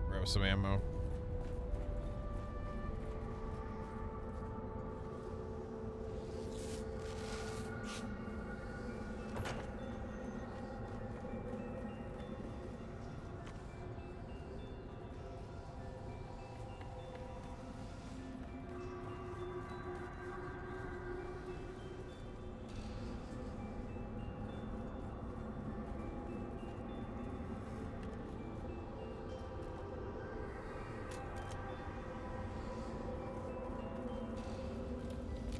Grab some ammo.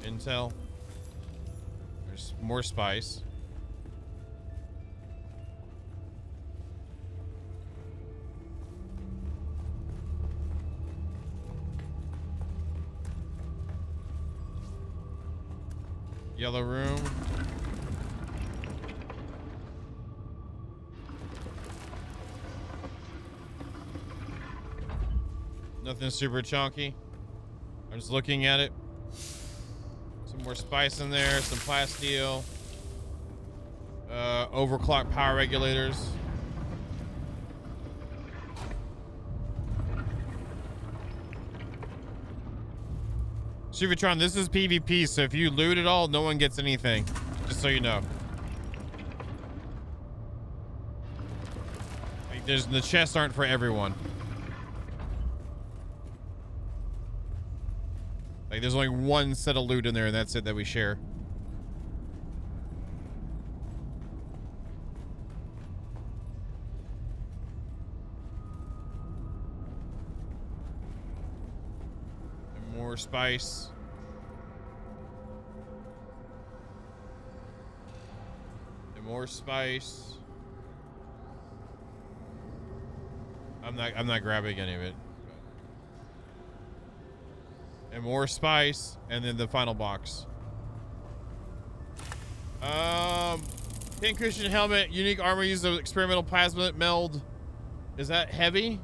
Intel. There's more spice. Yellow room. Nothing super chunky. I'm just looking at it. Some more spice in there, some plasteel. Overclock power regulators. Supertron, this is PvP, so if you loot it all, no one gets anything. Just so you know. Like, the chests aren't for everyone. Like, there's only one set of loot in there, and that's it that we share. And more spice. And more spice. I'm not grabbing any of it. And more spice, and then the final box. Pincushion helmet, unique armor uses of experimental plasma meld. Is that heavy?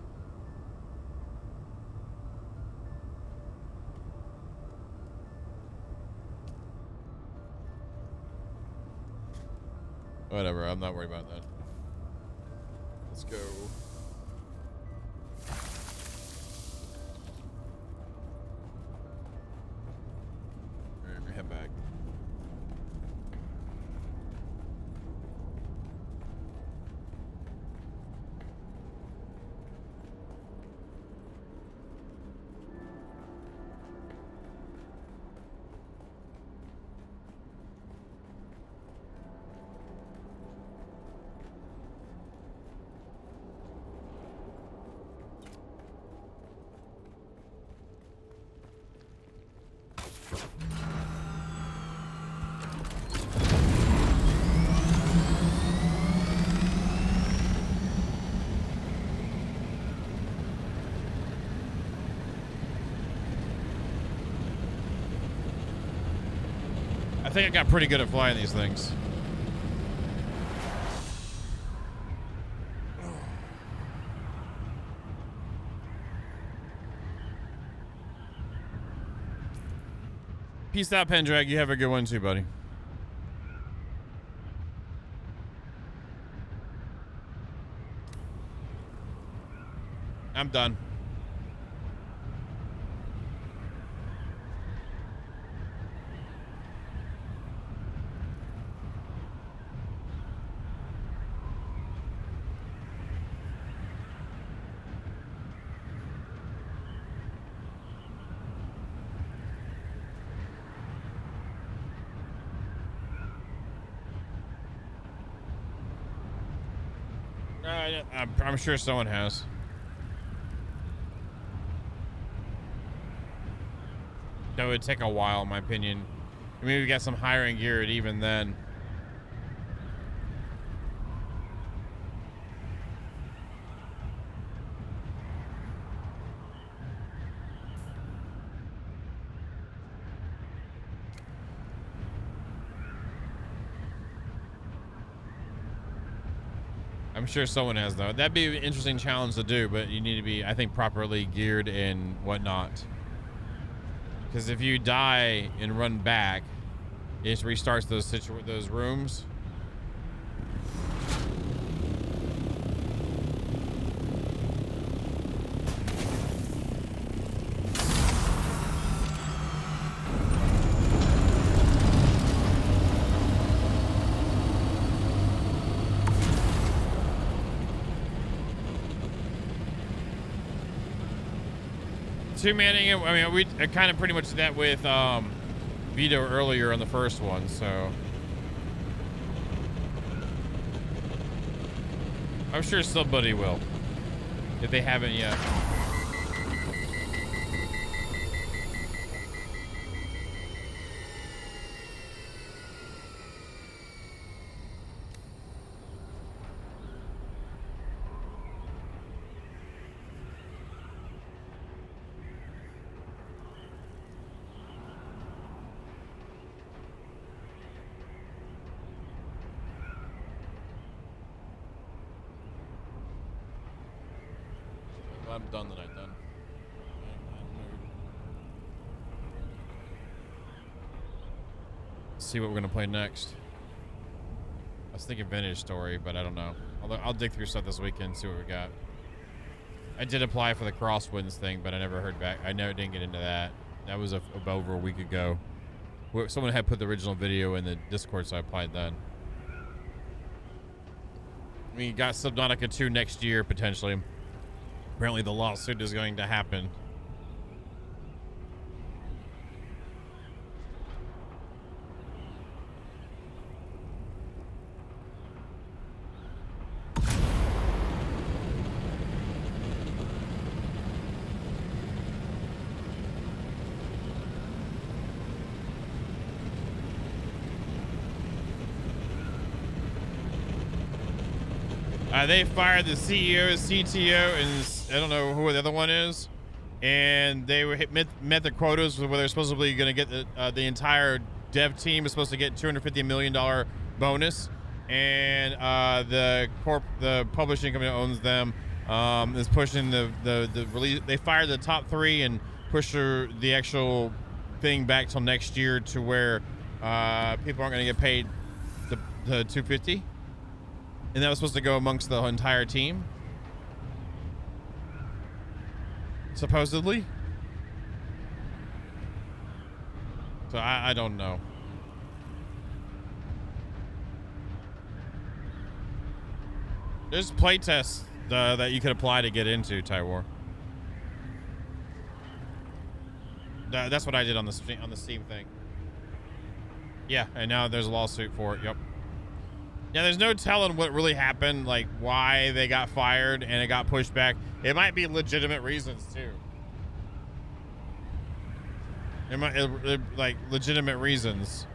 Whatever, I'm not worried about that. Let's go. Alright, head back. I think I got pretty good at flying these things. Peace out, Pendrag. You have a good one too, buddy. I'm done. I'm sure someone has. That would take a while, in my opinion. Maybe we got some higher end gear even then. I'm sure someone has, though. That'd be an interesting challenge to do, but you need to be, I think, properly geared and whatnot. Because if you die and run back, it just restarts those rooms. Two-manning it. I mean, we kind of pretty much did that with Vito earlier on the first one, so I'm sure somebody will, if they haven't yet. I'm done tonight then. Let's see what we're gonna play next. I was thinking Vintage Story, but I don't know. I'll dig through stuff this weekend, see what we got. I did apply for the Crosswinds thing, but I never heard back. I never didn't get into that. That was over a week ago. Someone had put the original video in the Discord, so I applied then. We got Subnautica 2 next year, potentially. Apparently the lawsuit is going to happen. They fired the CEO, CTO, and I don't know who the other one is. and they were met their quotas where they're supposedly going to get the entire dev team is supposed to get $250 million bonus, and the publishing company that owns them is pushing the release. They fired the top 3 and pushed the actual thing back till next year to where people aren't going to get paid the $250, and that was supposed to go amongst the entire team, supposedly. So I don't know. There's playtests that you could apply to get into Tywar. That's what I did on the Steam thing. Yeah, and now there's a lawsuit for it. Yep. Yeah, there's no telling what really happened, like why they got fired and it got pushed back. It might be legitimate reasons too. It might like legitimate reasons.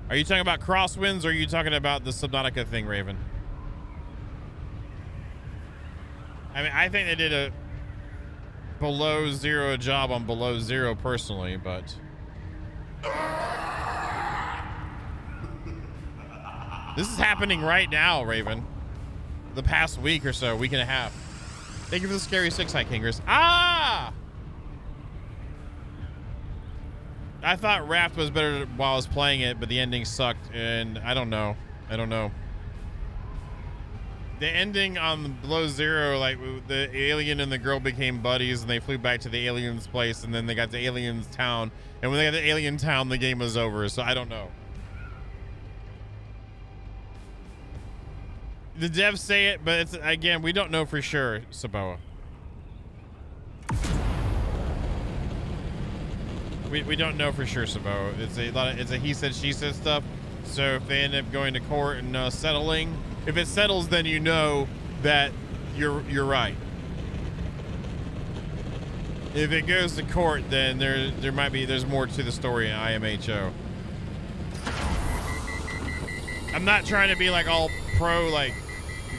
Are you talking about crosswinds or are you talking about the Subnautica thing, Raven? I mean, I think they did a below zero job on below zero personally, but this is happening right now, Raven. The past week or so, week and a half. Thank you for the scary 6 high Kingers. Ah! I thought Raft was better while I was playing it, but the ending sucked, and I don't know. The ending on Below Zero, like the alien and the girl became buddies and they flew back to the alien's place and then they got to alien's town. And when they got to alien town, the game was over. So I don't know. The devs say it, but it's, again, we don't know for sure, Saboa. We don't know for sure, Saboa. It's a he said, she said stuff. So if they end up going to court and settling, if it settles, then you know that you're right. If it goes to court, then there's more to the story in IMHO. I'm not trying to be like all pro, like,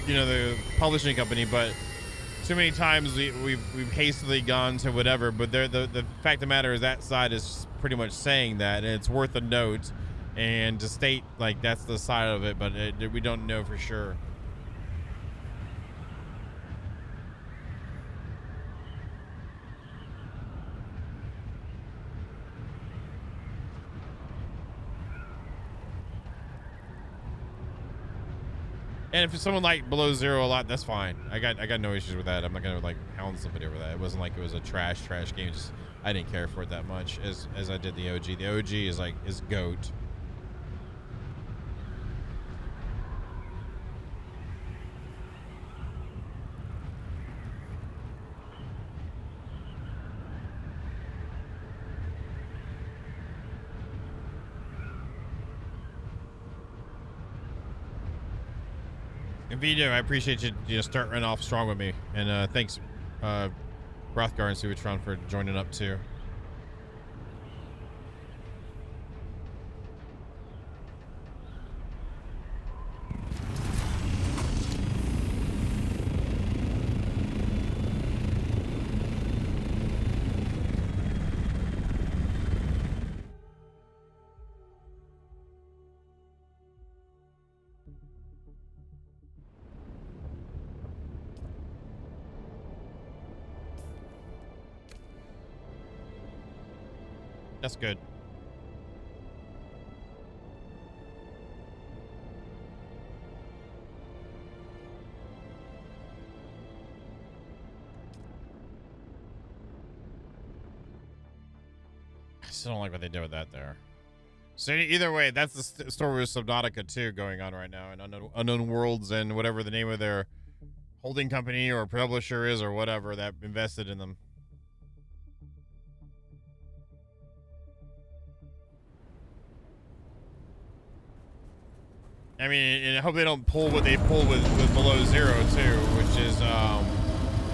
you know, the publishing company, but too many times we've hastily gone to whatever. But the fact of the matter is that side is pretty much saying that, and it's worth a note. And to state, like, that's the side of it, but we don't know for sure. And if it's someone like Below Zero a lot, that's fine. I got no issues with that. I'm not gonna like hound somebody over that. It wasn't like it was a trash game. Just I didn't care for it that much as I did the OG. The OG is GOAT. And Vito, I appreciate you starting off strong with me. And thanks, Rothgar and Suvatron for joining up too. That's good. I still don't like what they did with that there. So either way, that's the story with Subnautica 2 going on right now, and Unknown Worlds and whatever the name of their holding company or publisher is or whatever that invested in them. I mean, and I hope they don't pull what they pulled with Below Zero too, which is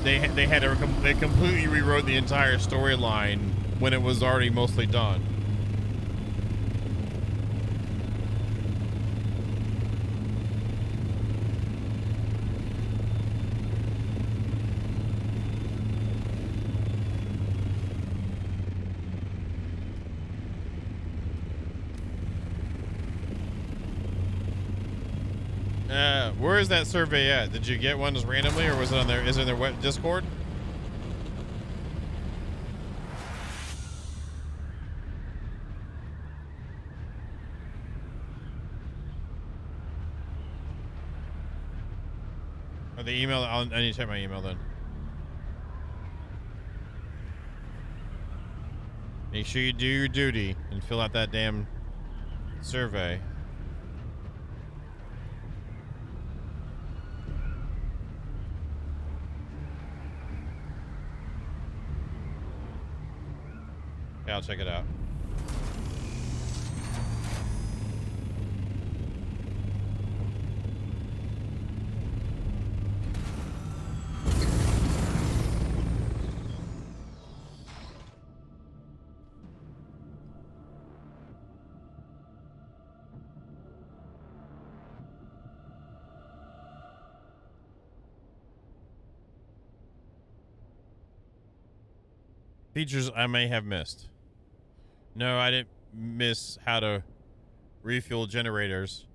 they completely rewrote the entire storyline when it was already mostly done. Where is that survey at? Did you get one just randomly, or was it on their? Is it in their web Discord? Or the email? I need to check my email then. Make sure you do your duty and fill out that damn survey. Okay, I'll check it out. Features I may have missed. No, I didn't miss how to refuel generators.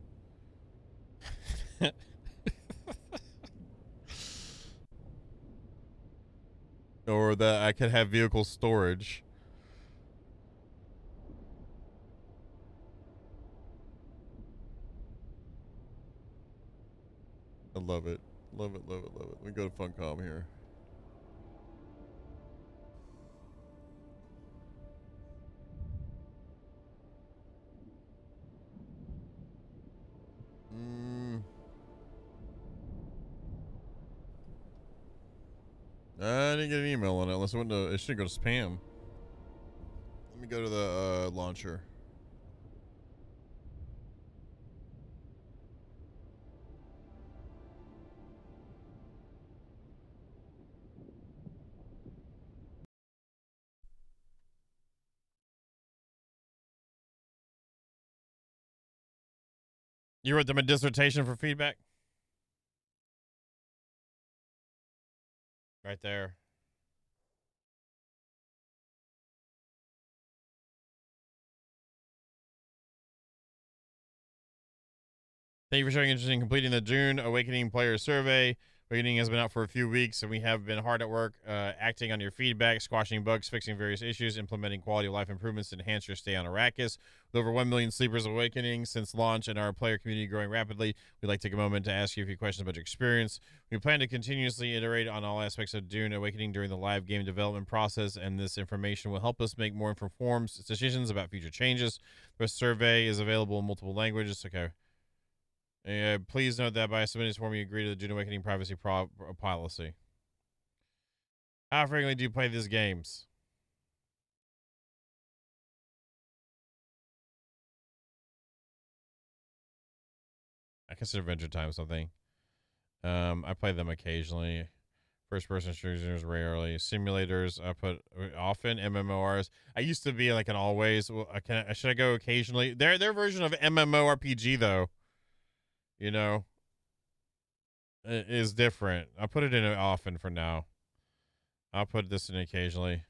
Or that I could have vehicle storage. I love it. Love it, love it, love it. Let me go to Funcom here. I didn't get an email on it unless it went to, it should go to spam. Let me go to the launcher. You wrote them a dissertation for feedback? Right there. Thank you for showing interest in completing the Dune Awakening player survey. Awakening has been out for a few weeks, and we have been hard at work acting on your feedback, squashing bugs, fixing various issues, implementing quality of life improvements to enhance your stay on Arrakis. With over 1 million sleepers awakening since launch and our player community growing rapidly, we'd like to take a moment to ask you a few questions about your experience. We plan to continuously iterate on all aspects of Dune Awakening during the live game development process, and this information will help us make more informed decisions about future changes. The survey is available in multiple languages. Okay. Please note that by submitting this form, you agree to the Dune Awakening privacy policy. How frequently do you play these games? I consider Adventure Time something. I play them occasionally. First-person shooters rarely. Simulators, I put often. MMORs. I used to be like an always. Well, should I go occasionally? Their version of MMORPG though, you know, is different. I'll put it in often for now. I'll put this in occasionally.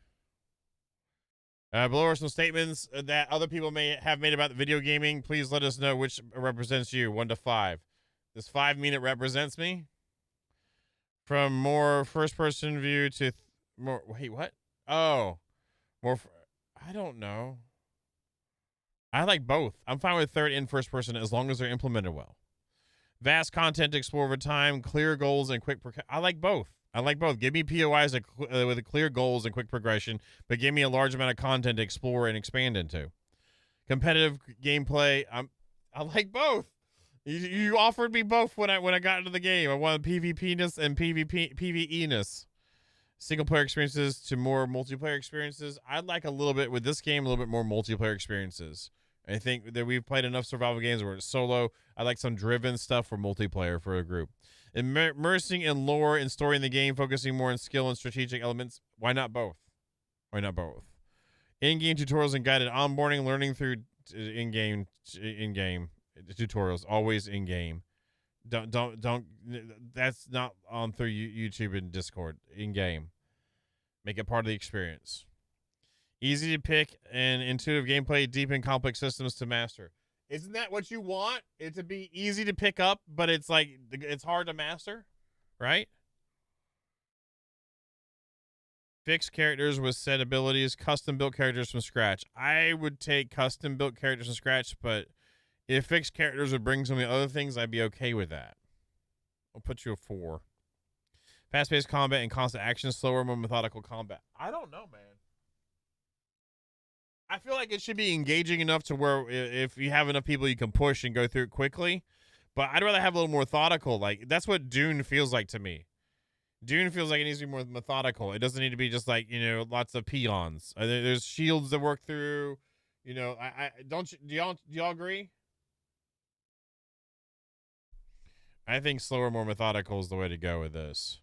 Below are some statements that other people may have made about video gaming. Please let us know which represents you, 1 to 5. This 5 mean it represents me? From more first-person view to more... Wait, what? Oh. More... I don't know. I like both. I'm fine with third and first person as long as they're implemented well. Vast content to explore over time, clear goals, and quick... I like both. I like both. Give me POIs with clear goals and quick progression, but give me a large amount of content to explore and expand into. Competitive gameplay. I like both. You offered me both when I got into the game. I wanted PvP-ness and PvE-ness. Single player experiences to more multiplayer experiences. I'd like a little bit with this game, a little bit more multiplayer experiences. I think that we've played enough survival games where it's solo. I like some driven stuff for multiplayer for a group. Immersing in lore and story in the game, focusing more on skill and strategic elements. Why not both? Why not both? In-game tutorials and guided onboarding, learning through in-game tutorials, always in-game. Don't. That's not on through YouTube and Discord. In-game, make it part of the experience. Easy to pick and intuitive gameplay, deep and complex systems to master. Isn't that what you want? It to be easy to pick up, but it's like it's hard to master, right? Fixed characters with set abilities, custom built characters from scratch. I would take custom built characters from scratch, but if fixed characters would bring some of the other things, I'd be okay with that. I'll put you a 4. Fast-paced combat and constant action, slower, more methodical combat. I don't know, man. I feel like it should be engaging enough to where if you have enough people, you can push and go through it quickly. But I'd rather have a little more methodical. Like, that's what Dune feels like to me. Dune feels like it needs to be more methodical. It doesn't need to be just like, lots of peons. There's shields to work through. I don't you, do y'all agree? I think slower, more methodical is the way to go with this.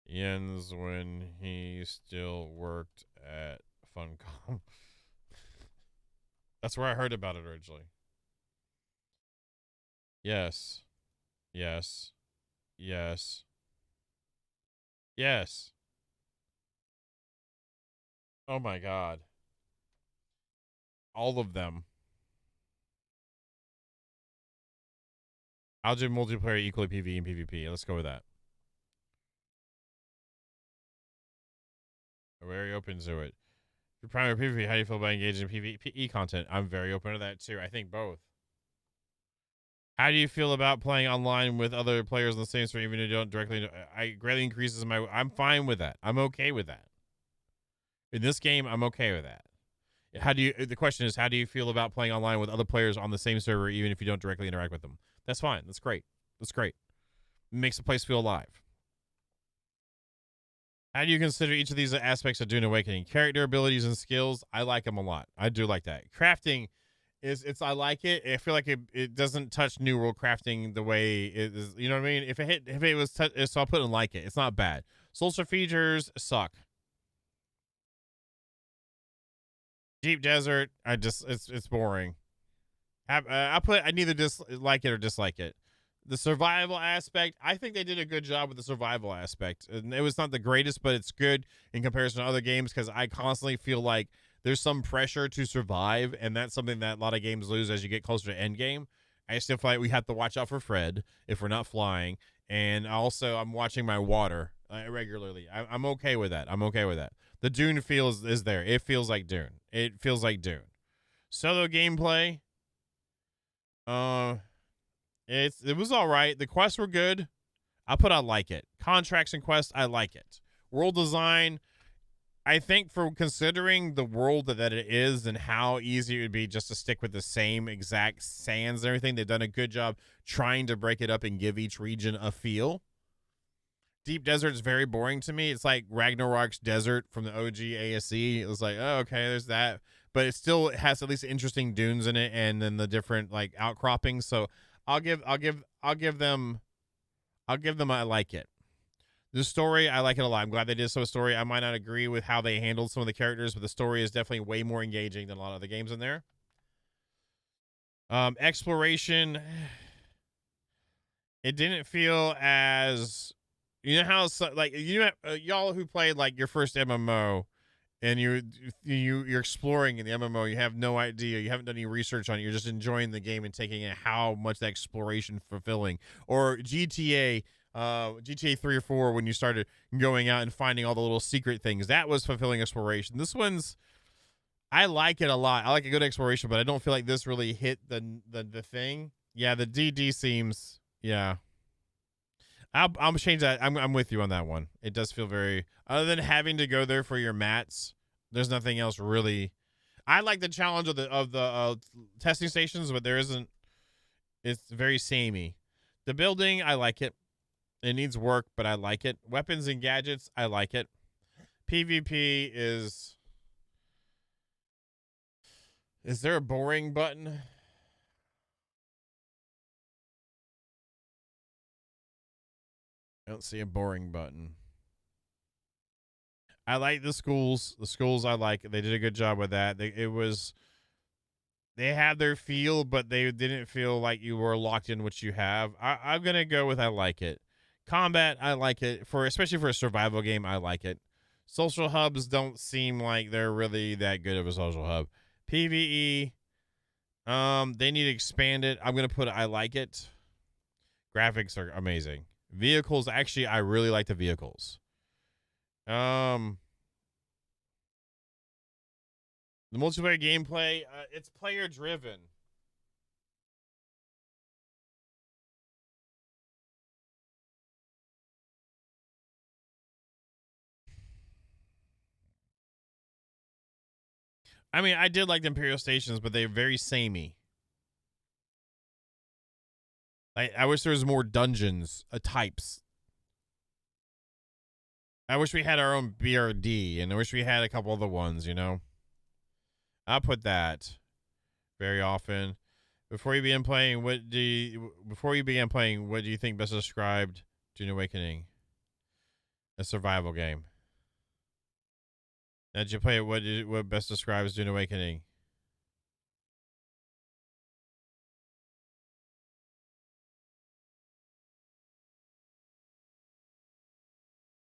Jens when he still worked at Funcom. That's where I heard about it originally. Yes. Yes. Yes. Yes. Oh my god. All of them. I'll do multiplayer equally PvE and PvP. Let's go with that. I'm very open to it. For primary PvP, how do you feel about engaging in PvE content? I'm very open to that too. I think both. How do you feel about playing online with other players on the same server, even if you don't directly? I greatly increases my. I'm fine with that. I'm okay with that. In this game, I'm okay with that. The question is, how do you feel about playing online with other players on the same server, even if you don't directly interact with them? That's fine. That's great. That's great. It makes the place feel alive. How do you consider each of these aspects of Dune Awakening? Character, abilities, and skills. I like them a lot. I do like that. Crafting I like it. I feel like it doesn't touch New World crafting the way it is. You know what I mean? If it was, so I'll put in like it. It's not bad. Social features suck. Deep desert, it's boring. I neither dislike it or dislike it. The survival aspect, I think they did a good job with the survival aspect. And it was not the greatest, but it's good in comparison to other games because I constantly feel like there's some pressure to survive, and that's something that a lot of games lose as you get closer to end game. I still feel like we have to watch out for Fred if we're not flying, and also I'm watching my water regularly. I'm okay with that. I'm okay with that. The Dune feels is there. It feels like Dune. It feels like Dune. Solo gameplay. It was all right. The quests were good. I like it. Contracts and quests, I like it. World design, I think for considering the world that it is and how easy it would be just to stick with the same exact sands and everything, they've done a good job trying to break it up and give each region a feel. Deep Desert is very boring to me. It's like Ragnarok's desert from the OG ASE. It was like, oh, okay, there's that. But it still has at least interesting dunes in it and then the different like outcroppings. So I'll give them I like it. The story, I like it a lot. I'm glad they did some story. I might not agree with how they handled some of the characters, but the story is definitely way more engaging than a lot of the games in there. Exploration, it didn't feel as, how like y'all who played like your first MMO and you're exploring in the MMO, you have no idea, you haven't done any research on it, you're just enjoying the game and taking in how much that exploration fulfilling. Or GTA 3 or 4, when you started going out and finding all the little secret things, that was fulfilling exploration. This one's, I like it a lot. I like a good exploration, but I don't feel like this really hit the thing. Yeah, the DD seems, yeah. I'll change that. I'm with you on that one. It does feel very, other than having to go there for your mats, there's nothing else really. I like the challenge of the testing stations, but there isn't. It's very samey. The building, I like it. It needs work, but I like it. Weapons and gadgets, I like it. PvP is there a boring button? I don't see a boring button. I like the schools. The schools I like. They did a good job with that. They had their feel, but they didn't feel like you were locked in what you have. I'm going to go with I like it. Combat, I like it for, especially for a survival game. I like it. Social hubs don't seem like they're really that good of a social hub. PvE, they need to expand it. I'm gonna put I like it. Graphics are amazing. Vehicles, actually, I really like the vehicles. The multiplayer gameplay, it's player driven. I mean, I did like the Imperial stations, but they're very samey. I wish there was more dungeons, types. I wish we had our own BRD, and I wish we had a couple other ones, you know? I'll put that very often. Before you begin playing, what do you think best described Dune Awakening? A survival game. Now, did you play it? What best describes Dune Awakening?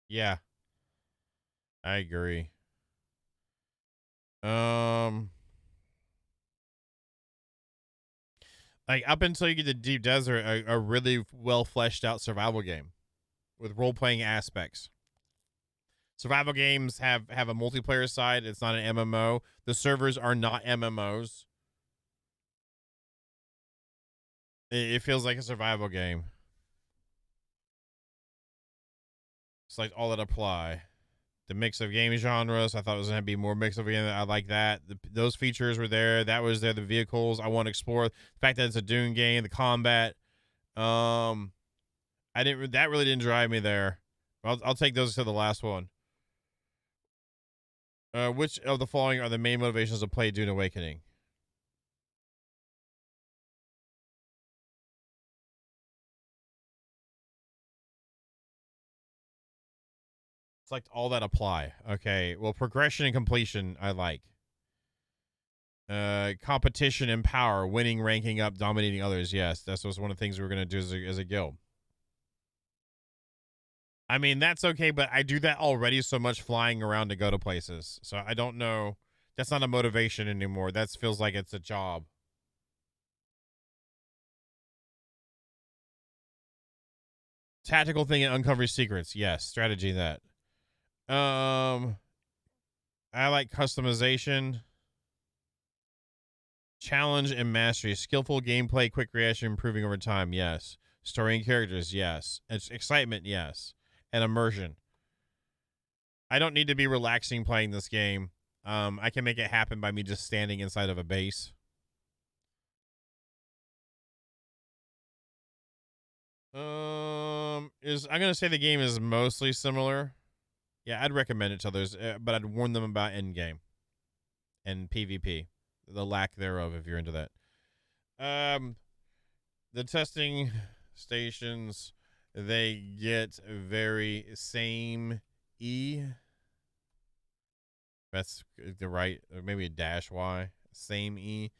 Yeah, I agree. Um, like up until you get to Deep Desert, a really well fleshed out survival game with role playing aspects. Survival games have a multiplayer side. It's not an MMO. The servers are not MMOs. It feels like a survival game. It's like all that apply. The mix of game genres, I thought it was going to be more mix of game. I like that. Those features were there. That was there. The vehicles I want to explore. The fact that it's a Dune game, the combat. I didn't. That really didn't drive me there. I'll take those to the last one. Which of the following are the main motivations to play Dune Awakening? It's like all that apply. Okay. Well, progression and completion, I like. Competition and power, winning, ranking up, dominating others. Yes, that's one of the things we're gonna do as a guild. I mean, that's okay, but I do that already so much flying around to go to places. So I don't know. That's not a motivation anymore. That feels like it's a job. Tactical thing and uncover secrets. Yes, strategy that. I like customization, challenge and mastery, skillful gameplay, quick reaction, improving over time. Yes, story and characters. Yes, it's excitement. Yes, and immersion. I don't need to be relaxing playing this game. I can make it happen by me just standing inside of a base. I'm gonna say the game is mostly similar. Yeah, I'd recommend it to others, but I'd warn them about endgame and PvP, the lack thereof, if you're into that. The testing stations, they get very same e. That's the right, maybe a dash y, same e.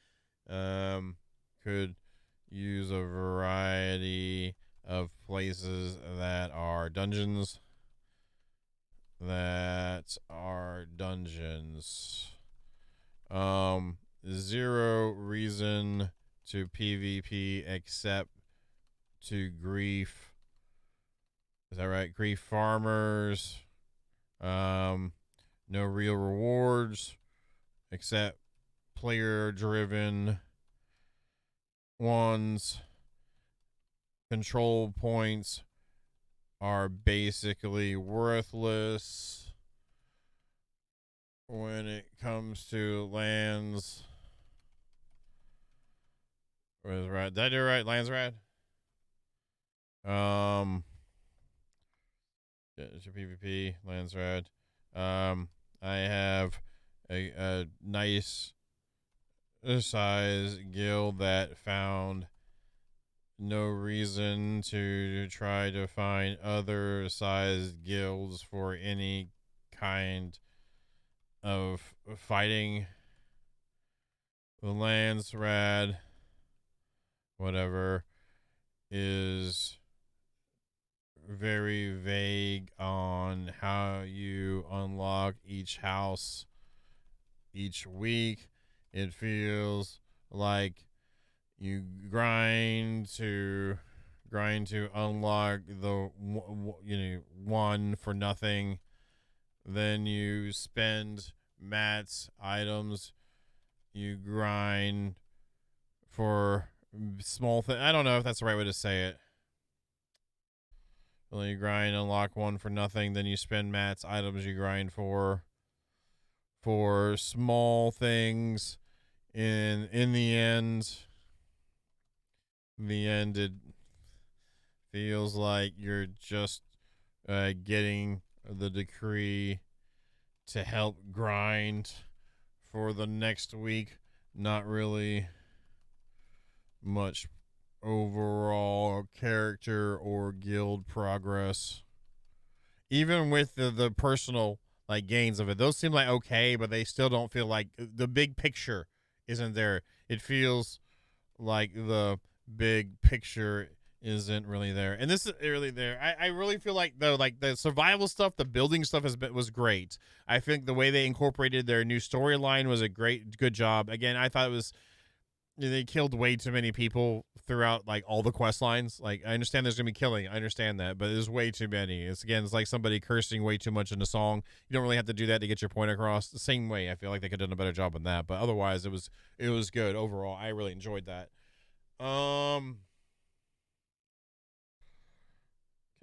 Could use a variety of places that are dungeons. Zero reason to PvP except to grief. Is that right? Grief farmers. No real rewards except player driven ones. Control points are basically worthless when it comes to lands. Was right? Did I do it right? Lands rad. It's your PvP lands rad. I have a nice size guild that found no reason to try to find other sized guilds for any kind of fighting. The lands rad, whatever, is very vague on how you unlock each house each week. It feels like you grind to unlock the one for nothing. Then you spend Matt's items. You grind for small thing. I don't know if that's the right way to say it. Well, you grind, unlock one for nothing. Then you spend Matt's items. You grind for small things. In the end, it feels like you're just getting the decree to help grind for the next week. Not really much overall character or guild progress. Even with the personal like gains of it, those seem like okay, but they still don't feel like the big picture isn't there. It feels like the big picture isn't really there, and this is really there. I really feel like though, like the survival stuff, the building stuff was great. I think the way they incorporated their new storyline was a good job. Again, I thought it was they killed way too many people throughout like all the quest lines. Like I understand there's gonna be killing, I understand that, but there's way too many. It's like somebody cursing way too much in a song. You don't really have to do that to get your point across. The same way, I feel like they could have done a better job on that, but otherwise it was good overall. I really enjoyed that. Can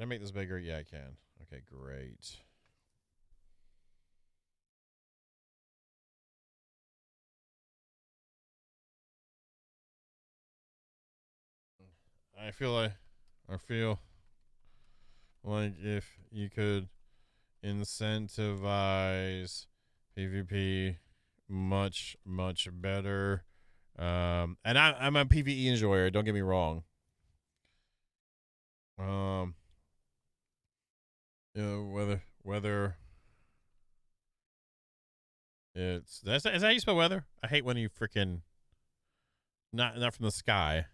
I make this bigger? Yeah, I can. Okay, great. I feel like if you could incentivize PvP much better. And I'm a PvE enjoyer. Don't get me wrong. Whether it's is that how you spell weather? I hate when you freaking not from the sky.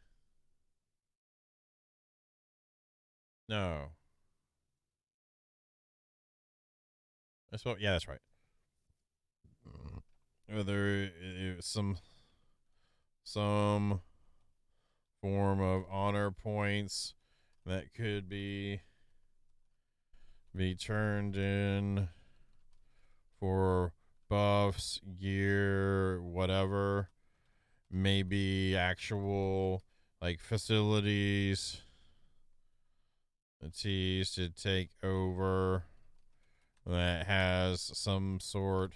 No, that's what. Yeah, that's right. Whether some form of honor points that could be turned in for buffs, gear, whatever. Maybe actual like facilities to take over that has some sort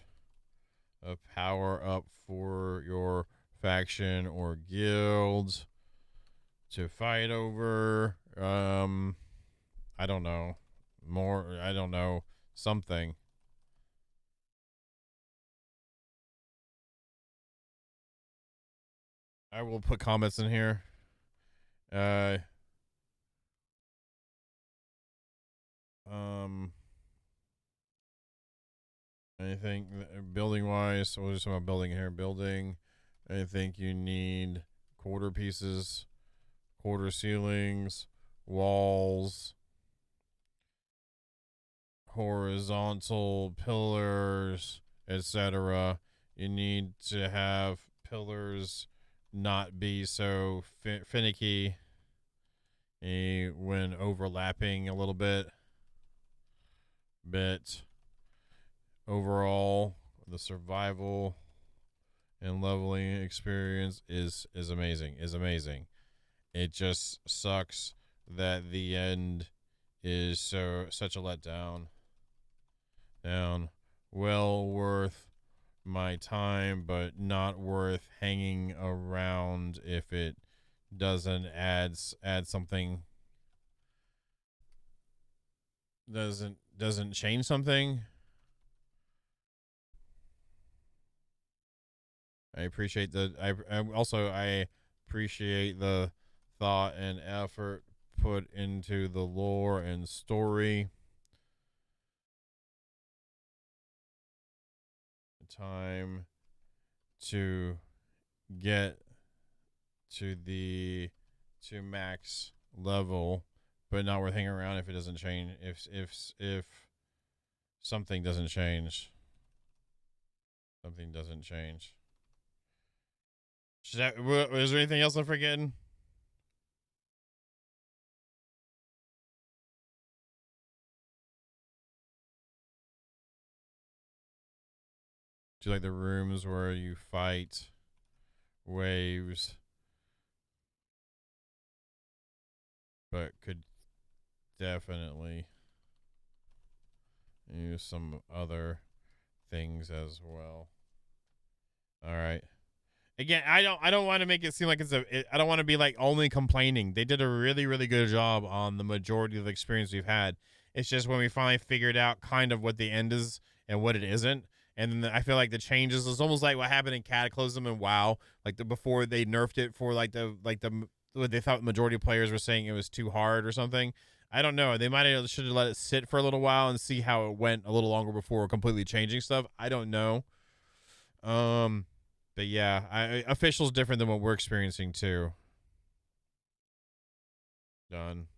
of power up for your faction or guild to fight over. I don't know. I don't know. Something. I will put comments in here. Uh um Anything building wise, we'll just talk about building here. Building. I think you need quarter pieces, quarter ceilings, walls, horizontal pillars, etc. You need to have pillars not be so finicky when overlapping a little bit. Overall, the survival and leveling experience is amazing. It just sucks that the end is such a letdown. Well worth my time, but not worth hanging around if it doesn't add something. Doesn't change something. I appreciate I appreciate the thought and effort put into the lore and story. Time to get to max level but not worth hanging around if it doesn't change. If something doesn't change, something doesn't change. Is there anything else I'm forgetting? Do you like the rooms where you fight waves, but could definitely use some other things as well. All right. Again, I don't want to make it seem like I don't want to be like only complaining. They did a really, really good job on the majority of the experience we've had. It's just when we finally figured out kind of what the end is and what it isn't. And then I feel like the changes, it's almost like what happened in Cataclysm and WoW, like before they nerfed it for like the what they thought the majority of players were saying it was too hard or something. I don't know. They might have should have let it sit for a little while and see how it went a little longer before completely changing stuff. I don't know. But yeah, official's different than what we're experiencing too. Done.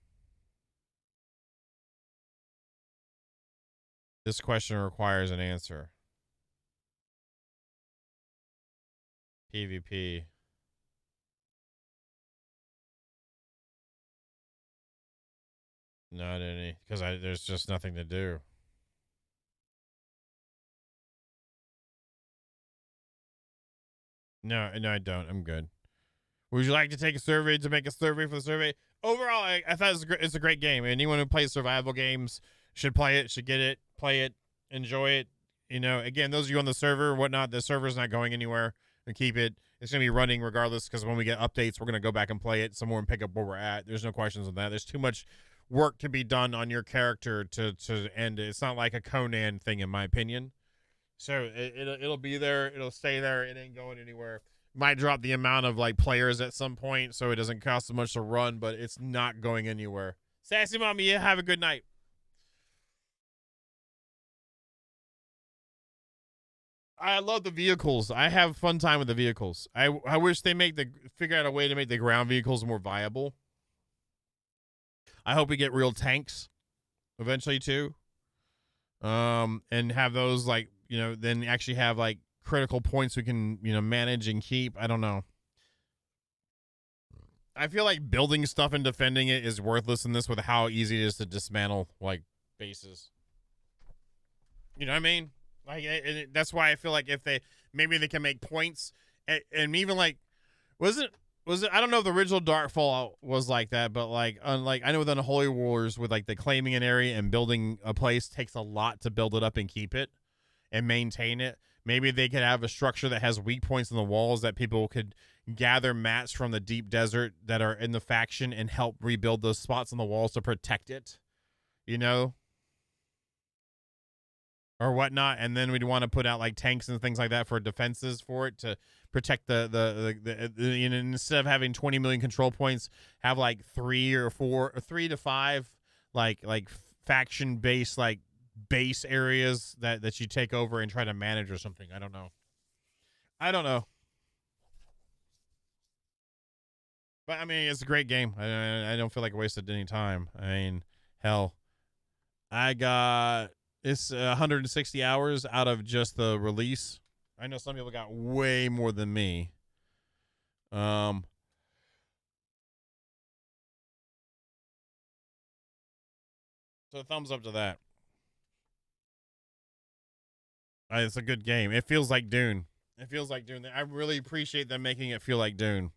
This question requires an answer. PvP. Not any, because there's just nothing to do. No, I don't. I'm good. Would you like to take a survey to make a survey for the survey? Overall, I thought it's a great game. Anyone who plays survival games should play it, should get it, play it, enjoy it. You know, again, those of you on the server or whatnot, the server's not going anywhere. And keep it. It's going to be running regardless because when we get updates, we're going to go back and play it some more and pick up where we're at. There's no questions on that. There's too much work to be done on your character to end it. It's not like a Conan thing, in my opinion. So it'll be there. It'll stay there. It ain't going anywhere. Might drop the amount of like players at some point so it doesn't cost so much to run, but it's not going anywhere. Sassy Mommy, yeah, have a good night. I love the vehicles. I have fun time with the vehicles. I wish they figure out a way to make the ground vehicles more viable. I hope we get real tanks eventually too. And have those like, you know, then actually have like critical points we can, you know, manage and keep. I don't know. I feel like building stuff and defending it is worthless in this with how easy it is to dismantle like bases. You know what I mean? Like that's why I feel like if maybe they can make points and even like was it I don't know if the original Dark Fallout was like that, but like unlike I know with Unholy Wars with like the claiming an area and building a place takes a lot to build it up and keep it and maintain it. Maybe they could have a structure that has weak points in the walls that people could gather mats from the deep desert that are in the faction and help rebuild those spots on the walls to protect it, you know, or whatnot. And then we'd want to put out like tanks and things like that for defenses for it to protect the you know, instead of having 20 million control points, have like 3 or 4 or 3 to 5 like faction based like base areas that you take over and try to manage or something. I don't know. But I mean, it's a great game. I don't feel like I wasted any time. I mean, hell, I got it's 160 hours out of just the release. I know some people got way more than me. So thumbs up to that. It's a good game. It feels like Dune. I really appreciate them making it feel like Dune.